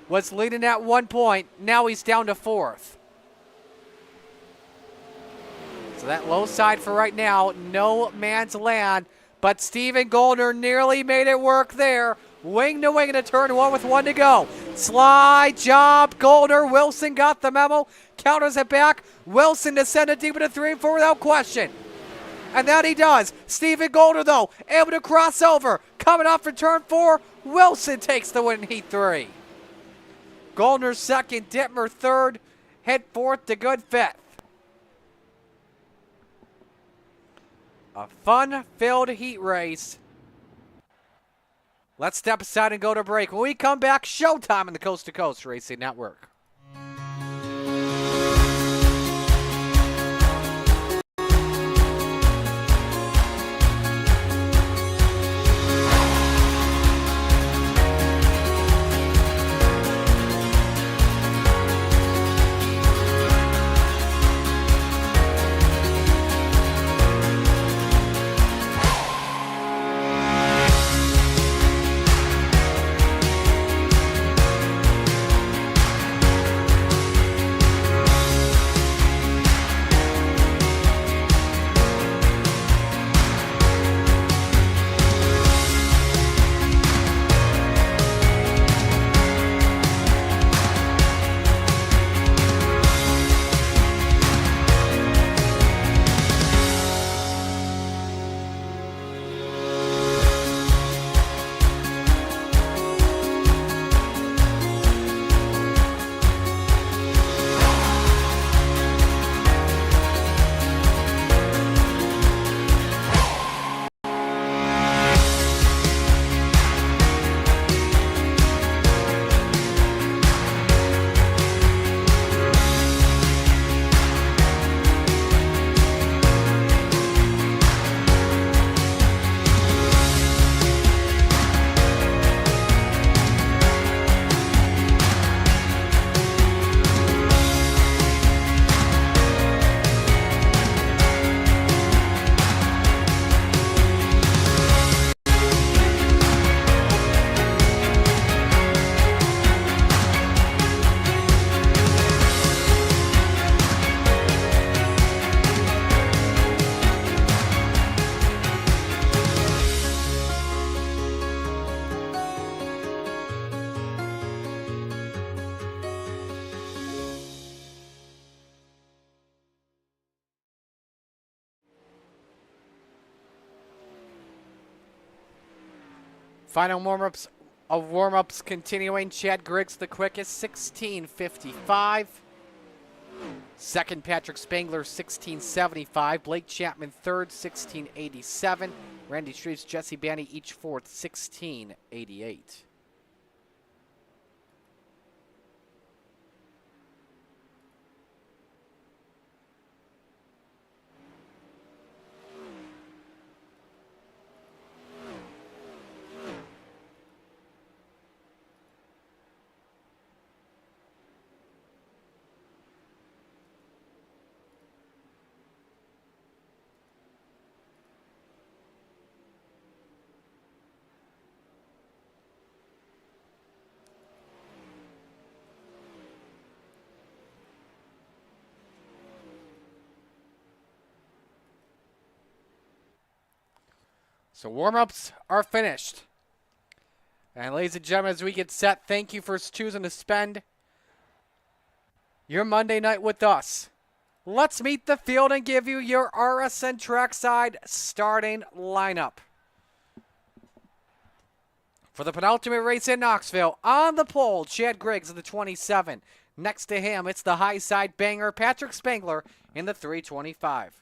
Was leading at 1 point. Now he's down to 4th. So that low side for right now, no man's land. But Steven Goldner nearly made it work there. Wing to wing into turn 1 with 1 to go. Slide job, Goldner. Wilson got the memo. Counters it back. Wilson descended deep into 3 and 4 without question. And that he does. Steven Goldner, though, able to cross over. Coming off for turn 4. Wilson takes the win in heat 3. Goldner second, Dittmer third, Hitt 4th to good 5th. A fun-filled heat race. Let's step aside and go to break. When we come back, showtime in the Coast to Coast Racing Network. Final warm-ups continuing. Chad Griggs the quickest, 16:55. Second, Patrick Spangler, 16:75. Blake Chapman third, 16:87. Randy Streets, Jesse Bandy each fourth, 16:88. So warm-ups are finished. And ladies and gentlemen, as we get set, thank you for choosing to spend your Monday night with us. Let's meet the field and give you your RSN Trackside starting lineup. For the penultimate race in Knoxville, on the pole, Chad Griggs in the 27. Next to him, it's the high side banger, Patrick Spangler in the 325.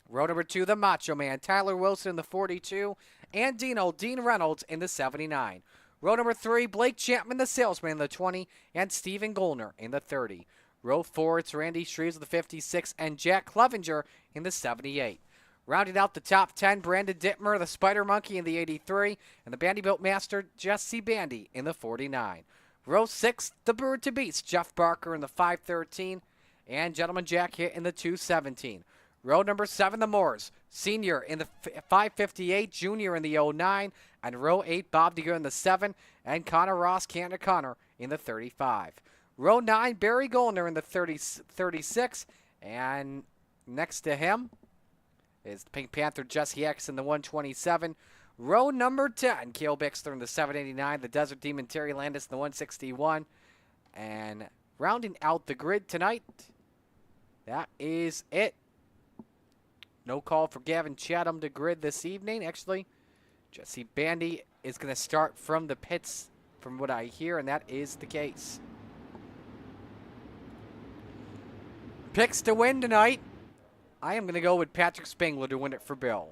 Row number 2, the Macho Man, Tyler Wilson in the 42, and Dean Reynolds in the 79. Row number 3, Blake Chapman, the Salesman in the 20, and Steven Goldner in the 30. Row 4, it's Randy Shreves in the 56, and Jack Clevenger in the 78. Rounding out the top 10, Brandon Dittmer, the Spider Monkey in the 83, and the Bandybuilt Master, Jesse Bandy in the 49. Row 6, the Bird to Beast, Jeff Barker in the 513, and Gentleman Jack Hitt in the 217. Row number 7, the Moors, Senior in the 558, Junior in the 09, and row 8, Bob DeGuy in the 7, and Connor Ross, Canada Connor in the 35. Row 9, Barry Goldner in the 36, and next to him is the Pink Panther, Jesse X in the 127. Row number 10, Cale Bixler in the 789, the Desert Demon, Terry Landis in the 161. And rounding out the grid tonight, that is it. No call for Gavin Chatham to grid this evening. Actually, Jesse Bandy is going to start from the pits from what I hear, and that is the case. Picks to win tonight. I am going to go with Patrick Spangler to win it for Bill.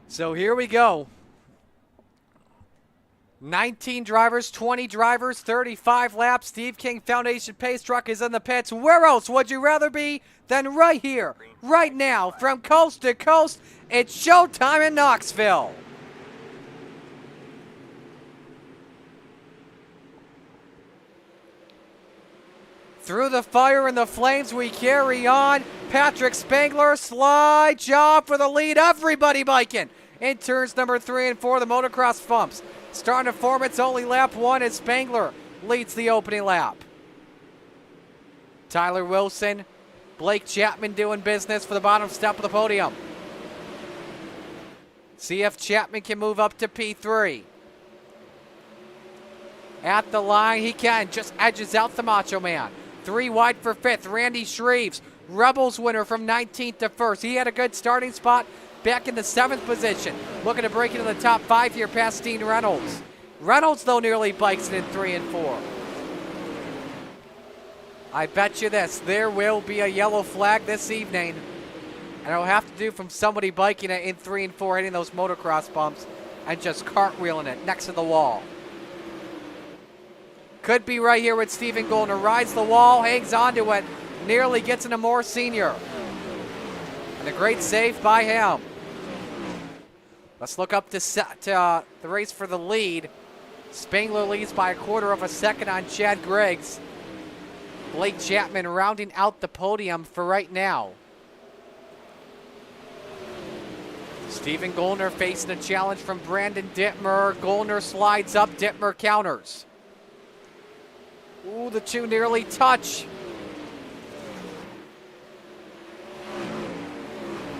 So here we go. 19 drivers, 20 drivers, 35 laps. Steve King Foundation Pace Truck is in the pits. Where else would you rather be than right here, right now, from coast to coast? It's showtime in Knoxville. Through the fire and the flames we carry on. Patrick Spangler, slide job for the lead. Everybody biking in turns number 3 and 4, the motocross bumps. Starting to form its only lap 1 as Spangler leads the opening lap. Tyler Wilson, Blake Chapman doing business for the bottom step of the podium. See if Chapman can move up to P3. At the line, he can. Just edges out the Macho Man. 3 wide for 5th, Randy Shreves. Rebels winner from 19th to 1st. He had a good starting spot back in the 7th position. Looking to break into the top 5 here past Dean Reynolds. Reynolds, though, nearly bikes it in 3 and 4. I bet you this, there will be a yellow flag this evening. And it'll have to do from somebody biking it in 3 and 4, hitting those motocross bumps and just cartwheeling it next to the wall. Could be right here with Steven Goldner. Rides the wall, hangs onto it, nearly gets into Moore Senior. And a great save by him. Let's look up to the race for the lead. Spangler leads by 1/4 of a second on Chad Griggs. Blake Chapman rounding out the podium for right now. Steven Gollner facing a challenge from Brandon Dittmer. Gollner slides up, Dittmer counters. Ooh, the two nearly touch.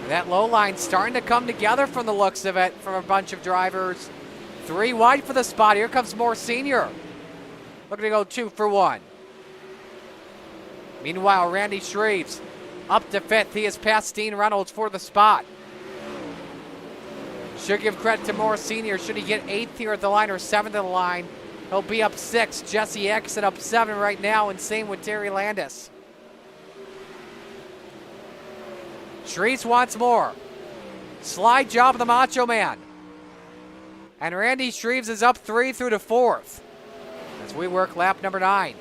That low line starting to come together from the looks of it from a bunch of drivers. 3 wide for the spot. Here comes Moore Sr. Looking to go 2 for 1. Meanwhile, Randy Shreves up to 5th. He has passed Dean Reynolds for the spot. Should give credit to Moore Sr. Should he get 8th here at the line or 7th at the line, he'll be up 6. Jesse Exon up 7 right now, and same with Terry Landis. Shreves wants more. Slide job of the Macho Man. And Randy Shreves is up 3 through to 4th as we work lap number 9.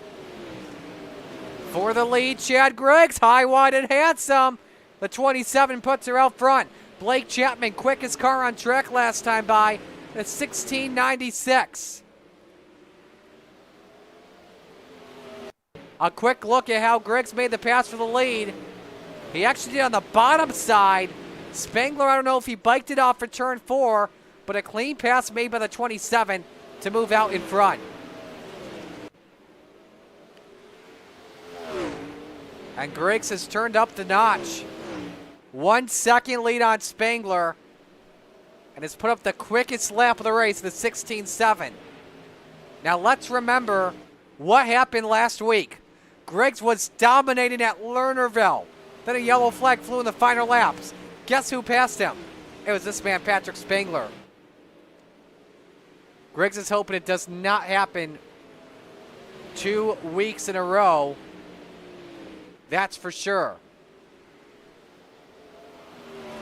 For the lead, Chad Griggs, high, wide, and handsome. The 27 puts her out front. Blake Chapman, quickest car on track last time by, at 16.96. A quick look at how Griggs made the pass for the lead. He actually did on the bottom side. Spangler, I don't know if he biked it off for turn 4, but a clean pass made by the 27 to move out in front. And Griggs has turned up the notch. 1 second lead on Spangler, and has put up the quickest lap of the race, the 16.7. Now let's remember what happened last week. Griggs was dominating at Lernerville. Then a yellow flag flew in the final laps. Guess who passed him? It was this man, Patrick Spangler. Griggs is hoping it does not happen 2 weeks in a row. That's for sure.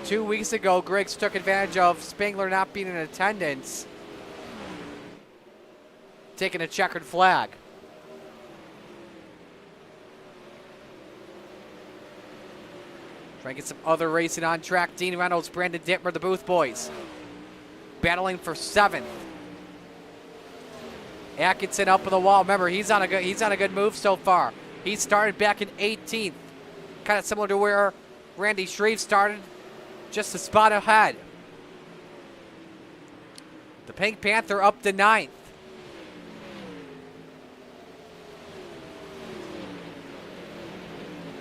2 weeks ago, Griggs took advantage of Spangler not being in attendance, taking a checkered flag. Trying to get some other racing on track. Dean Reynolds, Brandon Dittmer, the Booth boys, battling for 7th. Atkinson up on the wall. Remember, he's on a good move so far. He started back in 18th, kind of similar to where Randy Shreves started, just a spot ahead. The Pink Panther up to 9th.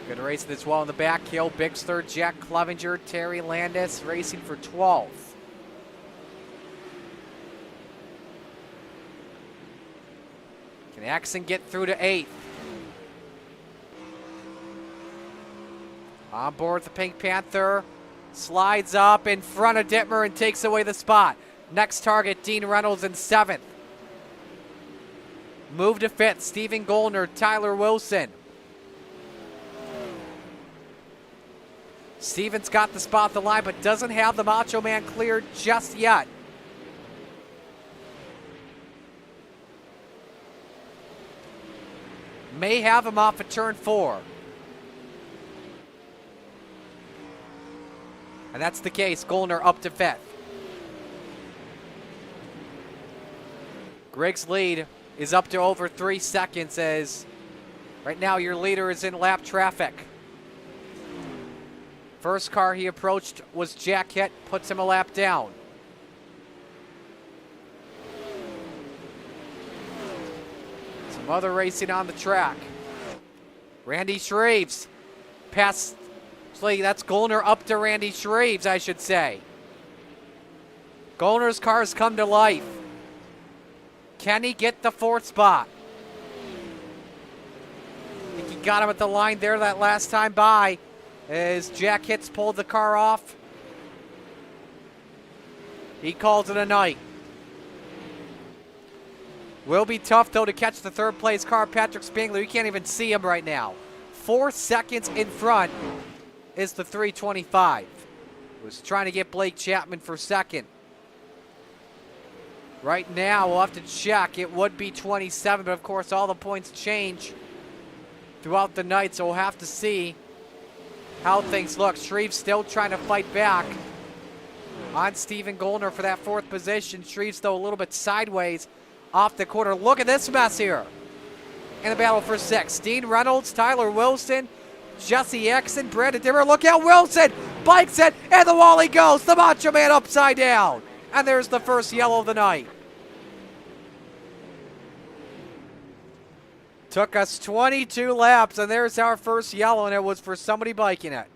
Good race this wall in the back. Hill, Biggs third, Jack Clevenger, Terry Landis racing for 12th. Can Axon get through to 8th? On board with the Pink Panther. Slides up in front of Dittmer and takes away the spot. Next target, Dean Reynolds in 7th. Move to 5th, Steven Gollner, Tyler Wilson. Steven's got the spot at the line, but doesn't have the Macho Man cleared just yet. May have him off at turn 4. And that's the case. Gollner up to 5th. Griggs' lead is up to over 3 seconds as right now your leader is in lap traffic. First car he approached was Jack Hitt, puts him a lap down. Some other racing on the track. Randy Shreves past. That's Gollner up to Randy Shreves, I should say. Gollner's car's come to life. Can he get the 4th spot? I think he got him at the line there that last time by as Jack Hitts pulled the car off. He calls it a night. Will be tough, though, to catch the 3rd place car, Patrick Spangler. You can't even see him right now. 4 seconds in front is the 325. Was trying to get Blake Chapman for 2nd. Right now, we'll have to check. It would be 27, but of course all the points change throughout the night, so we'll have to see how things look. Shreves still trying to fight back. on Stephen Goldner for that 4th position. Shreves, though, a little bit sideways off the corner. Look at this mess here in the battle for 6. Dean Reynolds, Tyler Wilson, Jesse Exon, Brandon Dimmer. Look out, Wilson bikes it, and the wall he goes. The Macho Man upside down. And there's the first yellow of the night. Took us 22 laps, and there's our first yellow, and it was for somebody biking it.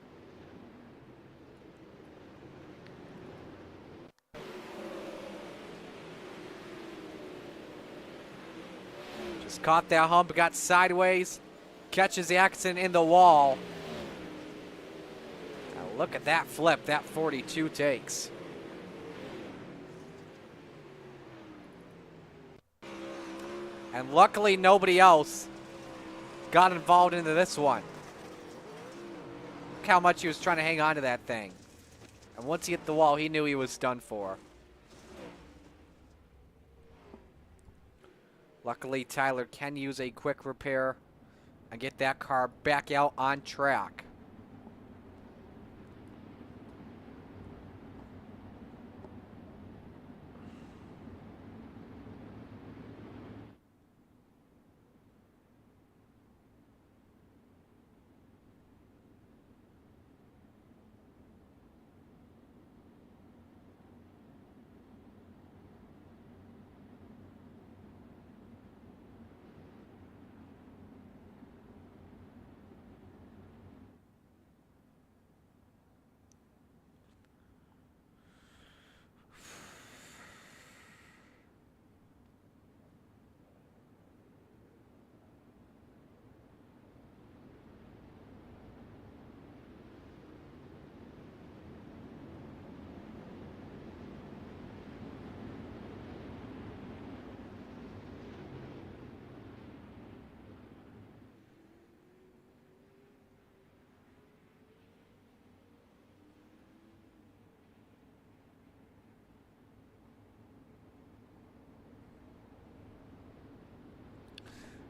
Just caught that hump, got sideways, catches the accident in the wall. Now look at that flip that 42 takes. And luckily nobody else got involved into this one. Look how much he was trying to hang on to that thing. And once he hit the wall, he knew he was done for. Luckily, Tyler can use a quick repair and get that car back out on track.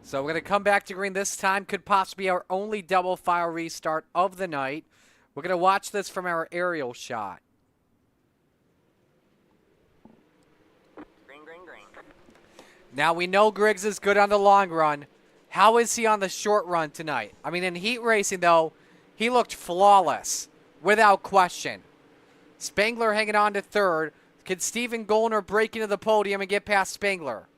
So we're going to come back to green this time. Could possibly be our only double file restart of the night. We're going to watch this from our aerial shot. Green, green, green. Now we know Griggs is good on the long run. How is he on the short run tonight? I mean, in heat racing, though, he looked flawless, without question. Spangler hanging on to 3rd. Could Stephen Goldner break into the podium and get past Spangler?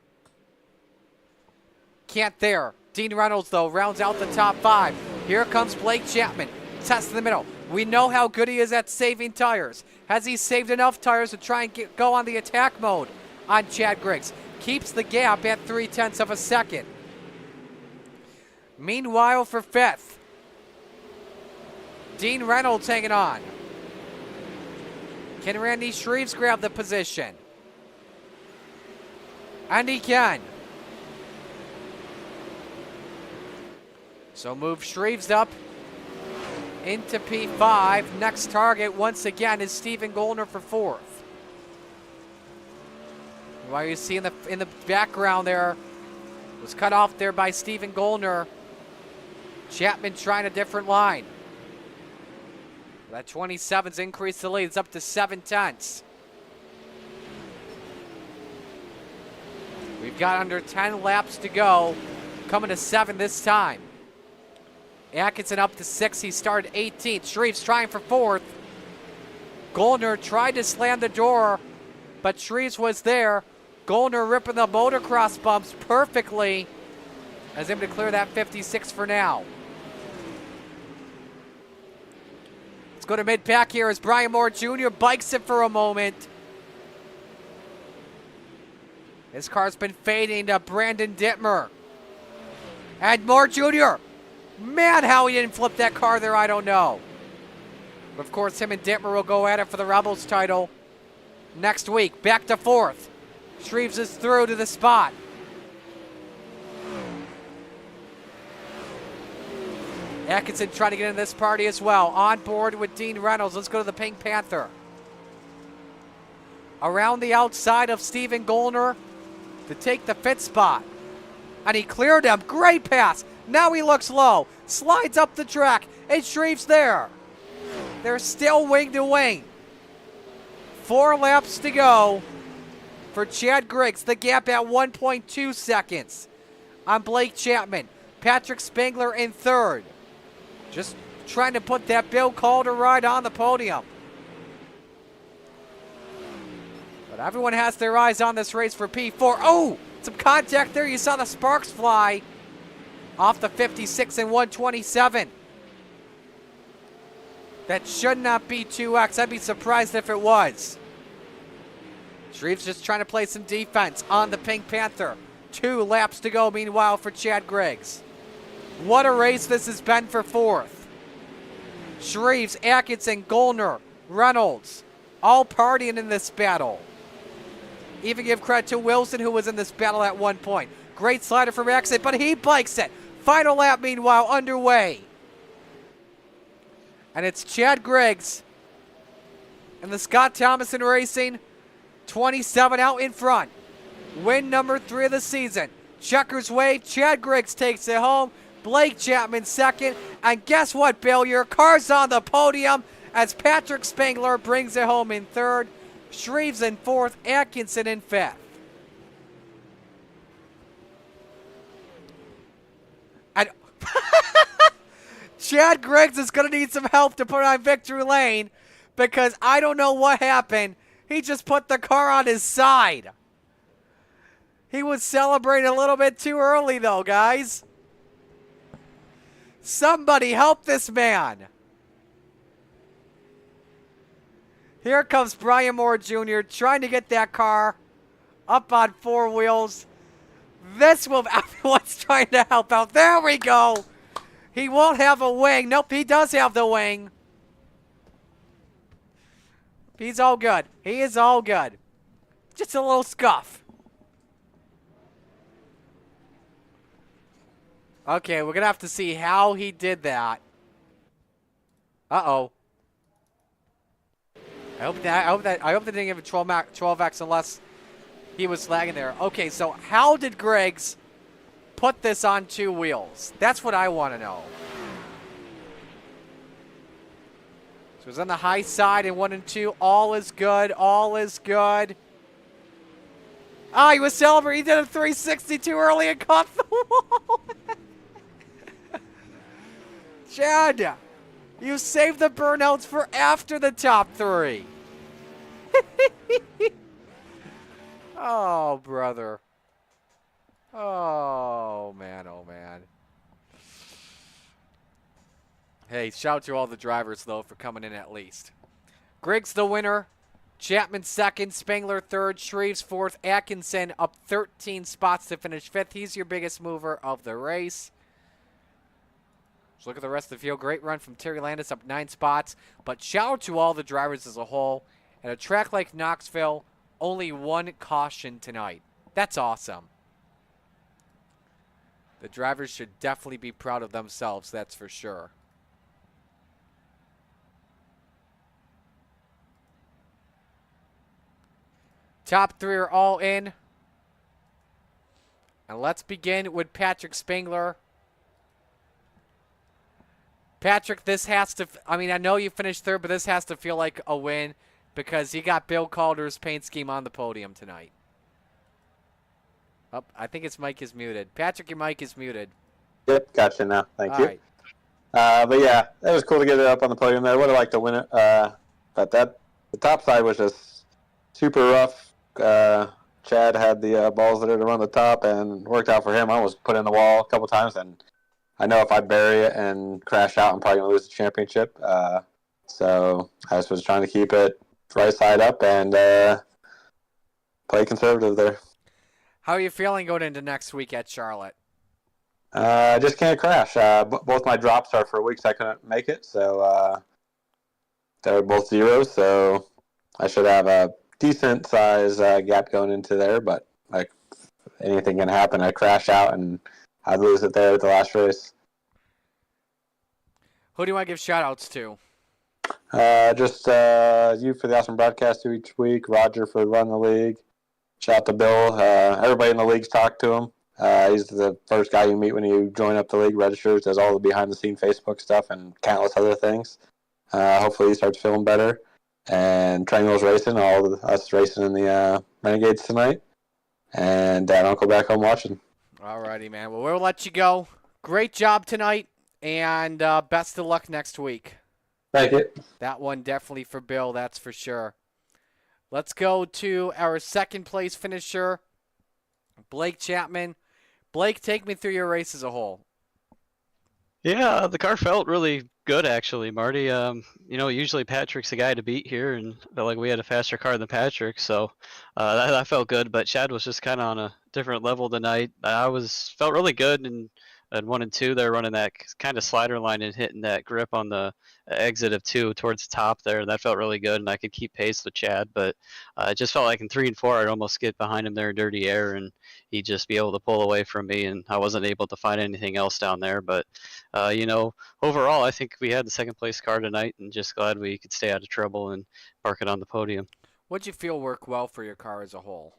Can't there. Dean Reynolds, though, rounds out the top 5. Here comes Blake Chapman. Test in the middle. We know how good he is at saving tires. Has he saved enough tires to try and go on the attack mode on Chad Griggs? Keeps the gap at 0.3 of a second. Meanwhile, for 5th, Dean Reynolds hanging on. Can Randy Shreves grab the position? And he can. So move Shreves up into P5. Next target, once again, is Stephen Goldner for 4th. While you see in the background there, was cut off there by Stephen Goldner. Chapman trying a different line. That 27's increased the lead. It's up to 0.7. We've got under 10 laps to go. Coming to 7 this time. Atkinson up to 6. He started 18th. Shreves trying for 4th. Goldner tried to slam the door, but Shreves was there. Goldner ripping the motocross bumps perfectly. As able to clear that 56 for now. Let's go to mid-pack here as Brian Moore Jr. bikes it for a moment. His car's been fading to Brandon Dittmer. And Moore Jr. Man, how he didn't flip that car there, I don't know. But of course, him and Dittmer will go at it for the Rebels title next week. Back to 4th. Shreves is through to the spot. Atkinson trying to get in this party as well. On board with Dean Reynolds. Let's go to the Pink Panther. Around the outside of Stephen Goldner to take the 5th spot. And he cleared him. Great pass. Now he looks low. Slides up the track. And Shreves there. They're still wing to wing. 4 laps to go for Chad Griggs. The gap at 1.2 seconds on Blake Chapman. Patrick Spangler in third. Just trying to put that Bill Calder ride on the podium. But everyone has their eyes on this race for P4. Oh, some contact there. You saw the sparks fly off the 56 and 127. That should not be 2X. I'd be surprised if it was. Shreve's just trying to play some defense on the Pink Panther. 2 laps to go, meanwhile, for Chad Griggs. What a race this has been for fourth. Shreves, Atkinson, Gollner, Reynolds, all partying in this battle. Even give credit to Wilson, who was in this battle at one point. Great slider from Atkinson, but he bikes it. Final lap, meanwhile, underway. And it's Chad Griggs and the Scott Thomason Racing 27 out in front. Win number 3 of the season. Checkers wave. Chad Griggs takes it home. Blake Chapman second. And guess what, Bill? Your car's on the podium as Patrick Spangler brings it home in third. Shreves in fourth. Atkinson in fifth. And Chad Griggs is going to need some help to put on victory lane because I don't know what happened. He just put the car on his side. He was celebrating a little bit too early, though, guys. Somebody help this man. Here comes Brian Moore Jr. trying to get that car up on 4 wheels. This will, everyone's trying to help out. There we go. He won't have a wing. Nope, he does have the wing. He's all good. He is all good. Just a little scuff. Okay, we're going to have to see how he did that. Uh-oh. I hope they didn't give him 12X unless he was lagging there. Okay, so how did Griggs put this on 2 wheels? That's what I want to know. So it was on the high side in 1 and 2. All is good. All is good. Ah, he was celebrating. He did a 360 too early and caught the wall. Chad, you saved the burnouts for after the top 3. Oh, brother. Oh, man, oh, man. Hey, shout out to all the drivers, though, for coming in at least. Griggs the winner. Chapman second. Spangler third. Shreves fourth. Atkinson up 13 spots to finish fifth. He's your biggest mover of the race. Let's look at the rest of the field. Great run from Terry Landis, up 9 spots. But shout out to all the drivers as a whole. At a track like Knoxville, only 1 caution tonight. That's awesome. The drivers should definitely be proud of themselves, that's for sure. Top 3 are all in. And let's begin with Patrick Spangler. Patrick, this has to, I mean, I know you finished third, but this has to feel like a win because you got Bill Calder's paint scheme on the podium tonight. Oh, I think his mic is muted. Patrick, your mic is muted. Yep, gotcha now. Thank you. Right. But yeah, it was cool to get it up on the podium there. Would have liked to win it. But the top side was just super rough. Chad had the balls there to run the top and worked out for him. I almost put in the wall a couple times, and I know if I bury it and crash out, I'm probably going to lose the championship. So I just was trying to keep it right side up and play conservative there. How are you feeling going into next week at Charlotte? I just can't crash. Both my drops are for weeks I couldn't make it, so they were both zeros. So I should have a decent size gap going into there, but like anything can happen. I crash out and I'd lose it there at the last race. Who do you want to give shout-outs to? Just you for the awesome broadcast each week, Roger for running the league. Shout out to Bill. Everybody in the league's talked to him. He's the first guy you meet when you join up the league, registers, does all the behind-the-scenes Facebook stuff and countless other things. Hopefully he starts feeling better. and Triangle's racing, all of us racing in the Renegades tonight, and Dad and Uncle back home watching. Alrighty, man. Well, we'll let you go. Great job tonight, and best of luck next week. Thank you. That one definitely for Bill, that's for sure. Let's go to our second place finisher, Blake Chapman. Blake, take me through your race as a whole. Yeah, the car felt really good actually, Marty. Usually Patrick's the guy to beat here, and I felt like we had a faster car than Patrick, so that felt good. But Chad was just kind of on a different level tonight. Felt really good, and at 1 and 2, they're running that kind of slider line and hitting that grip on the exit of 2 towards the top there. That felt really good, and I could keep pace with Chad. But it just felt like in 3 and 4, I'd almost get behind him there in dirty air, and he'd just be able to pull away from me, and I wasn't able to find anything else down there. But overall, I think we had the second place car tonight, and just glad we could stay out of trouble and park it on the podium. What'd you feel worked well for your car as a whole?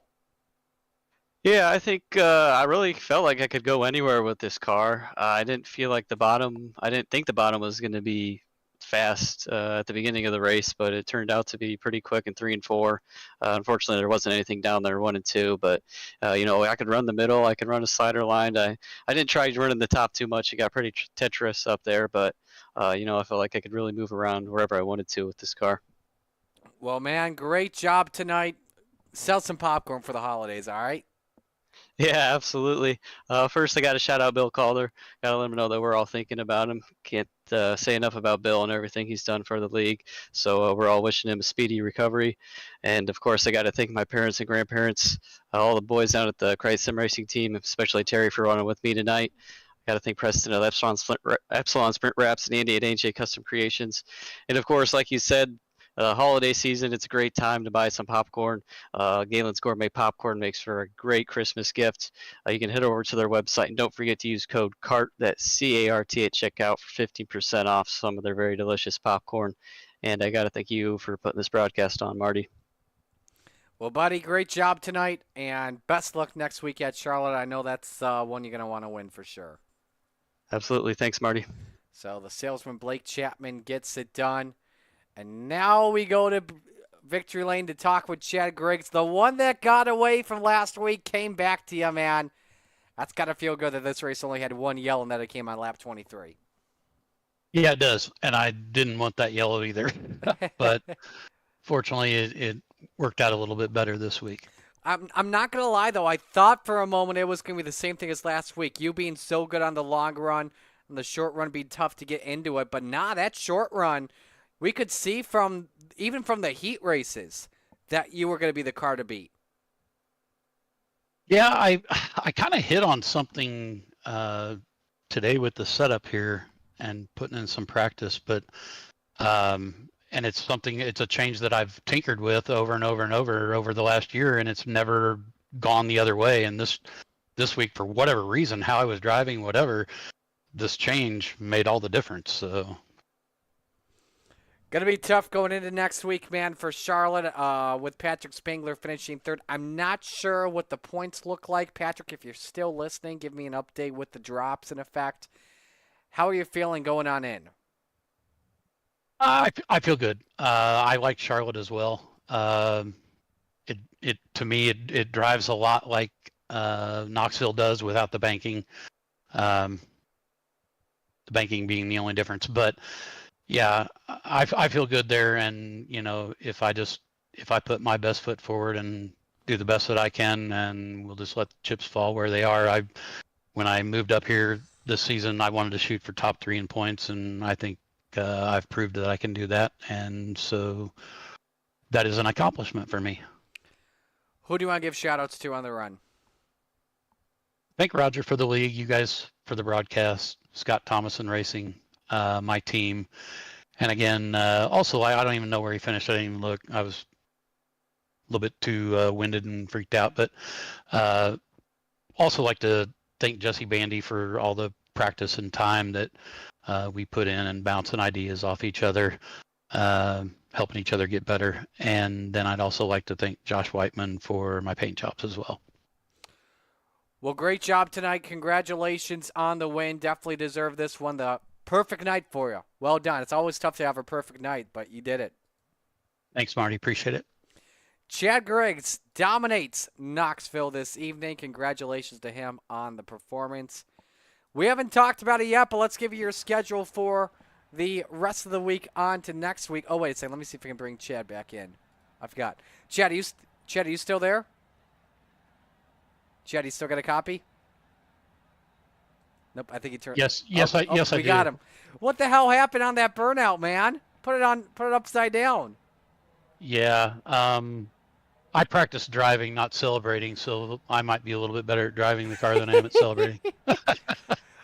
Yeah, I think I really felt like I could go anywhere with this car. I didn't think the bottom was going to be fast at the beginning of the race, but it turned out to be pretty quick in 3 and 4. Unfortunately, there wasn't anything down there 1 and 2, but I could run the middle, I could run a slider line. I didn't try running the top too much. It got pretty Tetris up there, but I felt like I could really move around wherever I wanted to with this car. Well, man, great job tonight. Sell some popcorn for the holidays, all right? Yeah, absolutely. First, I got to shout out Bill Calder. Got to let him know that we're all thinking about him. Can't say enough about Bill and everything he's done for the league. So we're all wishing him a speedy recovery. And, of course, I got to thank my parents and grandparents, all the boys down at the Christ Sim Racing team, especially Terry for running with me tonight. Got to thank Preston at Epsilon Sprint Wraps and Andy at AJ Custom Creations. And, of course, like you said, holiday season, it's a great time to buy some popcorn. Galen's Gourmet Popcorn makes for a great Christmas gift. You can head over to their website and don't forget to use code CART, that's C-A-R-T, at checkout for 15% off some of their very delicious popcorn. And I got to thank you for putting this broadcast on, Marty. Well, buddy, great job tonight, and best luck next week at Charlotte. I know that's one you're going to want to win for sure. Absolutely. Thanks, Marty. So the salesman Blake Chapman gets it done. And now we go to Victory Lane to talk with Chad Griggs. The one that got away from last week came back to you, man. That's got to feel good that this race only had one yellow and that it came on lap 23. Yeah, it does. And I didn't want that yellow either. But fortunately, it worked out a little bit better this week. I'm not going to lie, though. I thought for a moment it was going to be the same thing as last week. You being so good on the long run and the short run being tough to get into it. But nah, that short run, we could see even from the heat races that you were going to be the car to beat. Yeah, I kind of hit on something today with the setup here and putting in some practice, but and it's a change that I've tinkered with over and over and over the last year, and it's never gone the other way. And this week, for whatever reason, how I was driving, whatever, this change made all the difference. So. Going to be tough going into next week, man, for Charlotte with Patrick Spangler finishing third. I'm not sure what the points look like. Patrick, if you're still listening, give me an update with the drops in effect. How are you feeling going on in? I feel good. I like Charlotte as well. It to me, it drives a lot like Knoxville does without the banking. The banking being the only difference, but. Yeah, I feel good there, and if I put my best foot forward and do the best that I can, and we'll just let the chips fall where they are. When I moved up here this season, I wanted to shoot for top 3 in points, and I think I've proved that I can do that, and so that is an accomplishment for me. Who do you want to give shout-outs to on the run? Thank Roger for the league, you guys for the broadcast, Scott Thomason Racing. My team, and again, also I don't even know where he finished. I didn't even look. I was a little bit too winded and freaked out. But also like to thank Jesse Bandy for all the practice and time that we put in and bouncing ideas off each other, helping each other get better. And then I'd also like to thank Josh Whiteman for my paint jobs as well. Well, great job tonight. Congratulations on the win. Definitely deserve this one. The perfect night for you. Well done. It's always tough to have a perfect night, but you did it. Thanks, Marty. Appreciate it. Chad Griggs dominates Knoxville this evening. Congratulations to him on the performance. We haven't talked about it yet, but let's give you your schedule for the rest of the week on to next week. Oh, wait a second. Let me see if I can bring Chad back in. I forgot. Chad, are you still there? Chad, you still got a copy? Nope, I think he turned. Yes, I we got him. What the hell happened on that burnout, man? Put it upside down. Yeah. I practice driving, not celebrating, so I might be a little bit better at driving the car than I am at celebrating.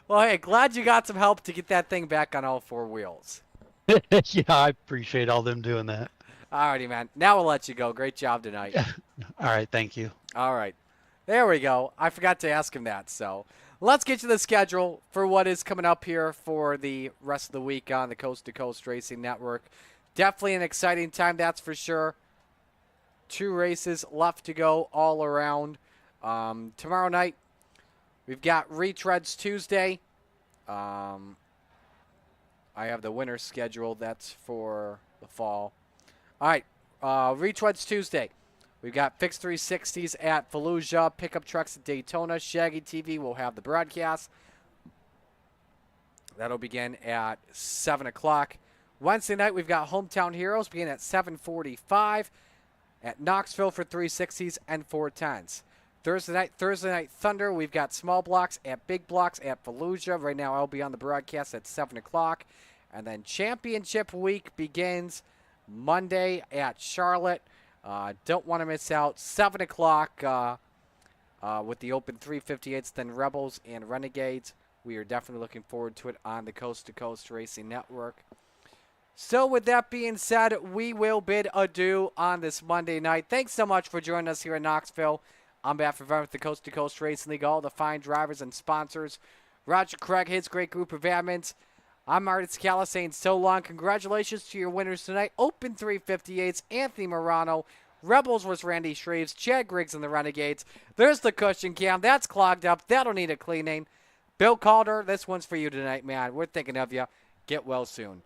Well, hey, glad you got some help to get that thing back on all four wheels. Yeah, I appreciate all them doing that. All righty, man. Now we'll let you go. Great job tonight. All right, thank you. All right. There we go. I forgot to ask him that. So let's get to the schedule for what is coming up here for the rest of the week on the Coast to Coast Racing Network. Definitely an exciting time, that's for sure. 2 races left to go all around. Tomorrow night, we've got Retreads Tuesday. I have the winter schedule. That's for the fall. All right, Retreads Tuesday. We've got Fixed 360s at Fallujah, pickup trucks at Daytona. Shaggy TV will have the broadcast. That'll begin at 7 o'clock. Wednesday night, we've got Hometown Heroes beginning at 7:45 at Knoxville for 360s and 410s. Thursday night Thunder, we've got small blocks at big blocks at Fallujah. Right now, I'll be on the broadcast at 7 o'clock. And then Championship Week begins Monday at Charlotte. Don't want to miss out. 7 o'clock with the Open 358s, then Rebels and Renegades. We are definitely looking forward to it on the Coast to Coast Racing Network. So with that being said, we will bid adieu on this Monday night. Thanks so much for joining us here in Knoxville. On behalf of everyone with the Coast to Coast Racing League, all the fine drivers and sponsors, Roger Craig, his great group of admins, I'm Marty Scala saying so long. Congratulations to your winners tonight. Open 358s, Anthony Morano. Rebels was Randy Shreves. Chad Griggs and the Renegades. There's the cushion cam. That's clogged up. That'll need a cleaning. Bill Calder, this one's for you tonight, man. We're thinking of you. Get well soon.